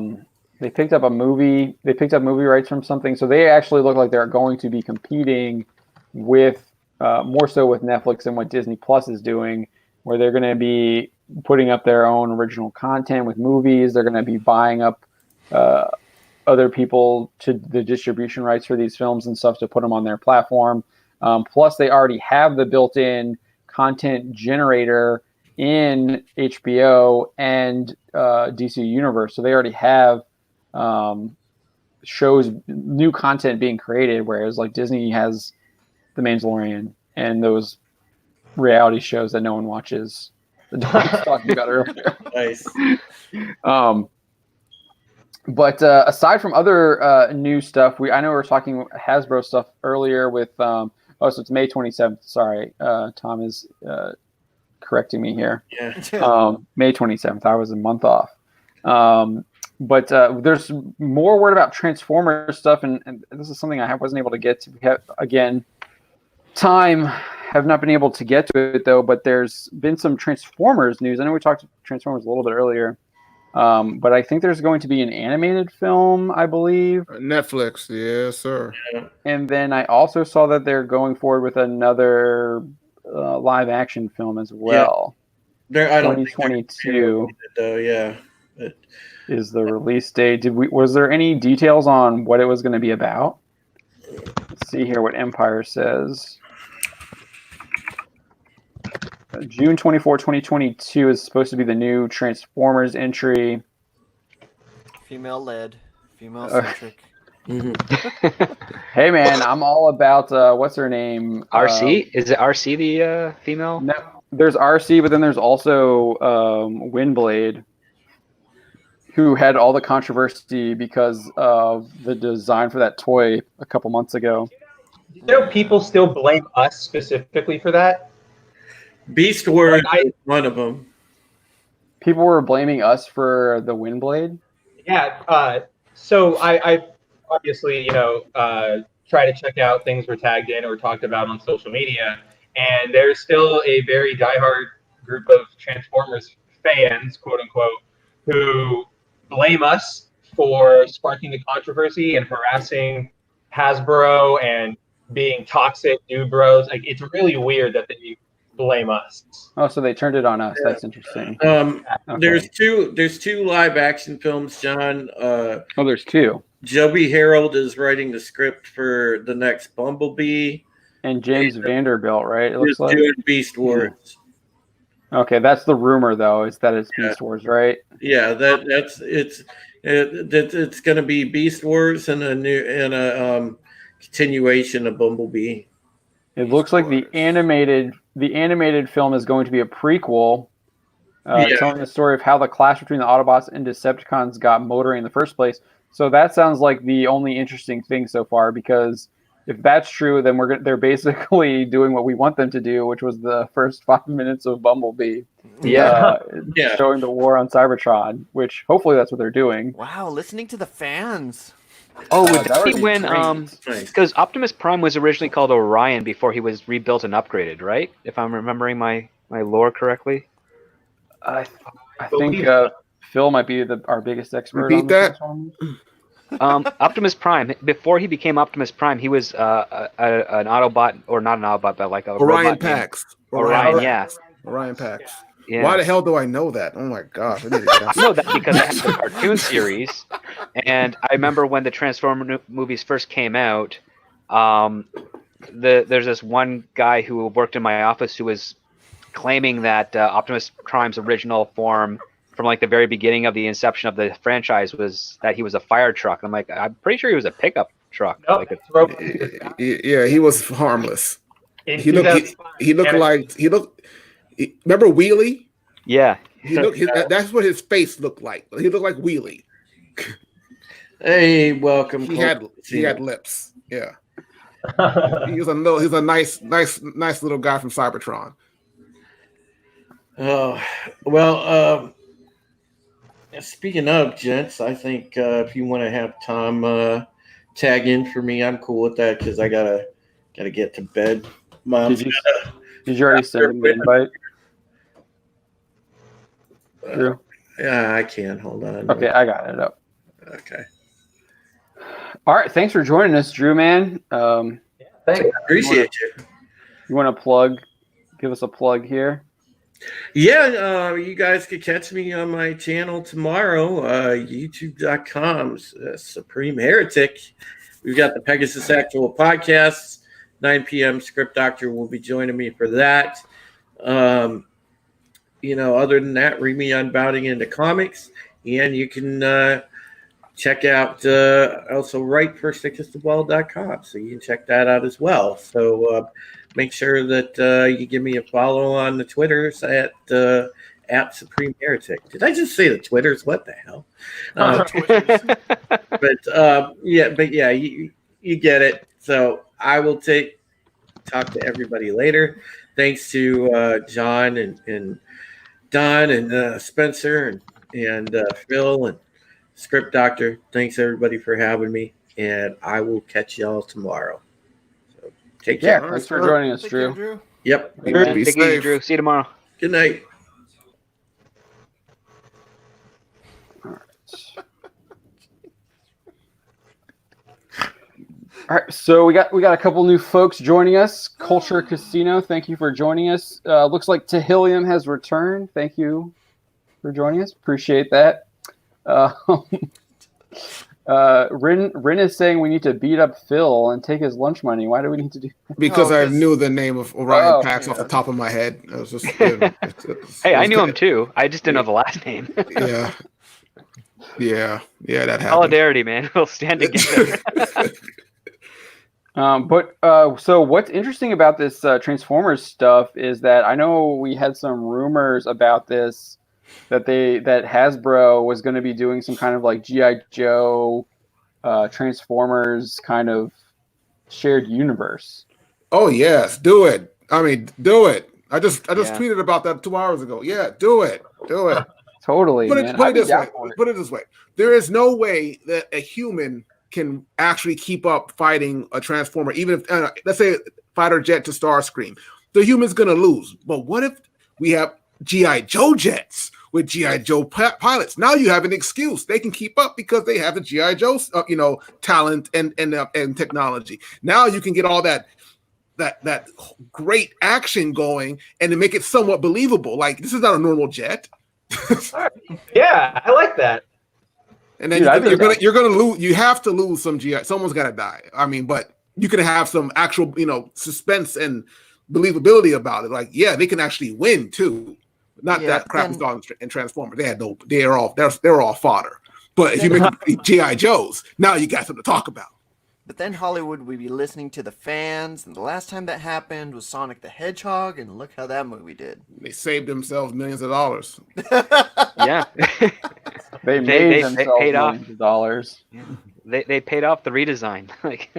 movie. They picked up movie rights from something, so they actually look like they're going to be competing with more so with Netflix than what Disney Plus is doing, where they're going to be putting up their own original content with movies. They're going to be buying up other people to the distribution rights for these films and stuff to put them on their platform. Plus, they already have the built-in content generator in HBO and DC Universe, so they already have shows, new content being created, whereas like Disney has The Mandalorian and those reality shows that no one watches that Don was talking about earlier. Nice. But aside from other new stuff, I know we were talking Hasbro stuff earlier with so it's May 27th. Sorry, Tom is correcting me here. Yeah. May 27th. I was a month off. But there's more word about Transformers stuff, and this is something I wasn't able to get to. We have, again, have not been able to get to it, though, but there's been some Transformers news. I know we talked Transformers a little bit earlier, but I think there's going to be an animated film, I believe. Netflix, yes, sir. And then I also saw that they're going forward with another live-action film as well. I don't 2022 though, yeah. Is the release date. Was there any details on what it was going to be about? Let's see here what Empire says. June 24, 2022 is supposed to be the new Transformers entry. Female-led, female-centric. Hey, man, I'm all about, what's her name? RC? Is it RC the female? No, there's RC, but then there's also Windblade, who had all the controversy because of the design for that toy a couple months ago. You know, people still blame us specifically for that. Beast Wars is one of them. People were blaming us for the Windblade? Yeah, so I obviously, try to check out things we're tagged in or talked about on social media, and there's still a very diehard group of Transformers fans, quote unquote, who blame us for sparking the controversy and harassing Hasbro and being toxic dude bros. Like, it's really weird that they blame us. Oh, so they turned it on us. That's interesting. Okay. Okay. There's two live action films, John. There's two. Joby Harold is writing the script for the next Bumblebee. And James Vanderbilt, right? It looks like doing Beast Wars. Okay, that's the rumor though. Is that it's Beast Wars, right? Yeah, it's going to be Beast Wars and a continuation of Bumblebee. It looks like the animated film is going to be a prequel, telling the story of how the clash between the Autobots and Decepticons got motoring in the first place. So that sounds like the only interesting thing so far, because if that's true, then they're basically doing what we want them to do, which was the first 5 minutes of Bumblebee. Showing the war on Cybertron, which hopefully that's what they're doing. Wow, listening to the fans. Oh, would that that would be be when great. because Optimus Prime was originally called Orion before he was rebuilt and upgraded, right? If I'm remembering my lore correctly. I think Phil might be our biggest expert. Repeat on that. Optimus Prime, before he became Optimus Prime, he was an Autobot, or not an Autobot, but like a Orion robot Pax. Orion, yeah. Orion Pax. Yeah. Why the hell do I know that? Oh my gosh! I need to I know that because I had the cartoon series, and I remember when the Transformer movies first came out. There's this one guy who worked in my office who was claiming that Optimus Prime's original form, from like the very beginning of the inception of the franchise, was that he was a fire truck. I'm like, I'm pretty sure he was a pickup truck. Nope, Yeah, he was harmless. In He looked remember Wheelie? Yeah. That's what his face looked like. He looked like Wheelie. Hey, welcome. He had lips. Yeah. He's a nice little guy from Cybertron. Oh, well, speaking of, gents, I think if you want to have Tom tag in for me, I'm cool with that, because I gotta get to bed. Did you already send him the invite? Drew? Yeah, I can. Hold on. Okay, I got it up. Okay. All right, thanks for joining us, Drew, man. Thanks. Appreciate you. You want to give us a plug here? Yeah, you guys could catch me on my channel tomorrow, youtube.com, Supreme Heretic. We've got the Pegasus Actual Podcasts, 9 p.m. Script Doctor will be joining me for that. Other than that, read me on Bounding into Comics, and you can check out also write for stickisttheball.com, so you can check that out as well. So make sure that you give me a follow on the Twitters at Supreme Heretic. Did I just say the Twitters? What the hell? But you get it. So I will talk to everybody later. Thanks to John and Don and Spencer and Phil and Script Doctor. Thanks everybody for having me, and I will catch y'all tomorrow. So take care. Yeah, thanks for joining us, Drew. Yep. Be Take it easy, safe. Drew. See you tomorrow. Good night. All right, so we got a couple new folks joining us. Culture Casino, thank you for joining us. Looks like Tehillium has returned. Thank you for joining us. Appreciate that. Rin is saying we need to beat up Phil and take his lunch money. Why do we need to do that? Because I knew the name of Orion Pax off the top of my head. It was just, Hey, I knew him too. I just didn't know the last name. Yeah, that happened. Solidarity, man. We'll stand together. So what's interesting about this Transformers stuff is that I know we had some rumors about this, that Hasbro was going to be doing some kind of like G.I. Joe Transformers kind of shared universe. Oh yes, do it. I mean, do it. I just tweeted about that 2 hours ago. Yeah, do it. Totally. Put it this way. There is no way that a human can actually keep up fighting a Transformer, even if let's say fighter jet to Starscream. The human's gonna lose. But what if we have G.I. Joe jets with G.I. Joe pilots? Now you have an excuse. They can keep up because they have the G.I. Joe talent and technology. Now you can get all that great action going and to make it somewhat believable. Like, this is not a normal jet. Yeah, I like that. And then you're gonna lose. You have to lose some GI. Someone's gotta die. I mean, but you can have some actual, suspense and believability about it. Like, yeah, they can actually win too. Not Yeah, that crap then- we saw in Transformers. They're all fodder. But if you make them G.I. Joes, now you got something to talk about. But then Hollywood would be listening to the fans, and the last time that happened was Sonic the Hedgehog, and look how that movie did. They saved themselves millions of dollars. Yeah. They They made themselves paid off. millions of dollars. They paid off the redesign. Like,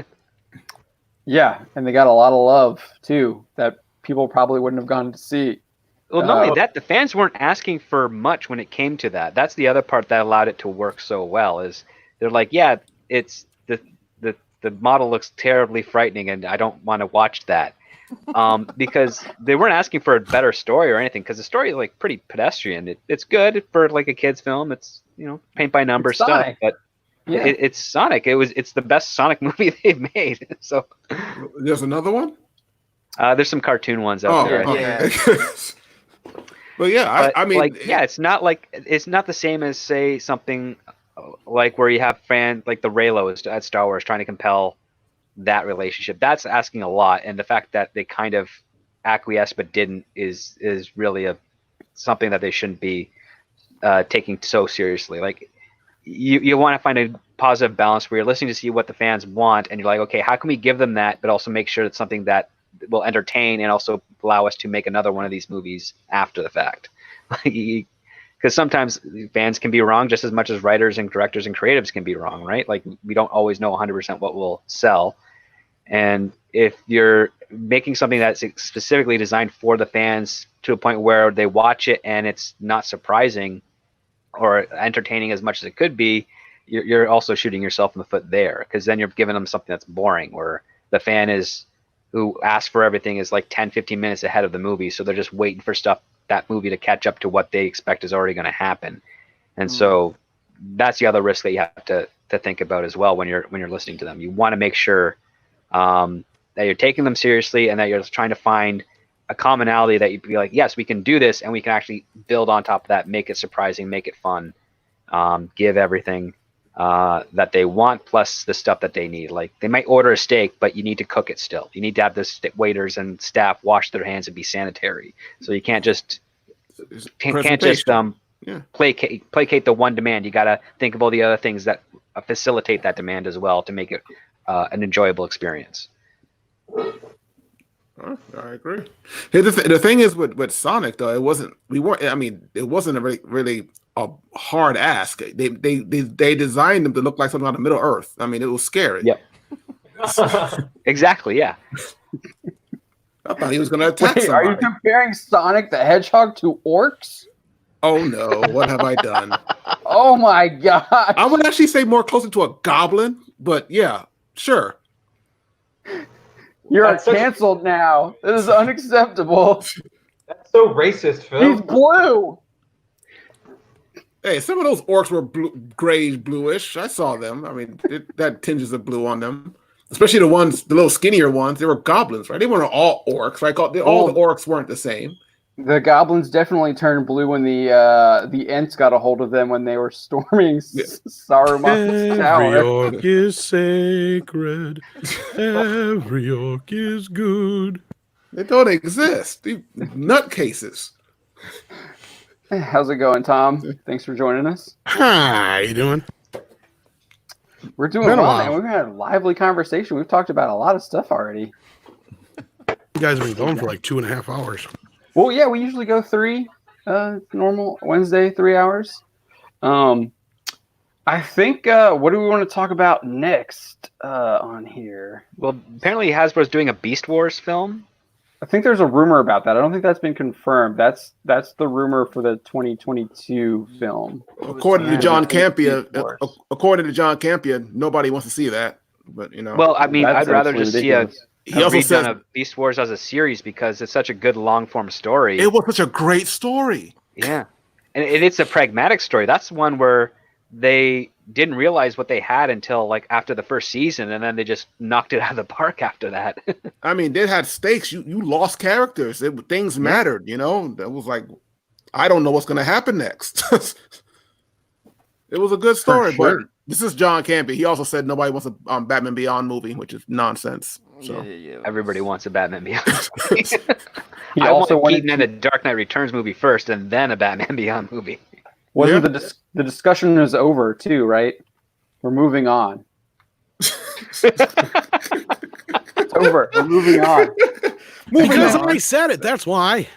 Yeah, and they got a lot of love too that people probably wouldn't have gone to see. well, not only that, the fans weren't asking for much when it came to that. That's the other part that allowed it to work so well. Is they're like, yeah, it's the model looks terribly frightening, and I don't want to watch that. Because they weren't asking for a better story or anything. Because the story is like pretty pedestrian. It's good for like a kid's film. It's paint by number It's stuff, Sonic. but Yeah. it's Sonic. It's the best Sonic movie they've made. So There's another one? there's some cartoon ones out there. yeah. But yeah, But, I mean, like, yeah, it's not the same as say something like where you have like the Reylos at Star Wars trying to compel that relationship. That's asking a lot, and the fact that they kind of acquiesced but didn't is really something that they shouldn't be taking so seriously. Like you want to find a positive balance where you're listening to see what the fans want, and you're like, okay, how can we give them that, but also make sure it's something that will entertain and also allow us to make another one of these movies after the fact. Because sometimes fans can be wrong just as much as writers and directors and creatives can be wrong, right? Like we don't always know 100% what will sell. And if you're making something that's specifically designed for the fans to a point where they watch it and it's not surprising or entertaining as much as it could be, you're also shooting yourself in the foot there, because then you're giving them something that's boring, where the fan who asks for everything is like 10-15 minutes ahead of the movie, so they're just waiting for that movie to catch up to what they expect is already going to happen. And so that's the other risk that you have to think about as well when you're listening to them. You want to make sure that you're taking them seriously and that you're trying to find a commonality that you'd be like, yes, we can do this, and we can actually build on top of that, make it surprising, make it fun, give everything that they want plus the stuff that they need. Like they might order a steak, but you need to cook it still. You need to have the waiters and staff wash their hands and be sanitary. So you can't just placate the one demand. You got to think of all the other things that facilitate that demand as well to make it an enjoyable experience. I agree. The thing is with Sonic though, it wasn't a really a hard ask. They designed them to look like something out of Middle Earth. I mean, it was scary. Yep. Exactly. Yeah. I thought he was going to attack Wait, somebody. are you comparing Sonic the Hedgehog to orcs? Oh no! What have I done? Oh my god! I would actually say more closer to a goblin, but yeah, sure. You're That's such- canceled now. This is unacceptable. That's so racist, Phil. He's blue. Hey, some of those orcs were grayish, bluish. I saw them. I mean, that tinges of blue on them. Especially the little skinnier ones. They were goblins, right? They weren't all orcs. Like all the orcs weren't the same. The goblins definitely turned blue when the Ents got a hold of them when they were storming Saruman's tower. Every orc is sacred. Every orc is good. They don't exist. These nutcases. How's it going, Tom? Thanks for joining us. Hi, you doing? We're doing Been a well, while. man. We've had a lively conversation. We've talked about a lot of stuff already. You guys have been going for like 2.5 hours. Well, yeah, we usually go 3, normal Wednesday, 3 hours. I think, what do we want to talk about next on here? Well, apparently Hasbro's doing a Beast Wars film. I think there's a rumor about that. I don't think that's been confirmed. That's the rumor for the 2022 film. According to John Campia, Wars. nobody wants to see that. But Well, I mean, That's I'd rather absolutely just see a ridiculous. he also redone says of Beast Wars as a series because it's such a good long form story. it was such a great story. Yeah, and it's a pragmatic story. That's one where they didn't realize what they had until like after the first season, and then they just knocked it out of the park after that. I mean, they had stakes. You lost characters. Things mattered. That was like, I don't know what's going to happen next. It was a good story, sure. but this is John Campia. He also said nobody wants a Batman Beyond movie, which is nonsense. So Everybody wants a Batman Beyond. He I also want wanted Keaton in a Dark Knight Returns movie first, and then a Batman Beyond movie. wasn't Yeah. the discussion is over too, right? We're moving on. It's over. We're moving on. Because on. I said it. That's why.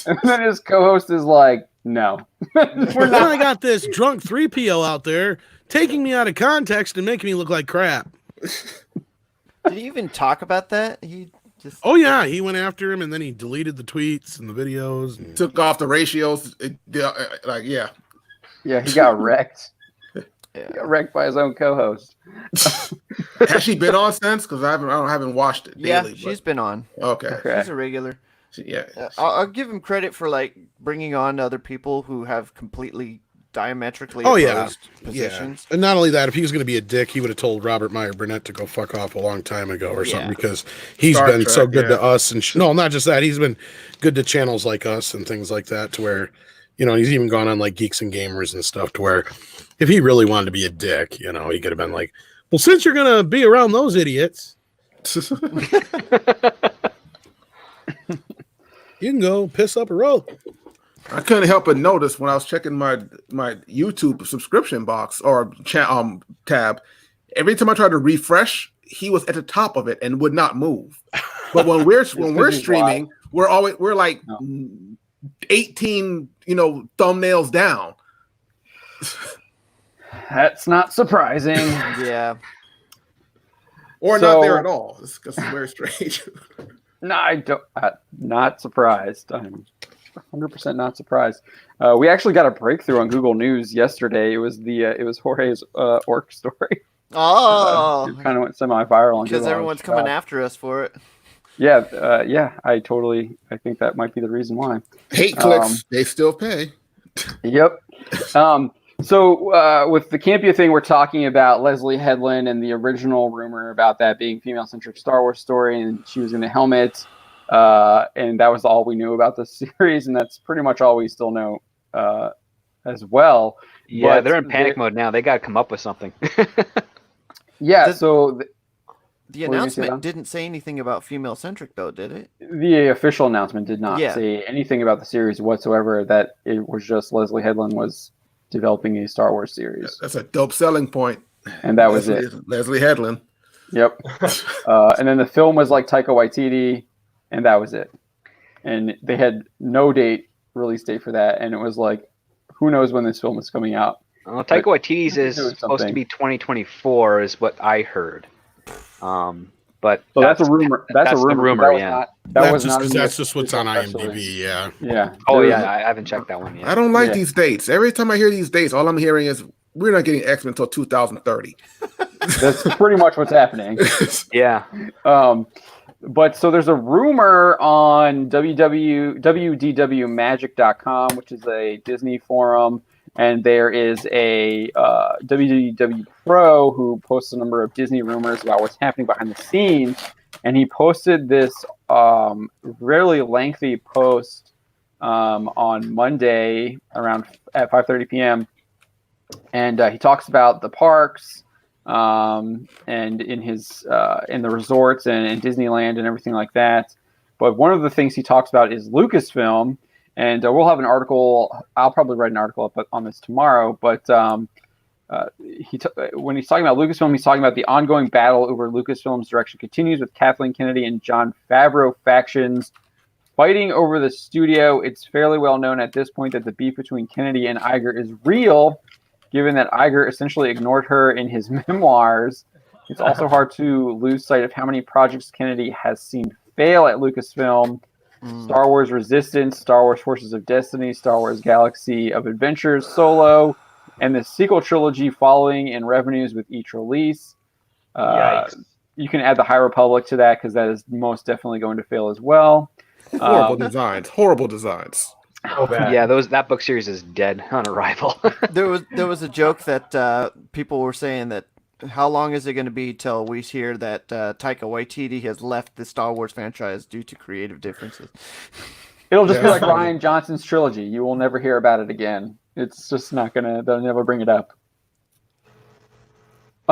And then his co-host is like, "No, we're Then I not." got this drunk 3PO out there taking me out of context and making me look like crap. Did he even talk about that? He just. Oh yeah, he went after him and then he deleted the tweets and the videos. And... Took off the ratios. Like, yeah. Yeah, he got wrecked. Yeah. He got wrecked by his own co-host. Has she been on since? Because I haven't watched it Yeah, daily. she's been on. Okay. Okay. She's a regular. Yeah. I'll give him credit for like bringing on other people who have completely diametrically Oh, yeah. opposed positions. And not only that, if he was going to be a dick, he would have told Robert Meyer Burnett to go fuck off a long time ago or something, Yeah. because he's Star been Trek, so good yeah. to us. And no, not just that. He's been good to channels like us and things like that, to where, you know, he's even gone on like Geeks and Gamers and stuff, to where if he really wanted to be a dick, you know, he could have been like, well, since you're going to be around those idiots, you can go piss up a rope. I couldn't help but notice when I was checking my YouTube subscription box or tab, every time I tried to refresh, he was at the top of it and would not move. But when we're streaming, we're like 18, thumbnails down. That's not surprising. Yeah. Or not there at all. It's very strange. No, I don't. Not surprised. I'm 100% not surprised. We actually got a breakthrough on Google News yesterday. It was Jorge's orc story. Oh, It kind of went semi-viral on because Google. everyone's coming after us for it. Yeah. I think that might be the reason why. Hate clicks, they still pay. Yep. So with the Campia thing, we're talking about Leslie Headland and the original rumor about that being female-centric Star Wars story, and she was in a helmet, and that was all we knew about the series, and that's pretty much all we still know as well. Yeah, But they're in panic mode now. They got to come up with something. Yeah, The so The What were you gonna say, announcement Don? didn't say anything about female-centric, though, did it? the official announcement did not Yeah. say anything about the series whatsoever, that it was just Leslie Headland was developing a Star Wars series, That's a dope selling point. and that was it. Leslie Headland. Yep. And then the film was like Taika Waititi, and that was it. And they had no release date for that, and it was like, who knows when this film is coming out? Well, Taika Waititi's Doing is supposed to something. be 2024, is what I heard. But So that's a rumor. That's a the rumor. rumor, That was yeah. not. That That's was just not. because in the that's just what's on press IMDb. release. Yeah. Yeah. Oh There yeah, was- I haven't checked that one yet. I don't like Yeah. these dates. Every time I hear these dates, all I'm hearing is we're not getting X-Men until 2030. That's pretty much what's happening. Yeah. But so there's a rumor on WDWMagic.com, which is a Disney forum, and there is a WDW Pro who posts a number of Disney rumors about what's happening behind the scenes, and he posted this really lengthy post on Monday around at 5:30 p.m. And he talks about the parks and in his in the resorts and in Disneyland and everything like that. But one of the things he talks about is Lucasfilm, and we'll have an article. I'll probably write an article up on this tomorrow. But when he's talking about Lucasfilm, he's talking about the ongoing battle over Lucasfilm's direction continues, with Kathleen Kennedy and Jon Favreau factions fighting over the studio. It's fairly well known at this point that the beef between Kennedy and Iger is real, given that Iger essentially ignored her in his memoirs. It's also hard to lose sight of how many projects Kennedy has seen fail at Lucasfilm. Star Wars Resistance, Star Wars Forces of Destiny, Star Wars Galaxy of Adventures, Solo, and the sequel trilogy following in revenues with each release. Yikes. You can add the High Republic to that, because that is most definitely going to fail as well. Horrible designs. Horrible designs. So bad. Yeah, that book series is dead on arrival. There was a joke that people were saying that how long is it going to be till we hear that Taika Waititi has left the Star Wars franchise due to creative differences? It'll just be Yeah. like Ryan Johnson's trilogy. You will never hear about it again. It's just not gonna. They'll never bring it up.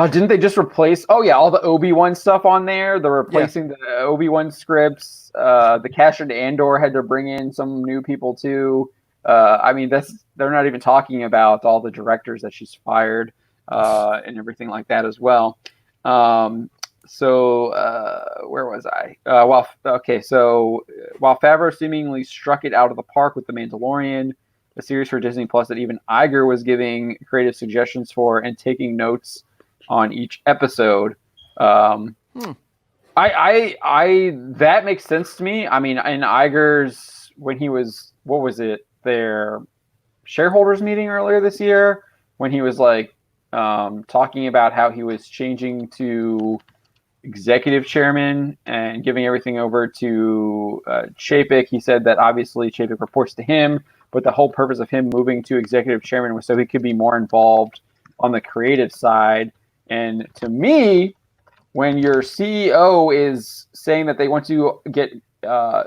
Didn't they just replace? Oh yeah, all the Obi-Wan stuff on there. They're replacing the Obi-Wan scripts. The Cassian Andor had to bring in some new people too. I mean, they're not even talking about all the directors that she's fired and everything like that as well. So where was I? While Favreau seemingly struck it out of the park with The Mandalorian, a series for Disney Plus that even Iger was giving creative suggestions for and taking notes on each episode. I that makes sense to me. I mean, in Iger's, when he was, what was it, their shareholders meeting earlier this year, when he was like talking about how he was changing to executive chairman and giving everything over to Chapek. He said that obviously Chapek reports to him, but the whole purpose of him moving to executive chairman was so he could be more involved on the creative side. And to me, when your CEO is saying that they want to get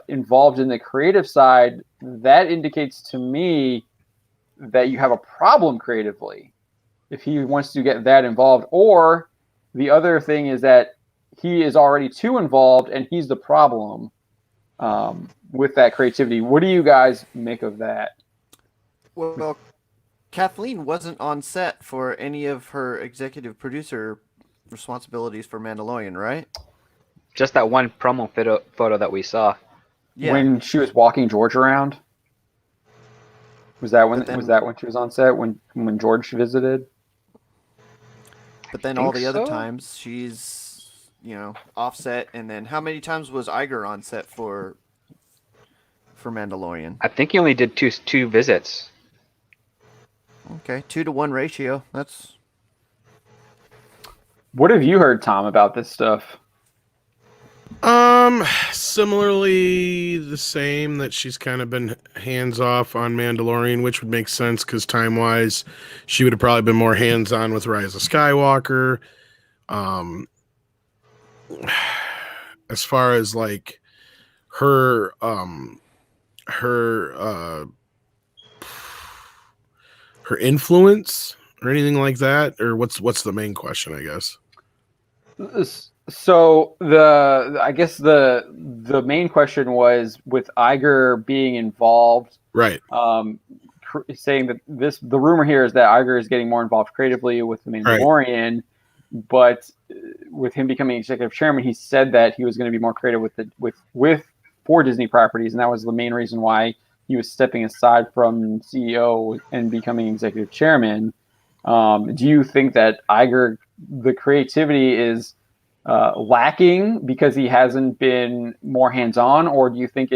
involved in the creative side, that indicates to me that you have a problem creatively if he wants to get that involved. Or the other thing is that he is already too involved and he's the problem with that creativity. What do you guys make of that? Well, Kathleen wasn't on set for any of her executive producer responsibilities for Mandalorian, right? Just that one promo photo that we saw. Yeah. When she was walking George around? Was that when she was on set when George visited? But then all the other times she's, offset. And then how many times was Iger on set for Mandalorian? I think he only did two visits. Okay, 2-to-1 ratio. That's. What have you heard, Tom, about this stuff? Similarly the same, that she's kind of been hands off on Mandalorian, which would make sense because time wise she would have probably been more hands on with Rise of Skywalker. As far as like her influence or anything like that, or what's the main question, I guess? So I guess the main question was with Iger being involved, right? Saying that the rumor here is that Iger is getting more involved creatively with the Mandalorian, right. But with him becoming executive chairman, he said that he was going to be more creative with for Disney properties, and that was the main reason why he was stepping aside from CEO and becoming executive chairman. Do you think that Iger, the creativity is lacking because he hasn't been more hands-on, or do you think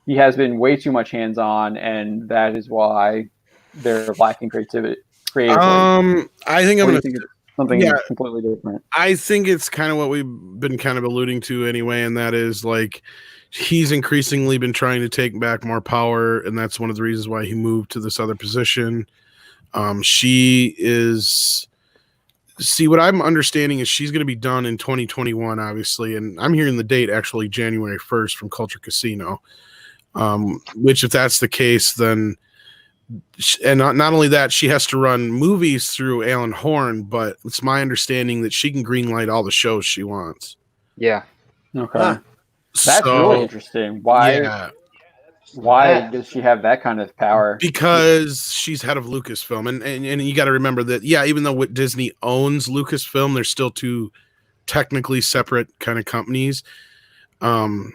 he has been way too much hands-on and that is why they're lacking creatively? I think I'm going to think it's something completely different. I think it's kind of what we've been kind of alluding to anyway, and that is like he's increasingly been trying to take back more power, and that's one of the reasons why he moved to this other position. What I'm understanding is she's going to be done in 2021, obviously, and I'm hearing the date actually January 1st from Culture Casino, which if that's the case, then and not only that, she has to run movies through Alan Horn, but it's my understanding that she can greenlight all the shows she wants. Yeah. Okay. That's really interesting. Why? Yeah. Why does she have that kind of power? Because she's head of Lucasfilm, and you got to remember that. Yeah, even though Disney owns Lucasfilm, they're still two technically separate kind of companies. And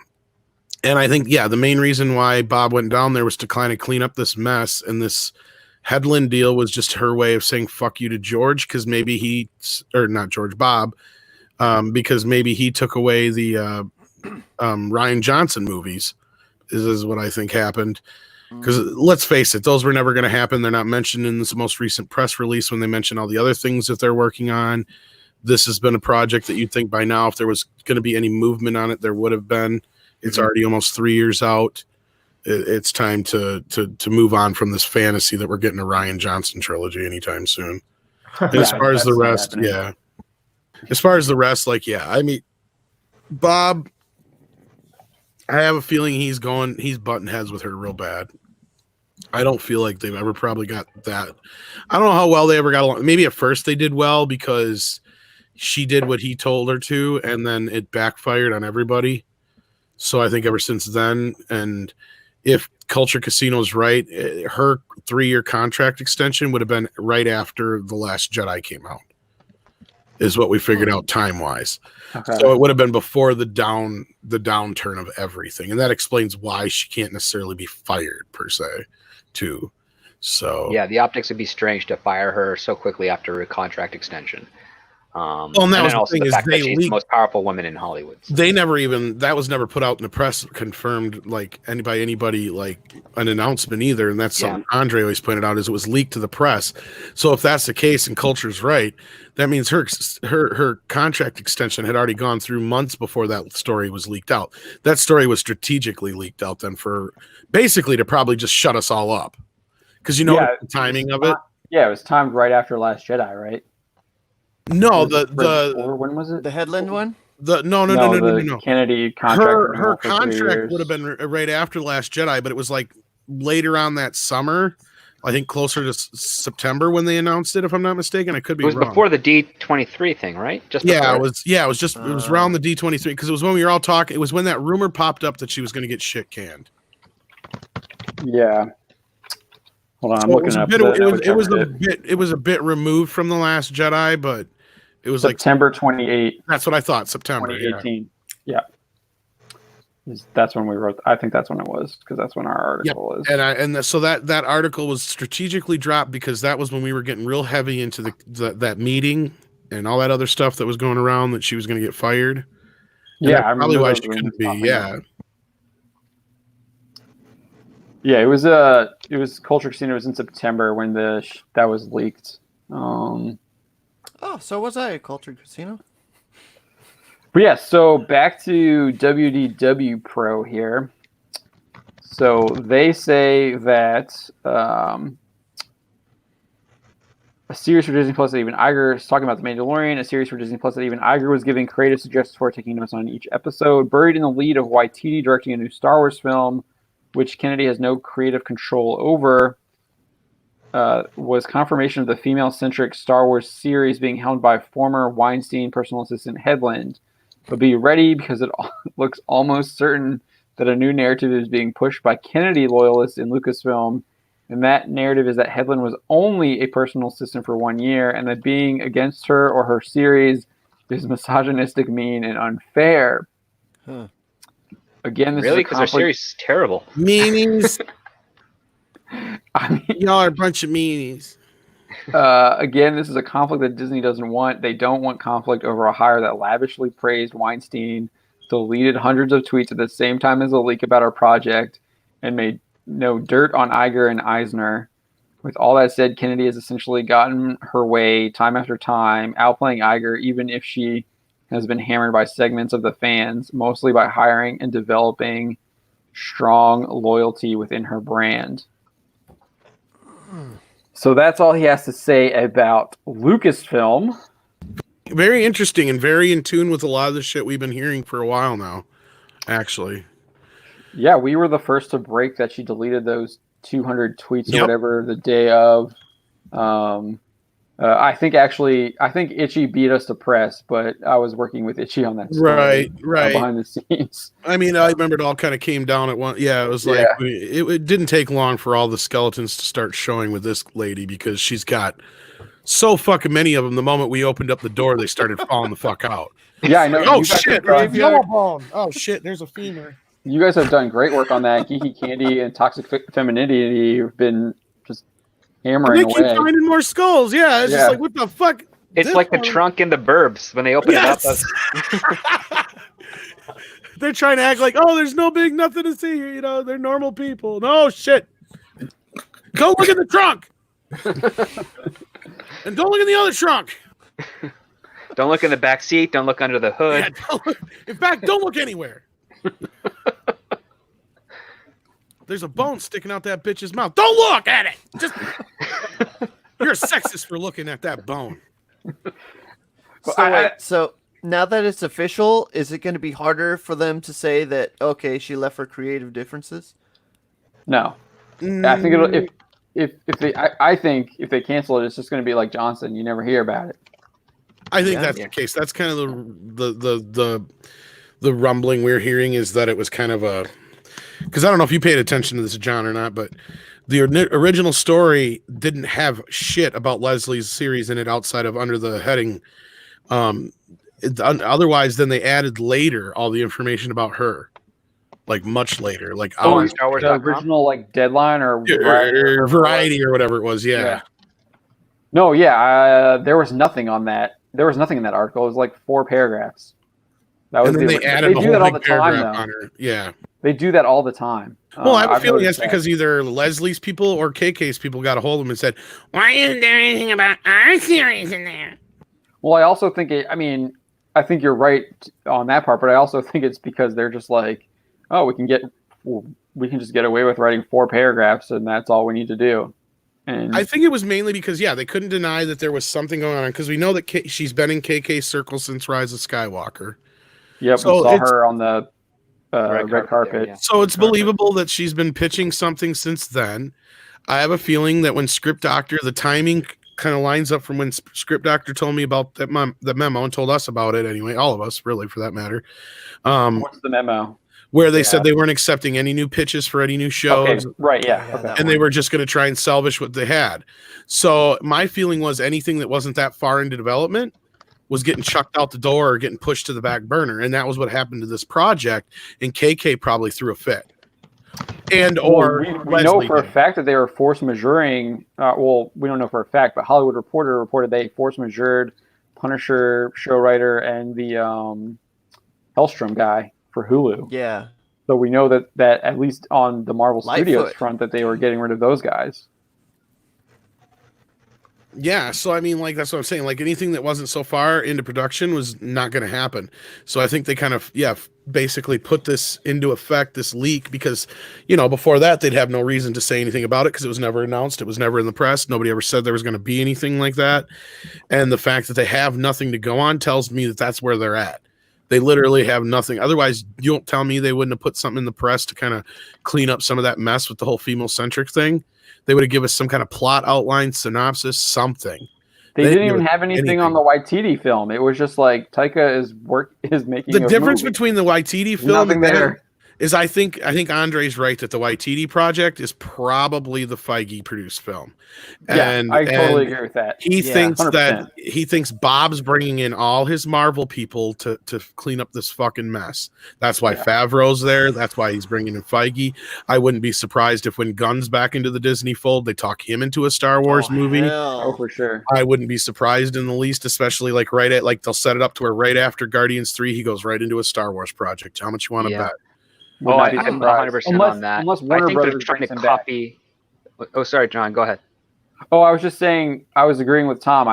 I think the main reason why Bob went down there was to kind of clean up this mess, and this Headland deal was just her way of saying "fuck you" to George, because maybe Bob, because maybe he took away the Rian Johnson movies. Is what I think happened. Because let's face it, those were never going to happen. They're not mentioned in this most recent press release when they mention all the other things that they're working on. This has been a project that you'd think by now, if there was going to be any movement on it, there would have been. It's already almost 3 years out. It's time to move on from this fantasy that we're getting a Rian Johnson trilogy anytime soon. And as far as the rest, As far as the rest, I mean, Bob, I have a feeling he's butting heads with her real bad. I don't feel like they've ever probably got that. I don't know how well they ever got along. Maybe at first they did well because she did what he told her to, and then it backfired on everybody. So I think ever since then, and if Culture Casino is right, her 3-year contract extension would have been right after The Last Jedi came out, is what we figured out time-wise. Okay. So it would have been before the downturn of everything, and that explains why she can't necessarily be fired per se, too. So Yeah, the optics would be strange to fire her so quickly after a contract extension. Well, and that and was then the also thing the is fact that they she's the leaked. most powerful woman in Hollywood. So. That was never put out in the press, confirmed like anybody like an announcement either. And that's something Andre always pointed out, is it was leaked to the press. So if that's the case and Culture's right, that means her contract extension had already gone through months before that story was leaked out. That story was strategically leaked out then for basically to probably just shut us all up. Because the timing of it. Yeah, it was timed right after Last Jedi, right? No, when was it? The Headland one? No. Kennedy contract. Her contract would have been right after Last Jedi, but it was like later on that summer. I think closer to September when they announced it, if I'm not mistaken. I could be wrong. It was before the D23 thing, right? It was around the D23 because it was when we were all talking. It was when that rumor popped up that she was going to get shit canned. Yeah. Hold on, I'm looking up. It was a bit removed from The Last Jedi, but it was September 28. That's what I thought. September 2018. Yeah. That's when we wrote. I think that's when it was, because that's when our article is. So that article was strategically dropped because that was when we were getting real heavy into that meeting and all that other stuff that was going around that she was going to get fired. Yeah, that's probably why she couldn't be. Yeah. Yeah, it was Culture Casino. It was in September when that was leaked. So was I at Culture Casino? But yeah, so back to WDW Pro here. So they say that a series for Disney Plus that even Iger is talking about The Mandalorian, a series for Disney Plus that even Iger was giving creative suggestions for, taking notes on each episode. Buried in the lead of Waititi directing a new Star Wars film, which Kennedy has no creative control over, was confirmation of the female-centric Star Wars series being helmed by former Weinstein personal assistant Headland. But be ready, because it looks almost certain that a new narrative is being pushed by Kennedy loyalists in Lucasfilm, and that narrative is that Headland was only a personal assistant for 1 year, and that being against her or her series is misogynistic, mean, and unfair. Huh. Again, this really, is because their series is terrible. Meanies. Y'all are a bunch of meanies. Again, this is a conflict that Disney doesn't want. They don't want conflict over a hire that lavishly praised Weinstein, deleted hundreds of tweets at the same time as a leak about our project, and made no dirt on Iger and Eisner. With all that said, Kennedy has essentially gotten her way time after time, outplaying Iger, even if she has been hammered by segments of the fans, mostly by hiring and developing strong loyalty within her brand. So that's all he has to say about Lucasfilm. Very interesting and very in tune with a lot of the shit we've been hearing for a while now, actually. Yeah, we were the first to break that she deleted those 200 tweets or whatever the day of. I think Itchy beat us to press, but I was working with Itchy on that story, right behind the scenes. I mean, I remember it all kind of came down at once. Yeah, it was like it didn't take long for all the skeletons to start showing with this lady, because she's got so fucking many of them. The moment we opened up the door, they started falling the fuck out. Yeah, I know. Oh shit! Oh shit! There's a femur. You guys have done great work on that. Geeky Candy and Toxic Femininity have been just hammering away. They keep finding more skulls. Yeah, it's just like, what the fuck? It's like the trunk in the Burbs when they open it up. They're trying to act like, oh, there's nothing to see here. They're normal people. No shit. Go look in the trunk. And don't look in the other trunk. Don't look in the back seat. Don't look under the hood. Yeah, in fact, don't look anywhere. There's a bone sticking out that bitch's mouth. Don't look at it. Just you're a sexist for looking at that bone. So now that it's official, is it going to be harder for them to say that, okay, she left for creative differences? No. I think I think if they cancel it, it's just going to be like Johnson. You never hear about it. I think Yeah. that's the case. That's kind of the rumbling we're hearing is that it was kind of a, because I don't know if you paid attention to this, John, or not, but the original story didn't have shit about Leslie's series in it outside of under the heading. Otherwise, then they added later all the information about her, like much later, like Oh, on hours, Star Wars. The original like Deadline or variety or whatever it was. Yeah. No, yeah, there was nothing on that. There was nothing in that article. It was like 4 paragraphs. That was And then they added They a do that whole all the big time, paragraph though. on her. Yeah. They do that all the time. Well, I have a I've feeling noticed that's because either Leslie's people or KK's people got a hold of them and said, "Why isn't there anything about our series in there?" Well, I also think I think you're right on that part, but I also think it's because they're just like, oh, we can just get away with writing 4 paragraphs, and that's all we need to do. And I think it was mainly because they couldn't deny that there was something going on because we know that she's been in KK's circle since Rise of Skywalker. yep, so we saw it's- her on the red carpet. there, yeah. So it's believable that she's been pitching something since then. I have a feeling that when Script Doctor, the timing kind of lines up from when Script Doctor told me about that memo and told us about it anyway, all of us really for that matter. What's the memo? Where they said they weren't accepting any new pitches for any new shows. Okay, right, yeah. Yeah, Okay. that And they were just going to try and salvage what they had. So my feeling was anything that wasn't that far into development was getting chucked out the door or getting pushed to the back burner. And that was what happened to this project. And KK probably threw a fit. And or we know Leslie for a did. fact that they were force majeuring. Well, we don't know for a fact, but Hollywood Reporter reported they force majeured Punisher show writer and the Hellstrom guy for Hulu. Yeah. So we know that at least on the Marvel Studios Lightfoot. front that they were getting rid of those guys. Yeah, so I mean, like that's what I'm saying. Like anything that wasn't so far into production was not going to happen. So I think they kind of, basically put this into effect, this leak, because before that they'd have no reason to say anything about it because it was never announced, it was never in the press, nobody ever said there was going to be anything like that. And the fact that they have nothing to go on tells me that that's where they're at. They literally have nothing. Otherwise, you don't tell me they wouldn't have put something in the press to kind of clean up some of that mess with the whole female-centric thing. They would have given us some kind of plot outline, synopsis, something. They didn't even have anything on the Waititi film. It was just like Taika is making the a difference movie. between the Waititi film Nothing and that there. is I think Andre's right that the Waititi project is probably the Feige produced film. Yeah, I totally agree with that. He Yeah, thinks 100%. that he thinks Bob's bringing in all his Marvel people to clean up this fucking mess. That's why Favreau's there. That's why he's bringing in Feige. I wouldn't be surprised if when Gunn's back into the Disney fold, they talk him into a Star Wars movie. Oh, for sure. I wouldn't be surprised in the least, especially like they'll set it up to where right after Guardians 3, he goes right into a Star Wars project. How much you want to bet? Would Oh, not be I'm surprised. 100% on that. Unless I Warner think they're Brothers trying to brings him back. copy. Oh, sorry, John. Go ahead. Oh, I was just saying, I was agreeing with Tom.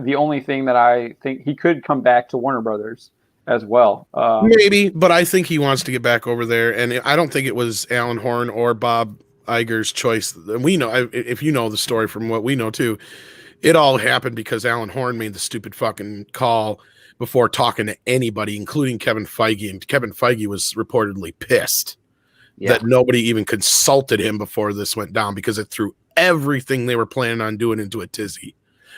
The only thing that I think he could come back to Warner Brothers as well. Maybe, but I think he wants to get back over there, and I don't think it was Alan Horn or Bob Iger's choice. We know, if you know the story from what we know too, it all happened because Alan Horn made the stupid fucking call before talking to anybody, including Kevin Feige, and Kevin Feige was reportedly pissed that nobody even consulted him before this went down because it threw everything they were planning on doing into a tizzy.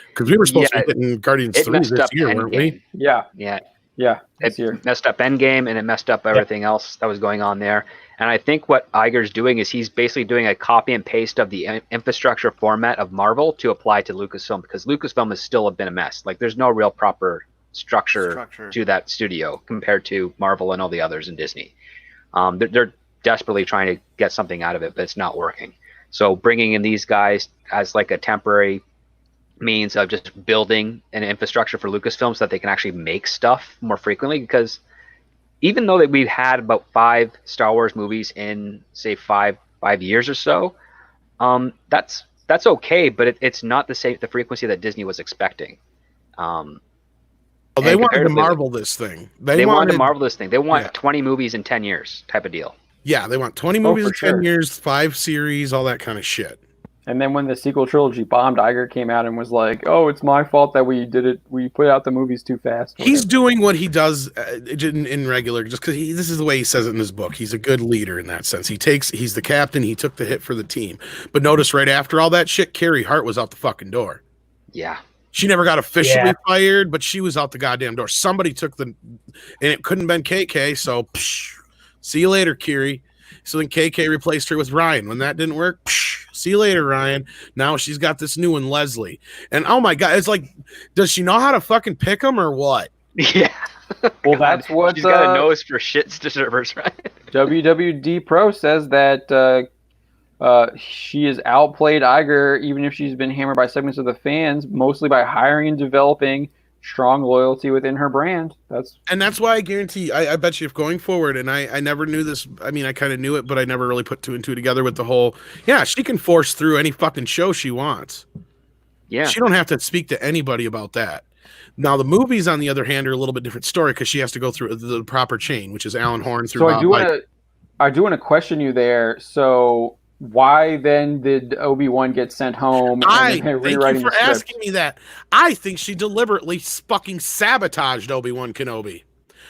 Because we were supposed to be getting Guardians 3 this year, weren't we? Yeah. This It year. messed up Endgame and it messed up everything else that was going on there. And I think what Iger's doing is he's basically doing a copy and paste of the infrastructure format of Marvel to apply to Lucasfilm, because Lucasfilm has still been a mess. Like there's no real proper structure to that studio compared to Marvel and all the others in Disney. They're desperately trying to get something out of it, but it's not working. So bringing in these guys as like a temporary means of just building an infrastructure for Lucasfilm so that they can actually make stuff more frequently, because even though that we've had about 5 Star Wars movies in say 5 years or so, that's okay, but it's not the frequency that Disney was expecting. They wanted to Marvel this thing. They wanted to Marvel this thing. They want 20 movies in 10 years type of deal. Yeah, they want 20 movies in 10 years, 5 series, all that kind of shit. And then when the sequel trilogy bombed, Iger came out and was like, "Oh, it's my fault that we did it. We put out the movies too fast." He's doing what he does in regular, just because this is the way he says it in his book. He's a good leader in that sense. He's the captain. He took the hit for the team. But notice right after all that shit, Carrie Hart was out the fucking door. Yeah. She never got officially fired, but she was out the goddamn door. Somebody took and it couldn't have been KK. So, see you later, Kiri. So then KK replaced her with Ryan. When that didn't work, see you later, Ryan. Now she's got this new one, Leslie. And oh my God, it's like, does she know how to fucking pick them or what? Yeah. Well, that's what she's got a nose for shit deservers, right? WWD Pro says that she has outplayed Iger, even if she's been hammered by segments of the fans, mostly by hiring and developing strong loyalty within her brand. That's why I guarantee, I bet you if going forward, and I never knew this, I mean, I kind of knew it, but I never really put 2 and 2 together with the whole, she can force through any fucking show she wants. Yeah. She don't have to speak to anybody about that. Now, the movies, on the other hand, are a little bit different story because she has to go through the proper chain, which is Alan Horn through. So I do want to question you there. So why then did Obi-Wan get sent home? Thank you for asking me that. I think she deliberately fucking sabotaged Obi-Wan Kenobi.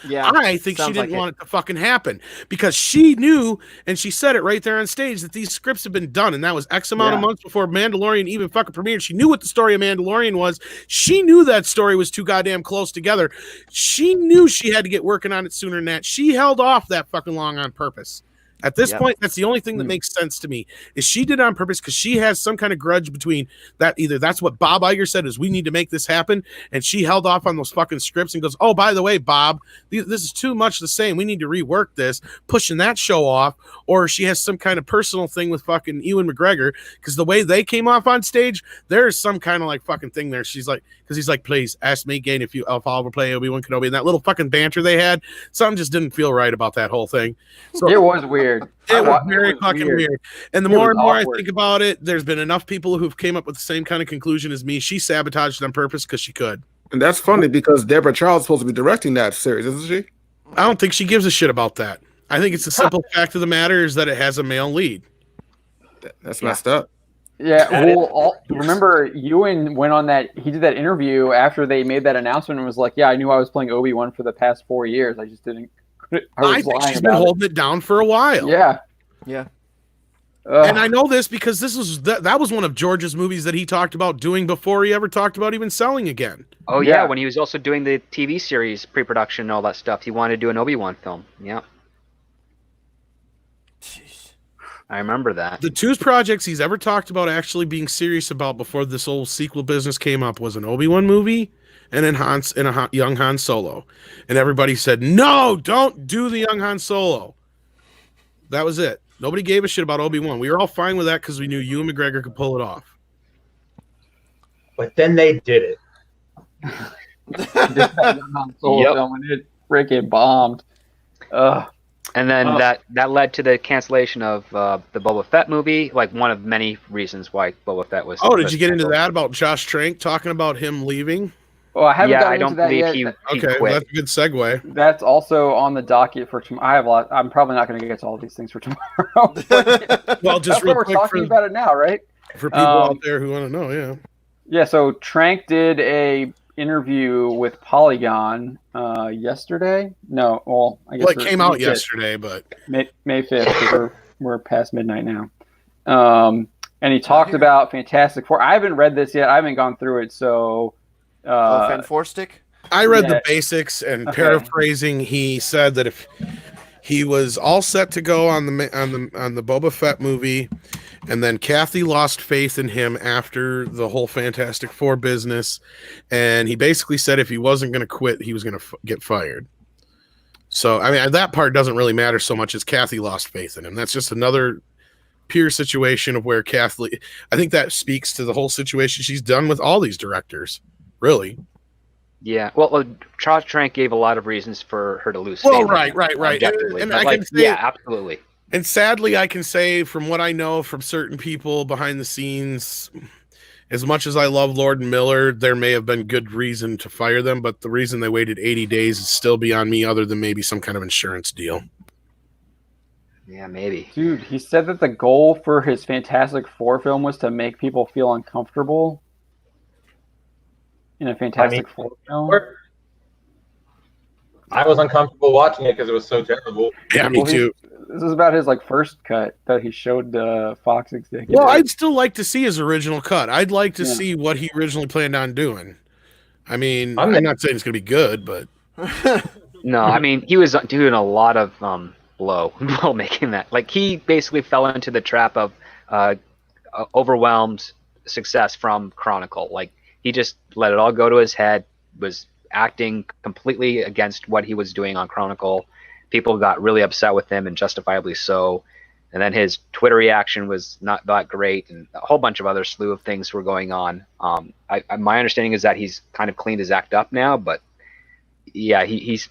Yeah, I think she didn't want it to fucking happen because she knew, and she said it right there on stage, that these scripts have been done, and that was X amount of months before Mandalorian even fucking premiered. She knew what the story of Mandalorian was. She knew that story was too goddamn close together. She knew she had to get working on it sooner than that. She held off that fucking long on purpose. At this point, that's the only thing that makes sense to me, is she did it on purpose because she has some kind of grudge between that. Either that's what Bob Iger said, is we need to make this happen, and she held off on those fucking scripts and goes, oh, by the way, Bob, this is too much the same. We need to rework this, pushing that show off. Or she has some kind of personal thing with fucking Ewan McGregor, because the way they came off on stage, there's some kind of like fucking thing there. She's like, because he's like, please ask me again if I'll ever play Obi-Wan Kenobi. And that little fucking banter they had, something just didn't feel right about that whole thing. So it was weird. It was very fucking weird. And the more and more I think about it, there's been enough people who've came up with the same kind of conclusion as me. She sabotaged it on purpose because she could. And that's funny because Deborah Child's supposed to be directing that series, isn't she? I don't think she gives a shit about that. I think it's the simple fact of the matter is that it has a male lead. That's messed up. Yeah, well, remember Ewan went on he did that interview after they made that announcement and was like, yeah, I knew I was playing Obi-Wan for the past 4 years. I just didn't. I think she's been holding it down for a while. Yeah. Yeah. And I know this because that was one of George's movies that he talked about doing before he ever talked about even selling again. Oh, yeah, when he was also doing the TV series pre-production and all that stuff. He wanted to do an Obi-Wan film. Yeah. I remember that. The 2 projects he's ever talked about actually being serious about before this old sequel business came up was an Obi-Wan movie and a young Han Solo. And everybody said, no, don't do the young Han Solo. That was it. Nobody gave a shit about Obi-Wan. We were all fine with that because we knew Ewan McGregor could pull it off. But then they did it. It freaking bombed. And then that led to the cancellation of the Boba Fett movie, like one of many reasons why Boba Fett was. Oh, did you get into that about Josh Trank talking about him leaving? Oh, I haven't gotten I don't into that believe yet. he okay, quit. well, that's a good segue. That's also on the docket for tomorrow. I'm probably not going to get to all these things for tomorrow. Well, just we're talking about it now, right? For people out there who want to know, yeah. Yeah, so Trank did a interview with Polygon yesterday. No, well, I guess it came out yesterday, but May 5th, because we're past midnight now. And he talked about Fantastic Four. I haven't read this yet. I haven't gone through it, so. Fantastic. I read the basics, and paraphrasing, he said that if he was all set to go on the Boba Fett movie, and then Kathy lost faith in him after the whole Fantastic Four business, and he basically said if he wasn't going to quit, he was going to get fired. So, I mean, that part doesn't really matter so much as Kathy lost faith in him. That's just another pure situation of where Kathy, I think that speaks to the whole situation she's done with all these directors, really. Yeah, well, Josh Trank gave a lot of reasons for her to lose faith. Well, right. And I can say, yeah, absolutely. And sadly, I can say from what I know from certain people behind the scenes, as much as I love Lord and Miller, there may have been good reason to fire them, but the reason they waited 80 days is still beyond me, other than maybe some kind of insurance deal. Yeah, maybe. Dude, he said that the goal for his Fantastic Four film was to make people feel uncomfortable in a Fantastic Four film. I was uncomfortable watching it because it was so terrible. Yeah, me Well, too. This is about his first cut that he showed the Fox executive. Well, I'd still like to see his original cut. I'd like to Yeah. see what he originally planned on doing. I mean, I'm I'm not saying it's going to be good, but No, I mean he was doing a lot of blow while making that. Like he basically fell into the trap of overwhelmed success from Chronicle. Like he just let it all go to his head. Was acting completely against what he was doing on Chronicle. People got really upset with him, and justifiably so. And then his Twitter reaction was not that great, and a whole bunch of other slew of things were going on. My understanding is that he's kind of cleaned his act up now, but yeah, he's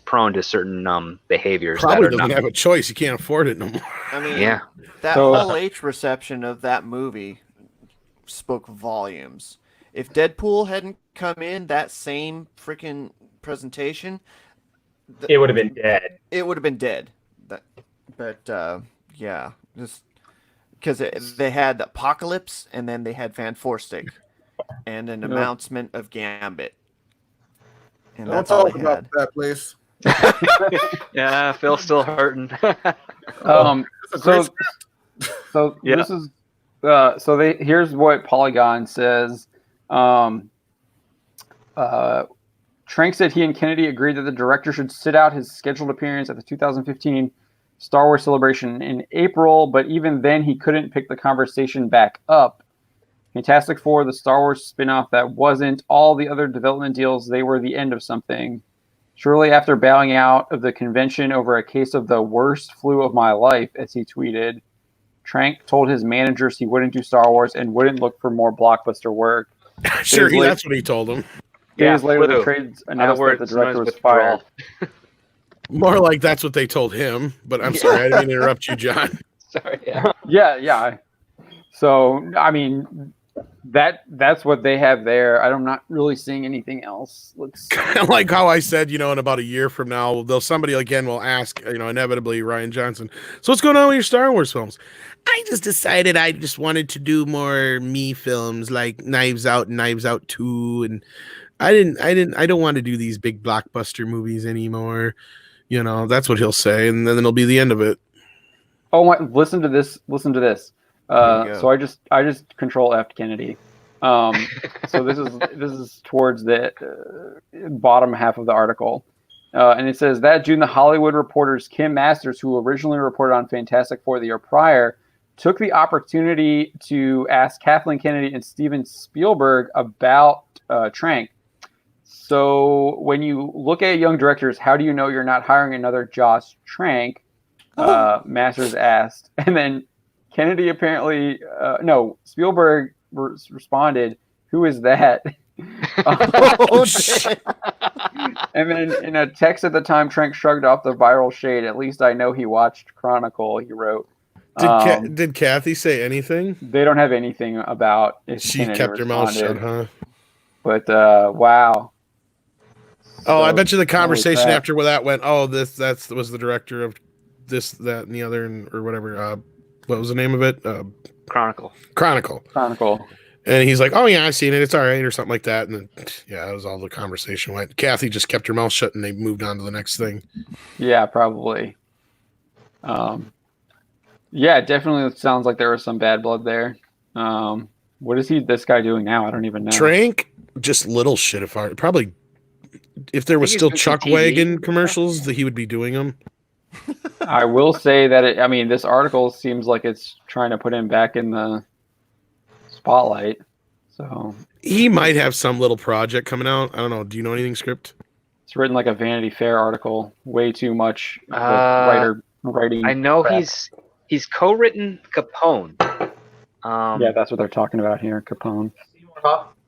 prone to certain behaviors. probably that are doesn't not, have a choice. He can't afford it no more. I mean, Yeah. that So- whole H reception of that movie spoke volumes. If Deadpool hadn't come in that same freaking presentation, It would have been dead. it would have been dead. But yeah, just because they had Apocalypse and then they had Van Forstig and an announcement of Gambit, and Don't that's all talk they about had. that, please. yeah, Phil's still hurting. So Yeah. this is here's what Polygon says. Trank said he and Kennedy agreed that the director should sit out his scheduled appearance at the 2015 Star Wars Celebration in April, but even then he couldn't pick the conversation back up. Fantastic Four, the Star Wars spin-off that wasn't all the other development deals, they were the end of something. Shortly after bowing out of the convention over a case of the worst flu of my life, as he tweeted, Trank told his managers he wouldn't do Star Wars and wouldn't look for more blockbuster work. Sure, Days late- that's what he told him. Days later, flu. the trades Other announced that words, the director known as was fired. withdrawal. More like that's what they told him. But I'm sorry, I didn't mean to interrupt you, John. Sorry. Yeah. Yeah. So, I mean, that's what they have there. I'm not really seeing anything else. Kind of like how I said, in about a year from now, somebody again will ask, inevitably Ryan Johnson, so what's going on with your Star Wars films? I just decided I just wanted to do more me films like Knives Out and Knives Out 2, and I don't want to do these big blockbuster movies anymore. That's what he'll say, and then it'll be the end of it. Oh my! Listen to this. There you go. So I just control F Kennedy. So this is towards the bottom half of the article, and it says that June the Hollywood Reporter's Kim Masters, who originally reported on Fantastic Four the year prior, took the opportunity to ask Kathleen Kennedy and Steven Spielberg about Trank. So when you look at young directors, how do you know you're not hiring another Josh Trank? Masters asked, and then Kennedy apparently Spielberg responded, "Who is that?" Oh, shit. And then in a text at the time, Trank shrugged off the viral shade. "At least I know he watched Chronicle," he wrote. Did Kathy say anything? They don't have anything about if She Kennedy kept her mouth shut, responded. huh? But wow. Oh, I So, bet you the conversation crap. after where that went. Oh, that was the director of this, that, and the other, or whatever. What was the name of it? Chronicle. Chronicle. And he's like, "Oh yeah, I've seen it. It's all right," or something like that. And then, yeah, that was all the conversation went. Kathy just kept her mouth shut, and they moved on to the next thing. Yeah, probably. Yeah, it definitely sounds like there was some bad blood there. What is this guy doing now? I don't even know. Trank, just little shit. If there was he's still doing some Chuck TV. Wagon commercials, that he would be doing them. I will say that this article seems like it's trying to put him back in the spotlight. So He might have some little project coming out. I don't know. Do you know anything, Script? it's written like a Vanity Fair article. Way too much writing. I know crap. he's co-written Capone. Yeah, that's what they're talking about here. Capone.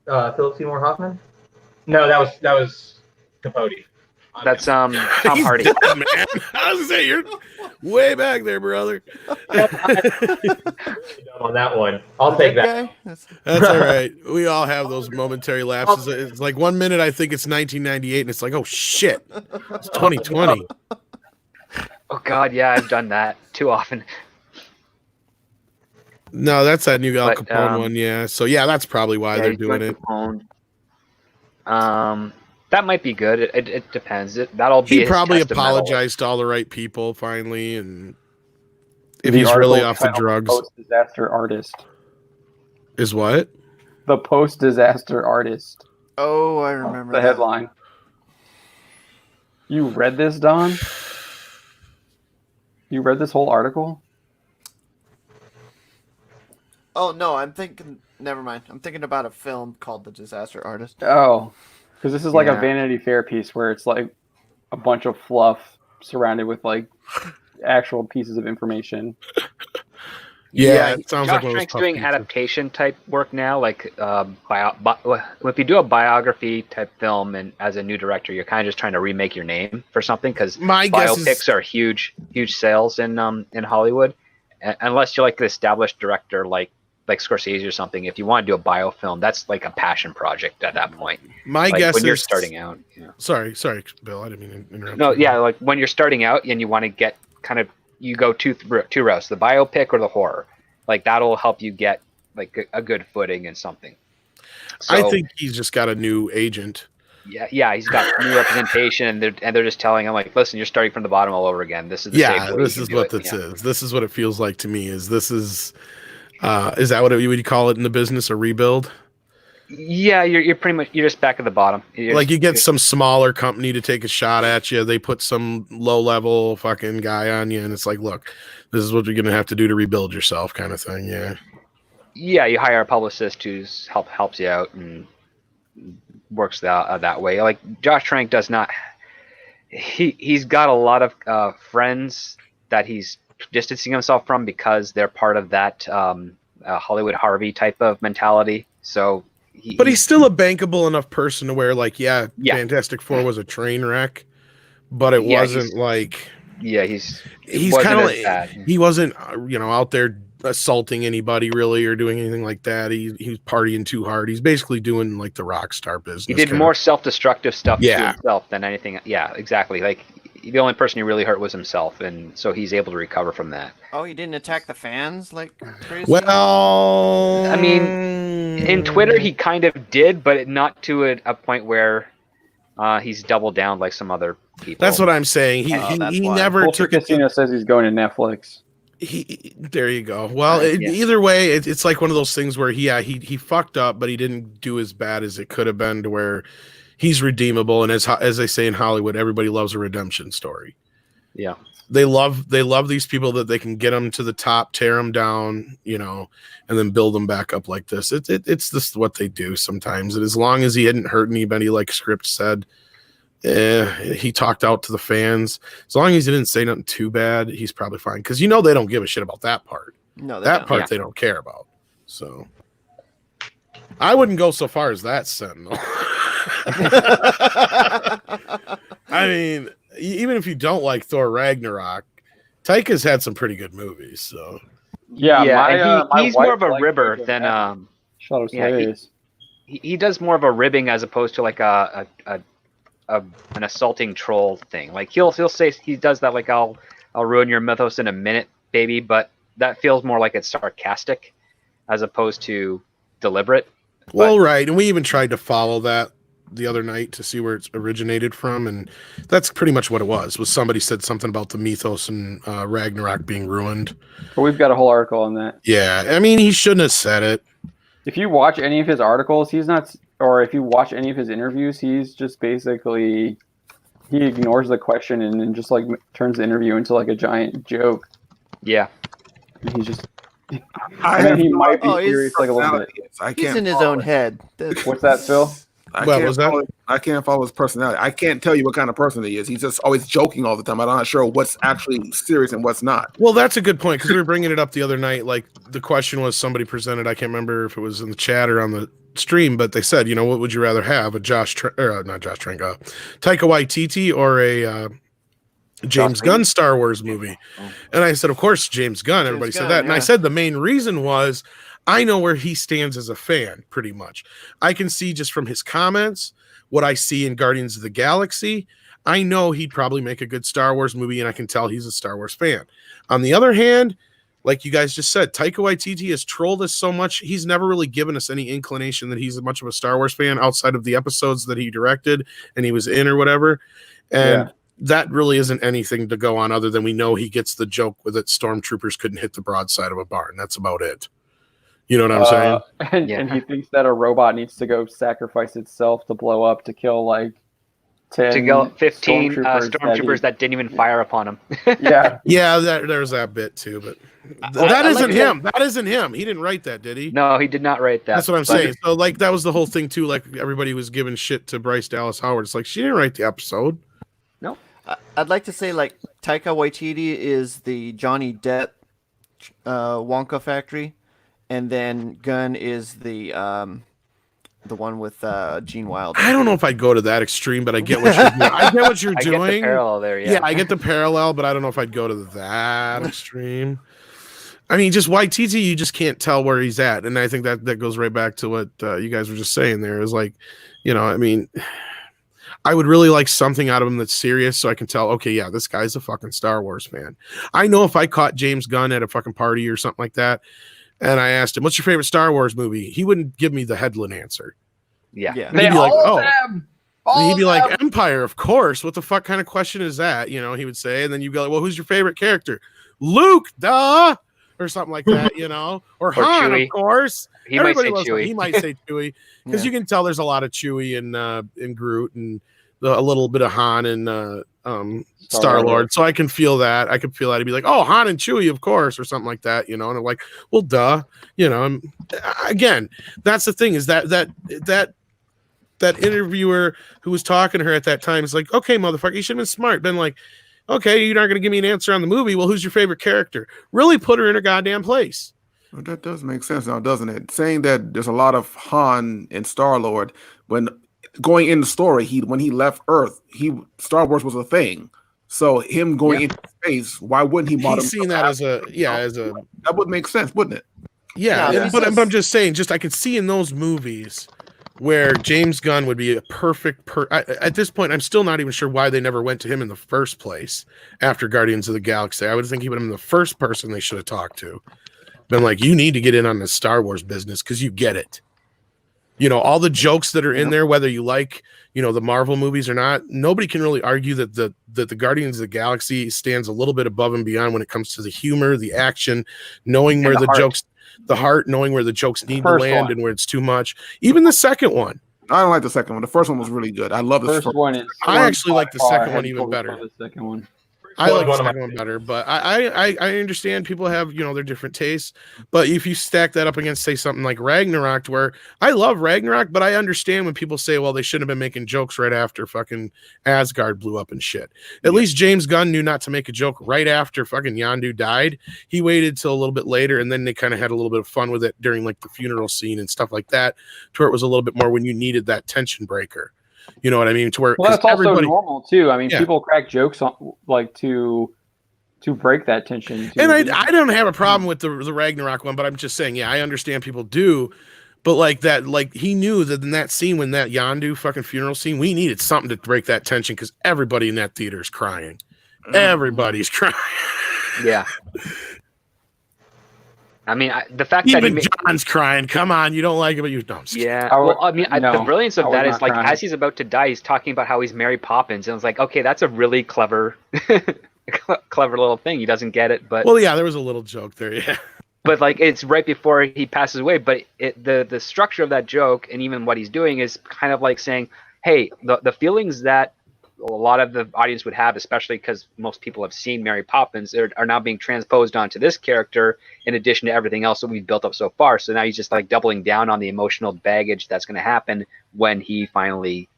Philip Seymour Hoffman? No, that was Capote. That's Tom He's Hardy. dead, man. I was gonna say you're way back there, brother. on that one. I'll take that. guy? That's all right. We all have those momentary lapses. It's like 1 minute I think it's 1998, and it's like, oh shit, it's 2020. Oh God, yeah, I've done that too often. No, that's that new Al But, Capone one. Yeah. So yeah, that's probably why they're he's doing doing it. Capone. That might be good. It depends. That'll be He his probably test of metal. apologized to all the right people finally, and if The he's article really off the titled drugs, Post-disaster artist. is what? The post-disaster artist. Oh, I remember The that. headline. You read this, Don? You read this whole article? Oh no, I'm thinking. Never mind. I'm thinking about a film called The Disaster Artist. Oh, because this is like a Yeah. Vanity Fair piece where it's like a bunch of fluff surrounded with like actual pieces of information. Yeah, it sounds like Josh one of those Trank's puff doing pieces. adaptation type work now. Like, if you do a biography type film, and as a new director, you're kind of just trying to remake your name for something because My guess biopics is are huge sales in Hollywood. Unless you're like an established director like Scorsese or something, if you want to do a biofilm, that's like a passion project at that point. my Like guess when you're is starting out. Yeah. Sorry, Bill. I didn't mean to interrupt. No, you. yeah, like when you're starting out and you want to get kind of, you go two routes, the biopic or the horror. Like that'll help you get like a good footing in something. So, I think he's just got a new agent. yeah, he's got new representation, and they're just telling him like, listen, you're starting from the bottom all over again. This is the Yeah, safe way this you is can do what it. this Yeah. is. This is what it feels like to me. Is that what you would call it in the business, a rebuild? Yeah, you're pretty much, you're just back at the bottom. Like you get some smaller company to take a shot at you. They put some low level fucking guy on you, and it's like, look, this is what you're gonna have to do to rebuild yourself, kind of thing. Yeah. Yeah, you hire a publicist who's helps you out and works that way. Like Josh Trank does not. He's got a lot of friends that he's distancing himself from because they're part of that Hollywood Harvey type of mentality. So, But he's still a bankable enough person to where, like, yeah. Fantastic Four was a train wreck, but it wasn't like. Yeah, he's kind of like, he wasn't out there assaulting anybody really or doing anything like that. He was partying too hard. He's basically doing like the rock star business. He did more self-destructive stuff to himself than anything. Yeah, exactly. Like the only person he really hurt was himself, and so he's able to recover from that. Oh, he didn't attack the fans like crazy? Well, I mean, in Twitter he kind of did, but not to a point where he's doubled down like some other people. That's what I'm saying. He never took it. Casino says he's going to Netflix. There you go. Well, either way, it's like one of those things where he fucked up, but he didn't do as bad as it could have been, to where he's redeemable. And as they say in Hollywood, everybody loves a redemption story. Yeah, they love these people that they can get them to the top, tear them down, and then build them back up like this. It's just what they do sometimes. And as long as he hadn't hurt anybody, like Script said. He talked out to the fans. As long as he didn't say nothing too bad, he's probably fine. Because they don't give a shit about that part. No, that part they don't care about. So I wouldn't go so far as that, Sentinel. I mean, even if you don't like Thor Ragnarok, Taika's had some pretty good movies. So and he's more of a ribber than he does more of a ribbing as opposed to like an assaulting troll thing. Like he'll say he does that, like I'll ruin your mythos in a minute, baby, but that feels more like it's sarcastic as opposed to deliberate. Well, right, and we even tried to follow that the other night to see where it's originated from, and that's pretty much what it was somebody said something about the mythos and Ragnarok being ruined. But we've got a whole article on that. Yeah, I mean, he shouldn't have said it. If you watch any of his articles, he's not, or if you watch any of his interviews, he's just basically, he ignores the question and then just like turns the interview into like a giant joke. Yeah. And he's just, he might be serious like a little bit. He's in his own head. What's that, Phil? I can't follow his personality. I can't tell you what kind of person he is. He's just always joking all the time. I'm not sure what's actually serious and what's not. Well, that's a good point, because we were bringing it up the other night. Like the question was, somebody presented, I can't remember if it was in the chat or on the stream, but they said, what would you rather have, a Taika Waititi or a James Gunn Star Wars movie? And I said, of course, James Gunn. Everybody said that. And I said the main reason was, I know where he stands as a fan, pretty much. I can see just from his comments, what I see in Guardians of the Galaxy. I know he'd probably make a good Star Wars movie, and I can tell he's a Star Wars fan. On the other hand, like you guys just said, Taika Waititi has trolled us so much. He's never really given us any inclination that he's much of a Star Wars fan outside of the episodes that he directed and he was in or whatever. And that really isn't anything to go on other than we know he gets the joke with it. Stormtroopers couldn't hit the broadside of a barn. That's about it. You know what I'm saying? And he thinks that a robot needs to go sacrifice itself to blow up to kill like 10 to go 15 stormtroopers, stormtroopers that didn't even fire upon him. Yeah. Yeah, there's that bit too, but that isn't him. That isn't him. He didn't write that, did he? No, he did not write that. That's what I'm saying. So like that was the whole thing too. Like everybody was giving shit to Bryce Dallas Howard. It's like she didn't write the episode. No. I'd like to say like Taika Waititi is the Johnny Depp Wonka factory, and then Gunn is the one with Gene Wilder. I don't know if I'd go to that extreme, but I get what you're doing. I get what you're I doing. get the parallel there, yeah. I get the parallel, but I don't know if I'd go to that extreme. I mean, just YTT, you just can't tell where he's at, and I think that goes right back to what you guys were just saying there. Is like, I mean, I would really like something out of him that's serious, so I can tell, okay, yeah, this guy's a fucking Star Wars fan. I know if I caught James Gunn at a fucking party or something like that, and I asked him, what's your favorite Star Wars movie? He wouldn't give me the headline answer. Yeah. He'd be like, he'd be like, Empire, of course. What the fuck kind of question is that? He would say, and then you go, like, well, who's your favorite character? Luke, duh, or something like that, or Han, Chewie. of course. He might say Chewie. He might say Chewie because you can tell there's a lot of Chewie in Groot and a little bit of Han and Star-Lord. So I can feel that. I could feel that. He'd be like, oh, Han and Chewie, of course, or something like that, and I'm like, well, duh, again, that's the thing is that interviewer who was talking to her at that time is like, okay, motherfucker, you should have been smart. Been like, okay, you're not going to give me an answer on the movie. Well, who's your favorite character? Really put her in her goddamn place. Well, that does make sense now, doesn't it? Saying that there's a lot of Han and Star-Lord, when going in the story, when he left Earth, Star Wars was a thing. So him going into space, why wouldn't he model? He's seen that as a that would make sense, wouldn't it? Yeah. But I'm just saying, I could see in those movies where James Gunn would be a perfect at this point, I'm still not even sure why they never went to him in the first place after Guardians of the Galaxy. I would think he would have been the first person they should have talked to. Been like, you need to get in on the Star Wars business because you get it. All the jokes that are in there, whether you like, the Marvel movies or not, nobody can really argue that the Guardians of the Galaxy stands a little bit above and beyond when it comes to the humor, the action, knowing where the jokes, the heart, knowing where the jokes need to land and where it's too much. Even the second one. I don't like the second one. The first one was really good. I love the first one. I actually like the second one even better. The second one. I like the second one better, but I understand people have, their different tastes. But if you stack that up against, say, something like Ragnarok, where I love Ragnarok, but I understand when people say, well, they shouldn't have been making jokes right after fucking Asgard blew up and shit. At least James Gunn knew not to make a joke right after fucking Yondu died. He waited till a little bit later, and then they kind of had a little bit of fun with it during like the funeral scene and stuff like that, to where it was a little bit more when you needed that tension breaker. You know what I mean? To where that's also normal too. I mean, people crack jokes on like to break that tension. And I don't have a problem with the Ragnarok one, but I'm just saying, I understand people do. But like that, like he knew that in that scene, when that Yondu fucking funeral scene, we needed something to break that tension because everybody in that theater is crying. Everybody's crying. Yeah. I mean, the fact even that John's crying. Come on, you don't like it, but you don't. Yeah. Well, I mean, the brilliance of that is like as he's about to die, he's talking about how he's Mary Poppins, and it's like, okay, that's a really clever, clever little thing. He doesn't get it, but there was a little joke there, yeah. But like, it's right before he passes away. But the structure of that joke and even what he's doing is kind of like saying, hey, the feelings that a lot of the audience would have, especially because most people have seen Mary Poppins, are now being transposed onto this character in addition to everything else that we've built up so far. So now he's just like doubling down on the emotional baggage that's going to happen when he finally,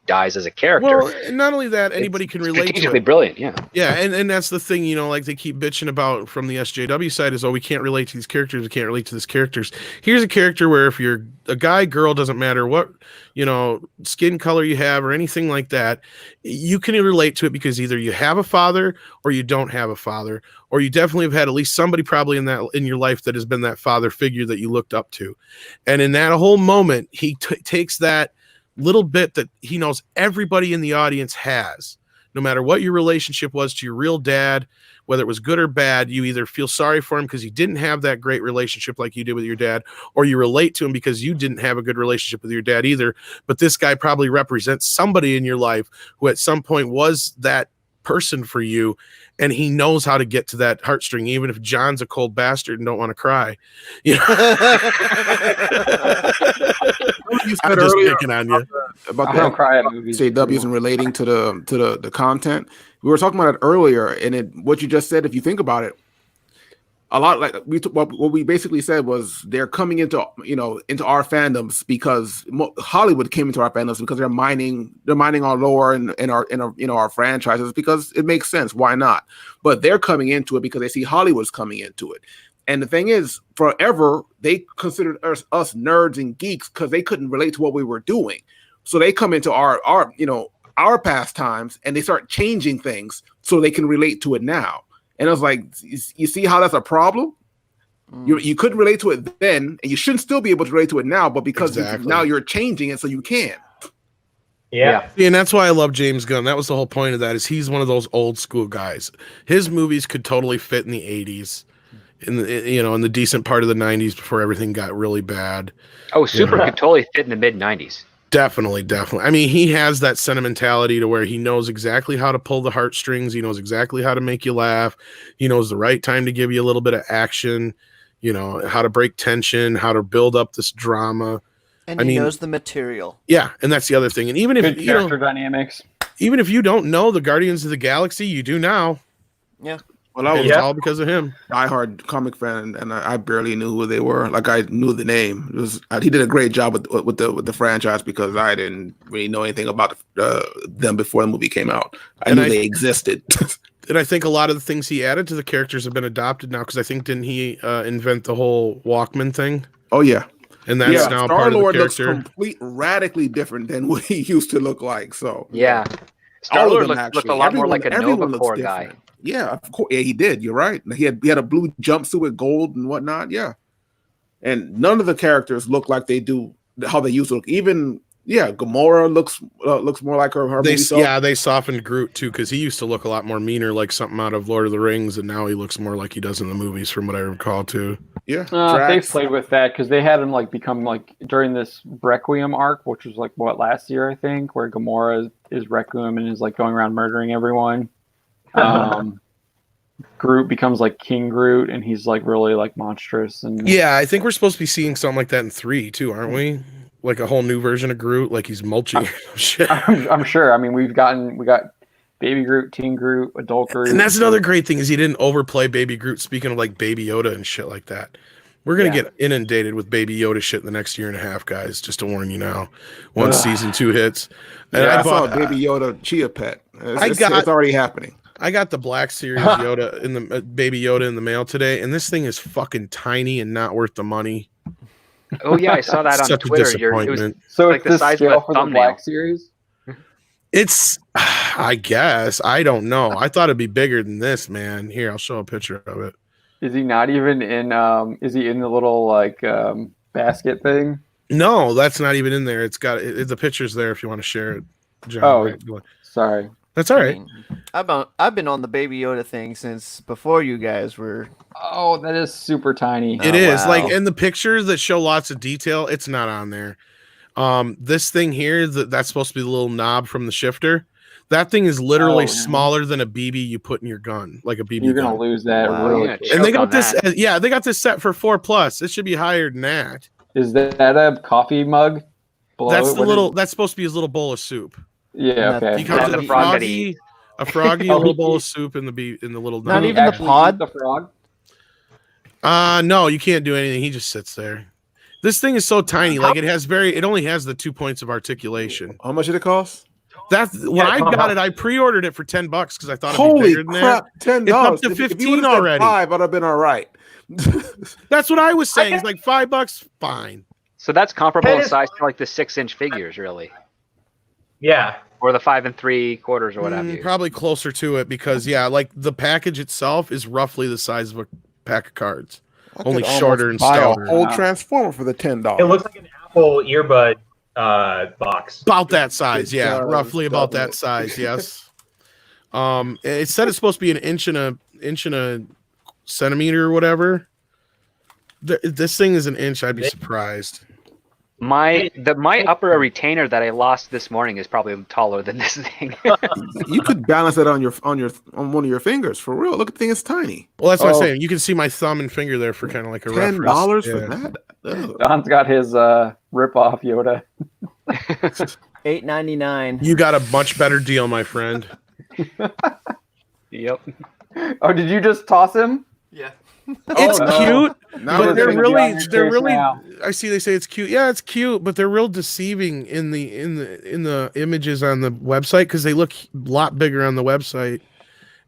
dies as a character. Well, not only that, anybody can relate to it. Brilliant, yeah. Yeah, and that's the thing, like they keep bitching about from the SJW side is, we can't relate to these characters, we can't relate to these characters. Here's a character where if you're a guy, girl, doesn't matter what, skin color you have or anything like that, you can relate to it because either you have a father or you don't have a father, or you definitely have had at least somebody probably in your life that has been that father figure that you looked up to. And in that whole moment, he takes that little bit that he knows everybody in the audience has, no matter what your relationship was to your real dad, whether it was good or bad, you either feel sorry for him because he didn't have that great relationship like you did with your dad, or you relate to him because you didn't have a good relationship with your dad either. But this guy probably represents somebody in your life who at some point was that person for you, and he knows how to get to that heartstring, even if John's a cold bastard and don't want to cry. You know? I'm just picking on you. About I don't cry at movies. SJWs and relating to the content. We were talking about it earlier, and what you just said, if you think about it, a lot like what we basically said was they're coming into our fandoms because Hollywood came into our fandoms because they're mining our lore and our franchises because it makes sense. Why not? But they're coming into it because they see Hollywood's coming into it. And the thing is, forever they considered us nerds and geeks because they couldn't relate to what we were doing. So they come into our pastimes and they start changing things so they can relate to it now. And I was like, you see how that's a problem? You couldn't relate to it then, and you shouldn't still be able to relate to it now, but because now you're changing it so you can. Yeah. And that's why I love James Gunn. That was the whole point of that, is he's one of those old school guys. His movies could totally fit in the 80s, in the decent part of the 90s before everything got really bad. Oh, Super could totally fit in the mid-90s. Definitely. I mean, he has that sentimentality to where he knows exactly how to pull the heartstrings. He knows exactly how to make you laugh. He knows the right time to give you a little bit of action, how to break tension, how to build up this drama. And he knows the material. Yeah, and that's the other thing. And even if Good character dynamics. Even if you don't know the Guardians of the Galaxy, you do now. Yeah. Well, I was all because of him. Diehard comic fan, and I barely knew who they were. Like, I knew the name. He did a great job with the franchise because I didn't really know anything about them before the movie came out. I knew they existed. And I think a lot of the things he added to the characters have been adopted now, because I think didn't he invent the whole Walkman thing? Oh yeah, and that's now part of the character. Looks radically different than what he used to look like. So yeah, Star-Lord looked a lot more like a Nova Corps guy. Yeah, of course. Yeah, he did. You're right. He had a blue jumpsuit with gold and whatnot. Yeah, and none of the characters look like they do how they used to look. Even Gamora looks more like her. They softened Groot too, because he used to look a lot more meaner, like something out of Lord of the Rings, and now he looks more like he does in the movies, from what I recall too. Yeah, they played with that because they had him become during this Requiem arc, which was last year I think, where Gamora is Requiem and is going around murdering everyone. Groot becomes King Groot, and he's really monstrous. And yeah, I think we're supposed to be seeing something like that in 3 too, aren't we? Like a whole new version of Groot, like he's mulching. I'm sure. I mean, we got Baby Groot, Teen Groot, Adult Groot, and that's another great thing is he didn't overplay Baby Groot. Speaking of Baby Yoda and shit like that, we're gonna get inundated with Baby Yoda shit in the next year and a half, guys. Just to warn you now, once season 2 hits. And I saw a Baby Yoda Chia Pet. It's already happening. I got the Black Series Yoda in the Baby Yoda in the mail today, and this thing is fucking tiny and not worth the money. Oh yeah, I saw that on Twitter. It was so it's the size of a thumbnail. The Black Series. It's, I guess, I don't know. I thought it'd be bigger than this, man. Here, I'll show a picture of it. Is he not even in? Is he in the little basket thing? No, that's not even in there. It's got the picture's there if you want to share it. John, oh, sorry. That's all right. I've been on the Baby Yoda thing since before you guys were. Oh, that is super tiny. It is in the pictures that show lots of detail. It's not on there. This thing here, that's supposed to be the little knob from the shifter. That thing is literally smaller than a BB you put in your gun, like a BB. You're gonna lose that really. And they got this. Yeah, they got this set for $4+. It should be higher than that. Is that a coffee mug? That's the little. That's supposed to be his little bowl of soup. Yeah, okay. He comes with a froggy, little bowl of soup in the little. Not even the pod. The frog. No, you can't do anything. He just sits there. This thing is so tiny. It only has the 2 points of articulation. How much did it cost? When I got it, I pre-ordered it for $10 because I thought it'd be bigger than that. $10. It's up to 15 already. $5, I'd have been all right. That's what I was saying. It's $5, fine. So that's comparable in size to the 6-inch figures, really. Yeah. Or the 5 3/4 or whatever. Probably closer to it because the package itself is roughly the size of a pack of cards, only shorter and stouter. A whole transformer for the $10. It looks like an Apple earbud box. About that size, roughly about that size. Yes. It said it's supposed to be an inch and and a centimeter or whatever. This thing is an inch. I'd be surprised. My upper retainer that I lost this morning is probably taller than this thing. You could balance it on one of your fingers for real. Look, the thing is tiny. Well, that's what I'm saying. You can see my thumb and finger there for kind of like a reference. $10 for that. Ugh. Don's got his rip-off Yoda. $8.99. You got a much better deal, my friend. Yep. Oh, did you just toss him? Yeah. It's cute, Now but it's they're gonna really. now. I see they say it's cute. Yeah, it's cute, but they're real deceiving in the images on the website because they look a lot bigger on the website,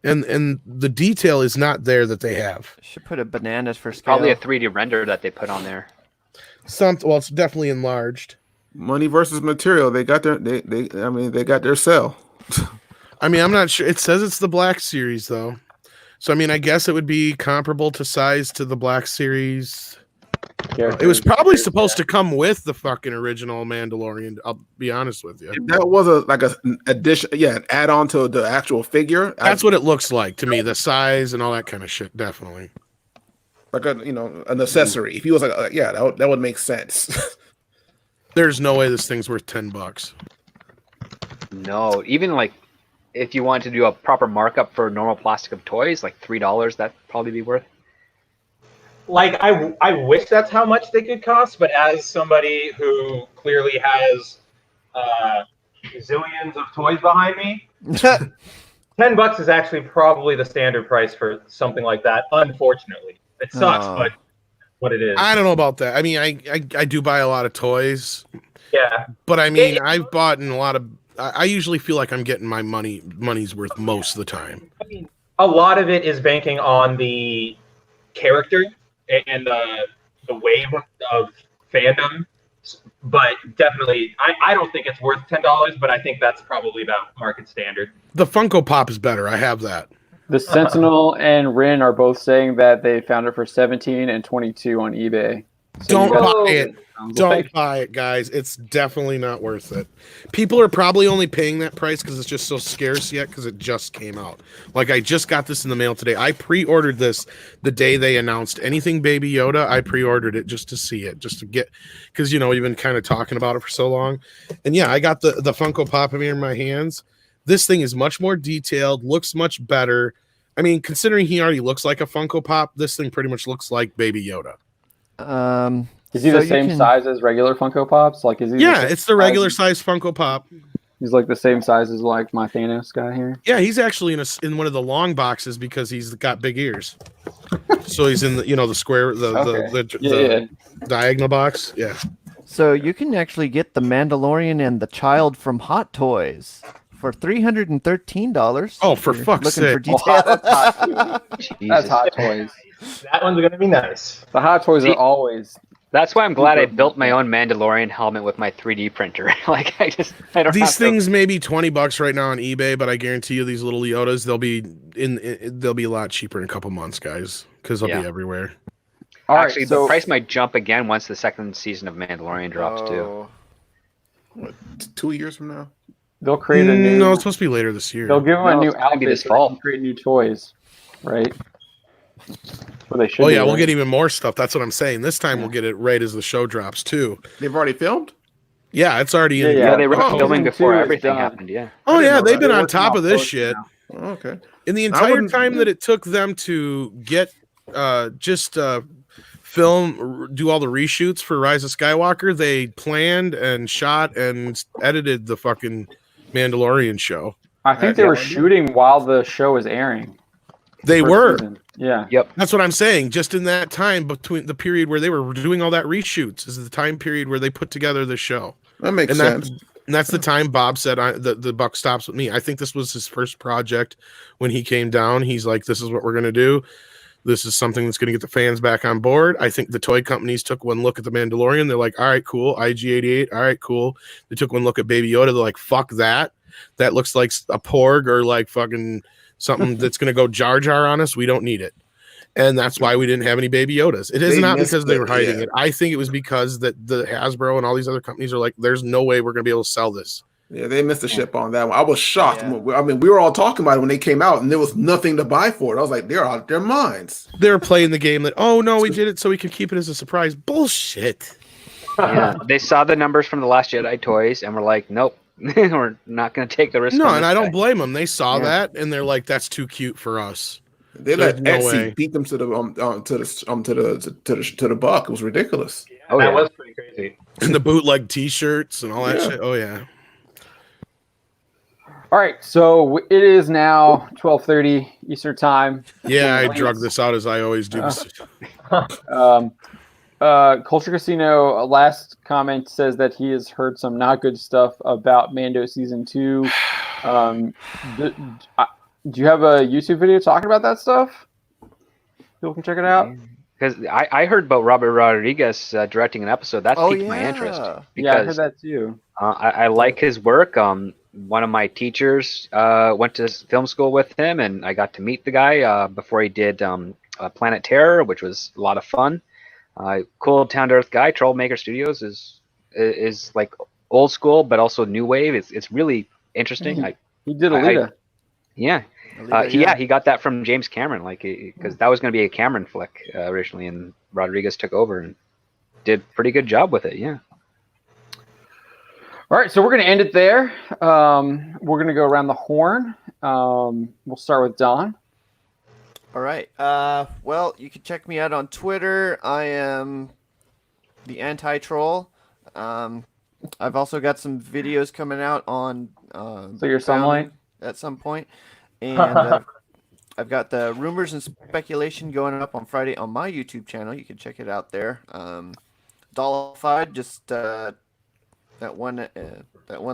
and the detail is not there that they have. Should put a bananas for scale. Probably a 3D render that they put on there. Well, it's definitely enlarged. Money versus material. They got they got their sell. I mean, I'm not sure. It says it's the Black Series though, so I mean, I guess it would be comparable to size to the Black Series. It was probably supposed to come with the fucking original Mandalorian. I'll be honest with you. If that was an addition, an add-on to the actual figure. That's what it looks like to me. The size and all that kind of shit, definitely. Like an accessory. If he was like, that would make sense. There's no way this thing's worth $10. No, even like if you want to do a proper markup for normal plastic of toys, like $3, that'd probably be worth. Like I wish that's how much they could cost, but as somebody who clearly has zillions of toys behind me, $10 is actually probably the standard price for something like that. Unfortunately, it sucks, but what it is. I don't know about that. I mean, I do buy a lot of toys. Yeah, but I mean, I've bought in a lot of. I usually feel like I'm getting my money's worth most of the time. I mean, a lot of it is banking on the character and the wave of fandom, but definitely, I don't think it's worth $10. But I think that's probably about market standard. The Funko Pop is better. I have that. The Sentinel and Rin are both saying that they found it for $17 and $22 on eBay. So Don't buy it. Don't buy it, guys. It's definitely not worth it. People are probably only paying that price because it's just so scarce yet because it just came out. Like, I just got this in the mail today. I pre-ordered this the day they announced anything Baby Yoda. I pre-ordered it just to see it, just to get, because, we've been kind of talking about it for so long. And yeah, I got the Funko Pop here in my hands. This thing is much more detailed, looks much better. I mean, considering he already looks like a Funko Pop, this thing pretty much looks like Baby Yoda. Is he the same size as regular Funko Pops? Like, is he? Yeah, it's the regular size Funko Pop. He's like the same size as like my Thanos guy here. Yeah, he's actually in one of the long boxes because he's got big ears. So he's in the square the diagonal box. Yeah. So you can actually get the Mandalorian and the Child from Hot Toys for $313. Oh, for fuck's sake! For detail. That's Hot Toys. That one's gonna be nice. The Hot Toys are always. That's why I'm glad I built my own Mandalorian helmet with my 3D printer. Like I don't. These things may be $20 right now on eBay, but I guarantee you these little Yodas they'll be a lot cheaper in a couple months, guys, because they'll be everywhere. Actually, the price might jump again once the second season of Mandalorian drops too. What, 2 years from now? They'll create a new. No, it's supposed to be later this year. They'll give them a new outfit this fall. Create new toys, right? Well, they should. Oh yeah, we'll get even more stuff. That's what I'm saying. This time we'll get it right as the show drops too. They've already filmed? Yeah, it's already in. Yeah, they were filming before everything happened. Yeah. Oh yeah, they've been on top of this shit. Oh, okay. In the entire time that it took them to get film, do all the reshoots for Rise of Skywalker, they planned and shot and edited the fucking Mandalorian show. I think they were shooting while the show was airing. They were. Yeah. Yep. That's what I'm saying. Just in that time between the period where they were doing all that reshoots is the time period where they put together the show. That makes sense. And that's the time Bob said the buck stops with me. I think this was his first project when he came down. He's like, this is what we're going to do. This is something that's going to get the fans back on board. I think the toy companies took one look at the Mandalorian. They're like, all right, cool. IG-88. All right, cool. They took one look at Baby Yoda. They're like, fuck that. That looks like a porg or like fucking something that's going to go Jar Jar on us. We don't need it. And that's why we didn't have any Baby Yodas. It is not because they were hiding it. I think it was because that the Hasbro and all these other companies are like, there's no way we're going to be able to sell this Yeah, they missed the ship on that one. I was shocked. Yeah. I mean, we were all talking about it when they came out, and there was nothing to buy for it. I was like, they're out of their minds. They're playing the game that, oh no, we did it so we could keep it as a surprise. Bullshit. Yeah, they saw the numbers from the Last Jedi toys and were like, nope, we're not going to take the risk. No, on and this I don't guy. blame them. They saw Yeah. that and they're like, that's too cute for us. They There's let no Etsy way. beat them to the buck. It was ridiculous. Oh, that yeah. was pretty crazy. And the bootleg T-shirts and all that shit. Oh yeah. All right, so it is now 12:30 Eastern time. Yeah, I drug this out as I always do. Culture Casino last comment says that he has heard some not good stuff about Mando season 2. Do you have a YouTube video talking about that stuff? People can check it out. Because I heard about Robert Rodriguez directing an episode. That piqued my interest. Yeah, I heard Because that too. I like his work. One of my teachers went to film school with him, and I got to meet the guy before he did Planet Terror, which was a lot of fun. Cool down to earth guy. Troublemaker Studios is like old school, but also new wave. It's really interesting. He did Alita. Yeah. He got that from James Cameron, because that was going to be a Cameron flick originally, and Rodriguez took over and did a pretty good job with it. Yeah. All right, so we're going to end it there. We're going to go around the horn. We'll start with Don. All right. Well, you can check me out on Twitter. I am the Anti-Troll. I've also got some videos coming out on So your Sunlight? at some point. And I've got the rumors and speculation going up on Friday on my YouTube channel. You can check it out there. Dollified, just that one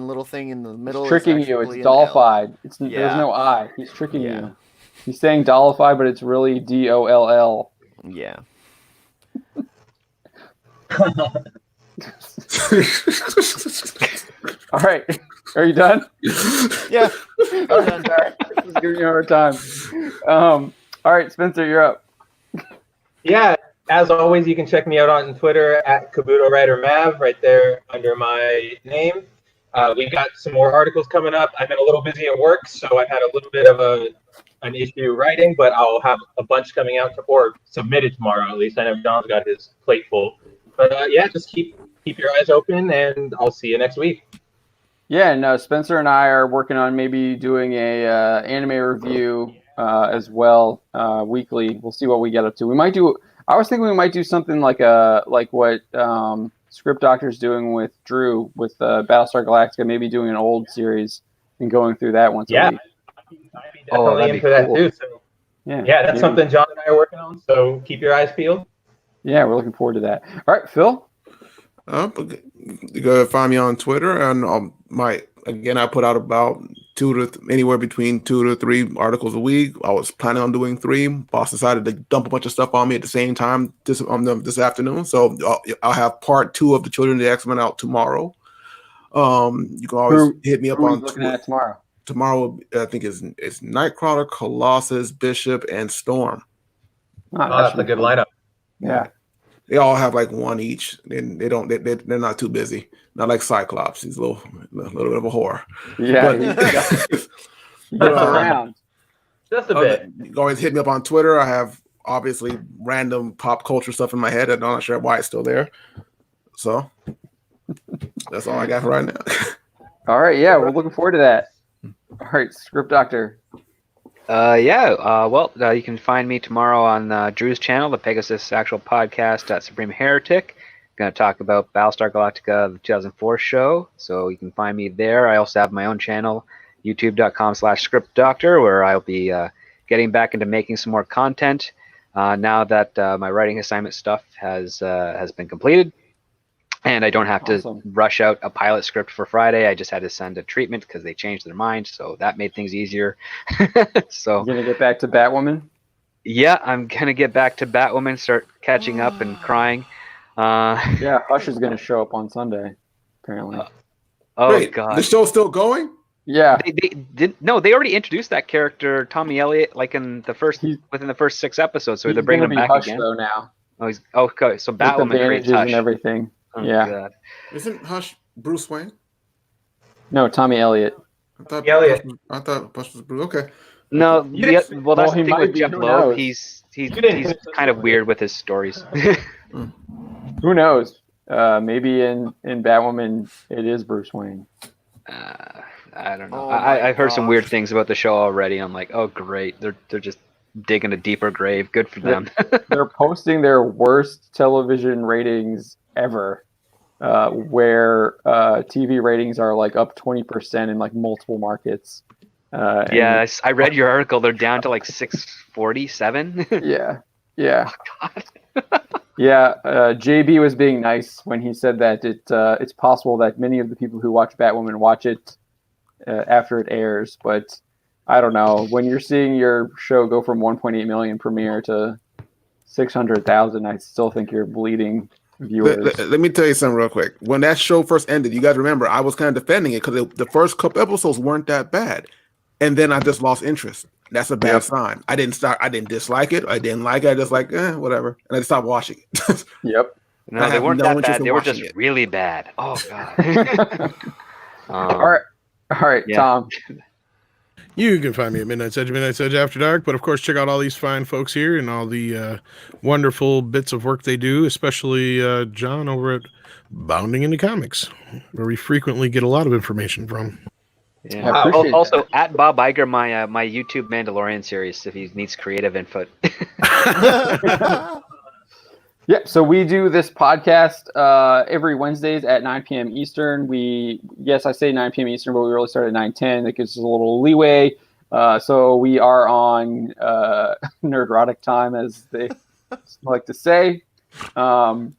little thing in the middle. He's tricking is you. actually It's an L. dollified. There's Yeah. no I. He's tricking Yeah. you. He's saying dollified, but it's really DOLL. Yeah. All right. Are you done? Yeah. All right. Sorry. This is giving you a hard time. All right, Spencer, you're up. Yeah, as always, you can check me out on Twitter at Kabuto Rider Mav, right there under my name. We've got some more articles coming up. I've been a little busy at work, so I've had a little bit of an issue writing, but I'll have a bunch coming out or submitted tomorrow at least. I know John's got his plate full. But yeah, just keep your eyes open, and I'll see you next week. Yeah, and Spencer and I are working on maybe doing a anime review as well weekly. We'll see what we get up to. We might do. I was thinking we might do something like what Script Doctor's doing with Drew with Battlestar Galactica. Maybe doing an old series and going through that once a week. I'd be definitely that'd be into that cool. too. So Yeah, that's maybe. something John and I are working on. So keep your eyes peeled. Yeah, we're looking forward to that. All right, Phil. You go find me on Twitter, and I put out about anywhere between 2 to 3 articles a week. I was planning on doing 3. Boss decided to dump a bunch of stuff on me at the same time this afternoon. So I'll have part 2 of the Children of the X-Men out tomorrow. You can always hit me up on looking at tomorrow. Tomorrow, I think it's Nightcrawler, Colossus, Bishop, and Storm. That's a good lineup. Yeah. They all have like one each, and they're not too busy. Not like Cyclops. He's a little bit of a whore. Yeah. But around. Just a bit. You can always hit me up on Twitter. I have obviously random pop culture stuff in my head. I'm not sure why it's still there. So that's all I got for right now. All right. Yeah, we're looking forward to that. All right, Script Doctor. You can find me tomorrow on Drew's channel, the Pegasus Actual Podcast at Supreme Heretic. Going to talk about Battlestar Galactica, the 2004 show. So you can find me there. I also have my own channel, youtube.com/scriptdoctor, where I'll be getting back into making some more content now that my writing assignment stuff has been completed. And I don't have to rush out a pilot script for Friday. I just had to send a treatment because they changed their mind. So that made things easier. So you're going to get back to Batwoman? Yeah, I'm going to get back to Batwoman, start catching up and crying. Yeah, Hush is going to show up on Sunday, apparently. Wait, God. The show's still going? Yeah. They already introduced that character, Tommy Elliott, within the first 6 episodes. So they're bringing him back Hush, again. Though, now. Okay. So Batwoman advantages Hush and everything. Oh, yeah. God. Isn't Hush Bruce Wayne? No, Tommy Elliott. Elliott. I thought Buster was Bruce. Okay. No, You didn't- well, that's Well, he the thing might with be, Jeff who Loeb. knows? He's You didn't- kind of weird with his stories. Who knows? Maybe in Batwoman it is Bruce Wayne. I don't know. Oh my I've heard some weird gosh. things about the show already. I'm like, oh great, they're just digging a deeper grave. Good for them. They're posting their worst television ratings ever, where TV ratings are like up 20% in like multiple markets. Yeah, I read your article. They're down to like 647. Yeah. Yeah. Oh, God. Yeah. JB was being nice when he said that it's possible that many of the people who watch Batwoman watch it after it airs, but I don't know. When you're seeing your show go from 1.8 million premiere to 600,000, I still think you're bleeding viewers. Let me tell you something real quick. When that show first ended, you guys remember I was kind of defending it because the first couple episodes weren't that bad, and then I just lost interest. That's a bad sign. I didn't dislike it. I didn't like it. I just like whatever, and I just stopped watching it. Yep. No, they weren't that bad. They were just really bad. Oh God. All right, yeah. Tom. You can find me at Midnight's Edge After Dark, but of course, check out all these fine folks here and all the wonderful bits of work they do, especially John over at Bounding into Comics, where we frequently get a lot of information from. Yeah. I appreciate Also, that. at Bob Iger, my YouTube Mandalorian series, if he needs creative input. Yeah, so we do this podcast every Wednesdays at 9 p.m. Eastern. Yes, I say 9 p.m. Eastern, but we really start at 9:10. That gives us a little leeway. So we are on nerdrotic time, as they like to say. We're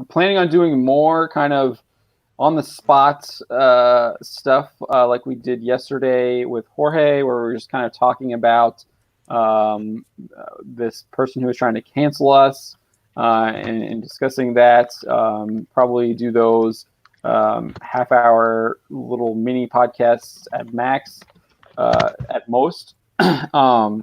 planning on doing more kind of on the spot stuff like we did yesterday with Jorge, where we were just kind of talking about this person who was trying to cancel us and discussing that. Probably do those half-hour little mini podcasts at max, at most. So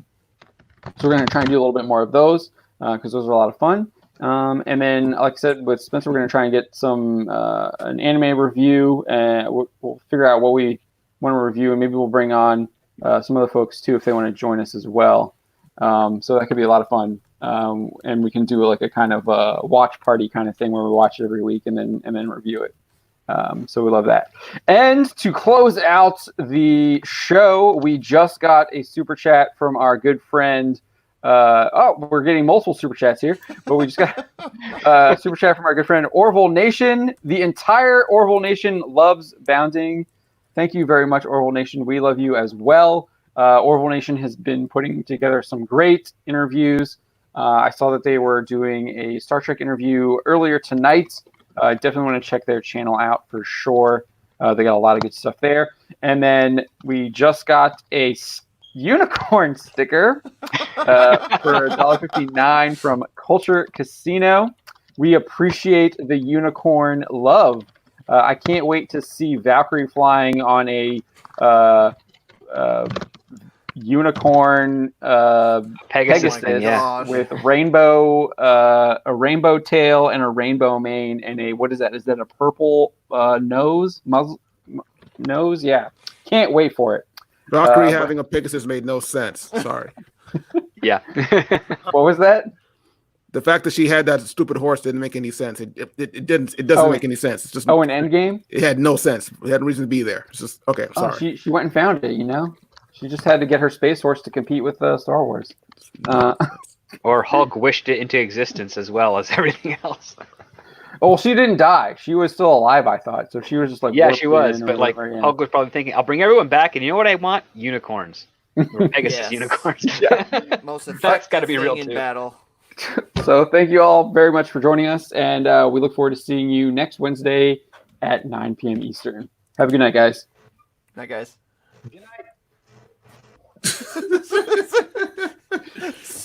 we're going to try and do a little bit more of those because those are a lot of fun. And then, like I said, with Spencer, we're going to try and get an anime review, and we'll figure out what we want to review, and maybe we'll bring on some other folks too if they want to join us as well. So that could be a lot of fun, and we can do like a kind of watch party kind of thing where we watch it every week and then review it. So we love that. And to close out the show, we just got a super chat from our good friend. We're getting multiple super chats here, but we just got a super chat from our good friend Orville Nation. The entire Orville Nation loves Bounding. Thank you very much, Orville Nation. We love you as well. Orville Nation has been putting together some great interviews. I saw that they were doing a Star Trek interview earlier tonight. Definitely want to check their channel out for sure. They got a lot of good stuff there. And then we just got a unicorn sticker for $1.59 from Culture Casino. We appreciate the unicorn love. I can't wait to see Valkyrie flying on a unicorn Pegasus with a rainbow tail and a rainbow mane and a, what is that? Is that a purple nose? Nose? Yeah. Can't wait for it. Valkyrie having a Pegasus made no sense. Sorry. Yeah. What was that? The fact that she had that stupid horse didn't make any sense. It doesn't make any sense. It's just an Endgame? It had no sense. It had no reason to be there. It's just okay. Sorry. She went and found it. You know, she just had to get her space horse to compete with Star Wars. Or Hulk wished it into existence as well as everything else. Well, she didn't die. She was still alive, I thought. So she was just like, yeah, she was. But like Hulk was probably thinking, I'll bring everyone back, and you know what I want? Unicorns. Or Pegasus unicorns. Yeah. Most effective That's got to be real in too. battle. So thank you all very much for joining us, and we look forward to seeing you next Wednesday at 9 p.m. Eastern. Have a good night, guys. Night, guys. Good night.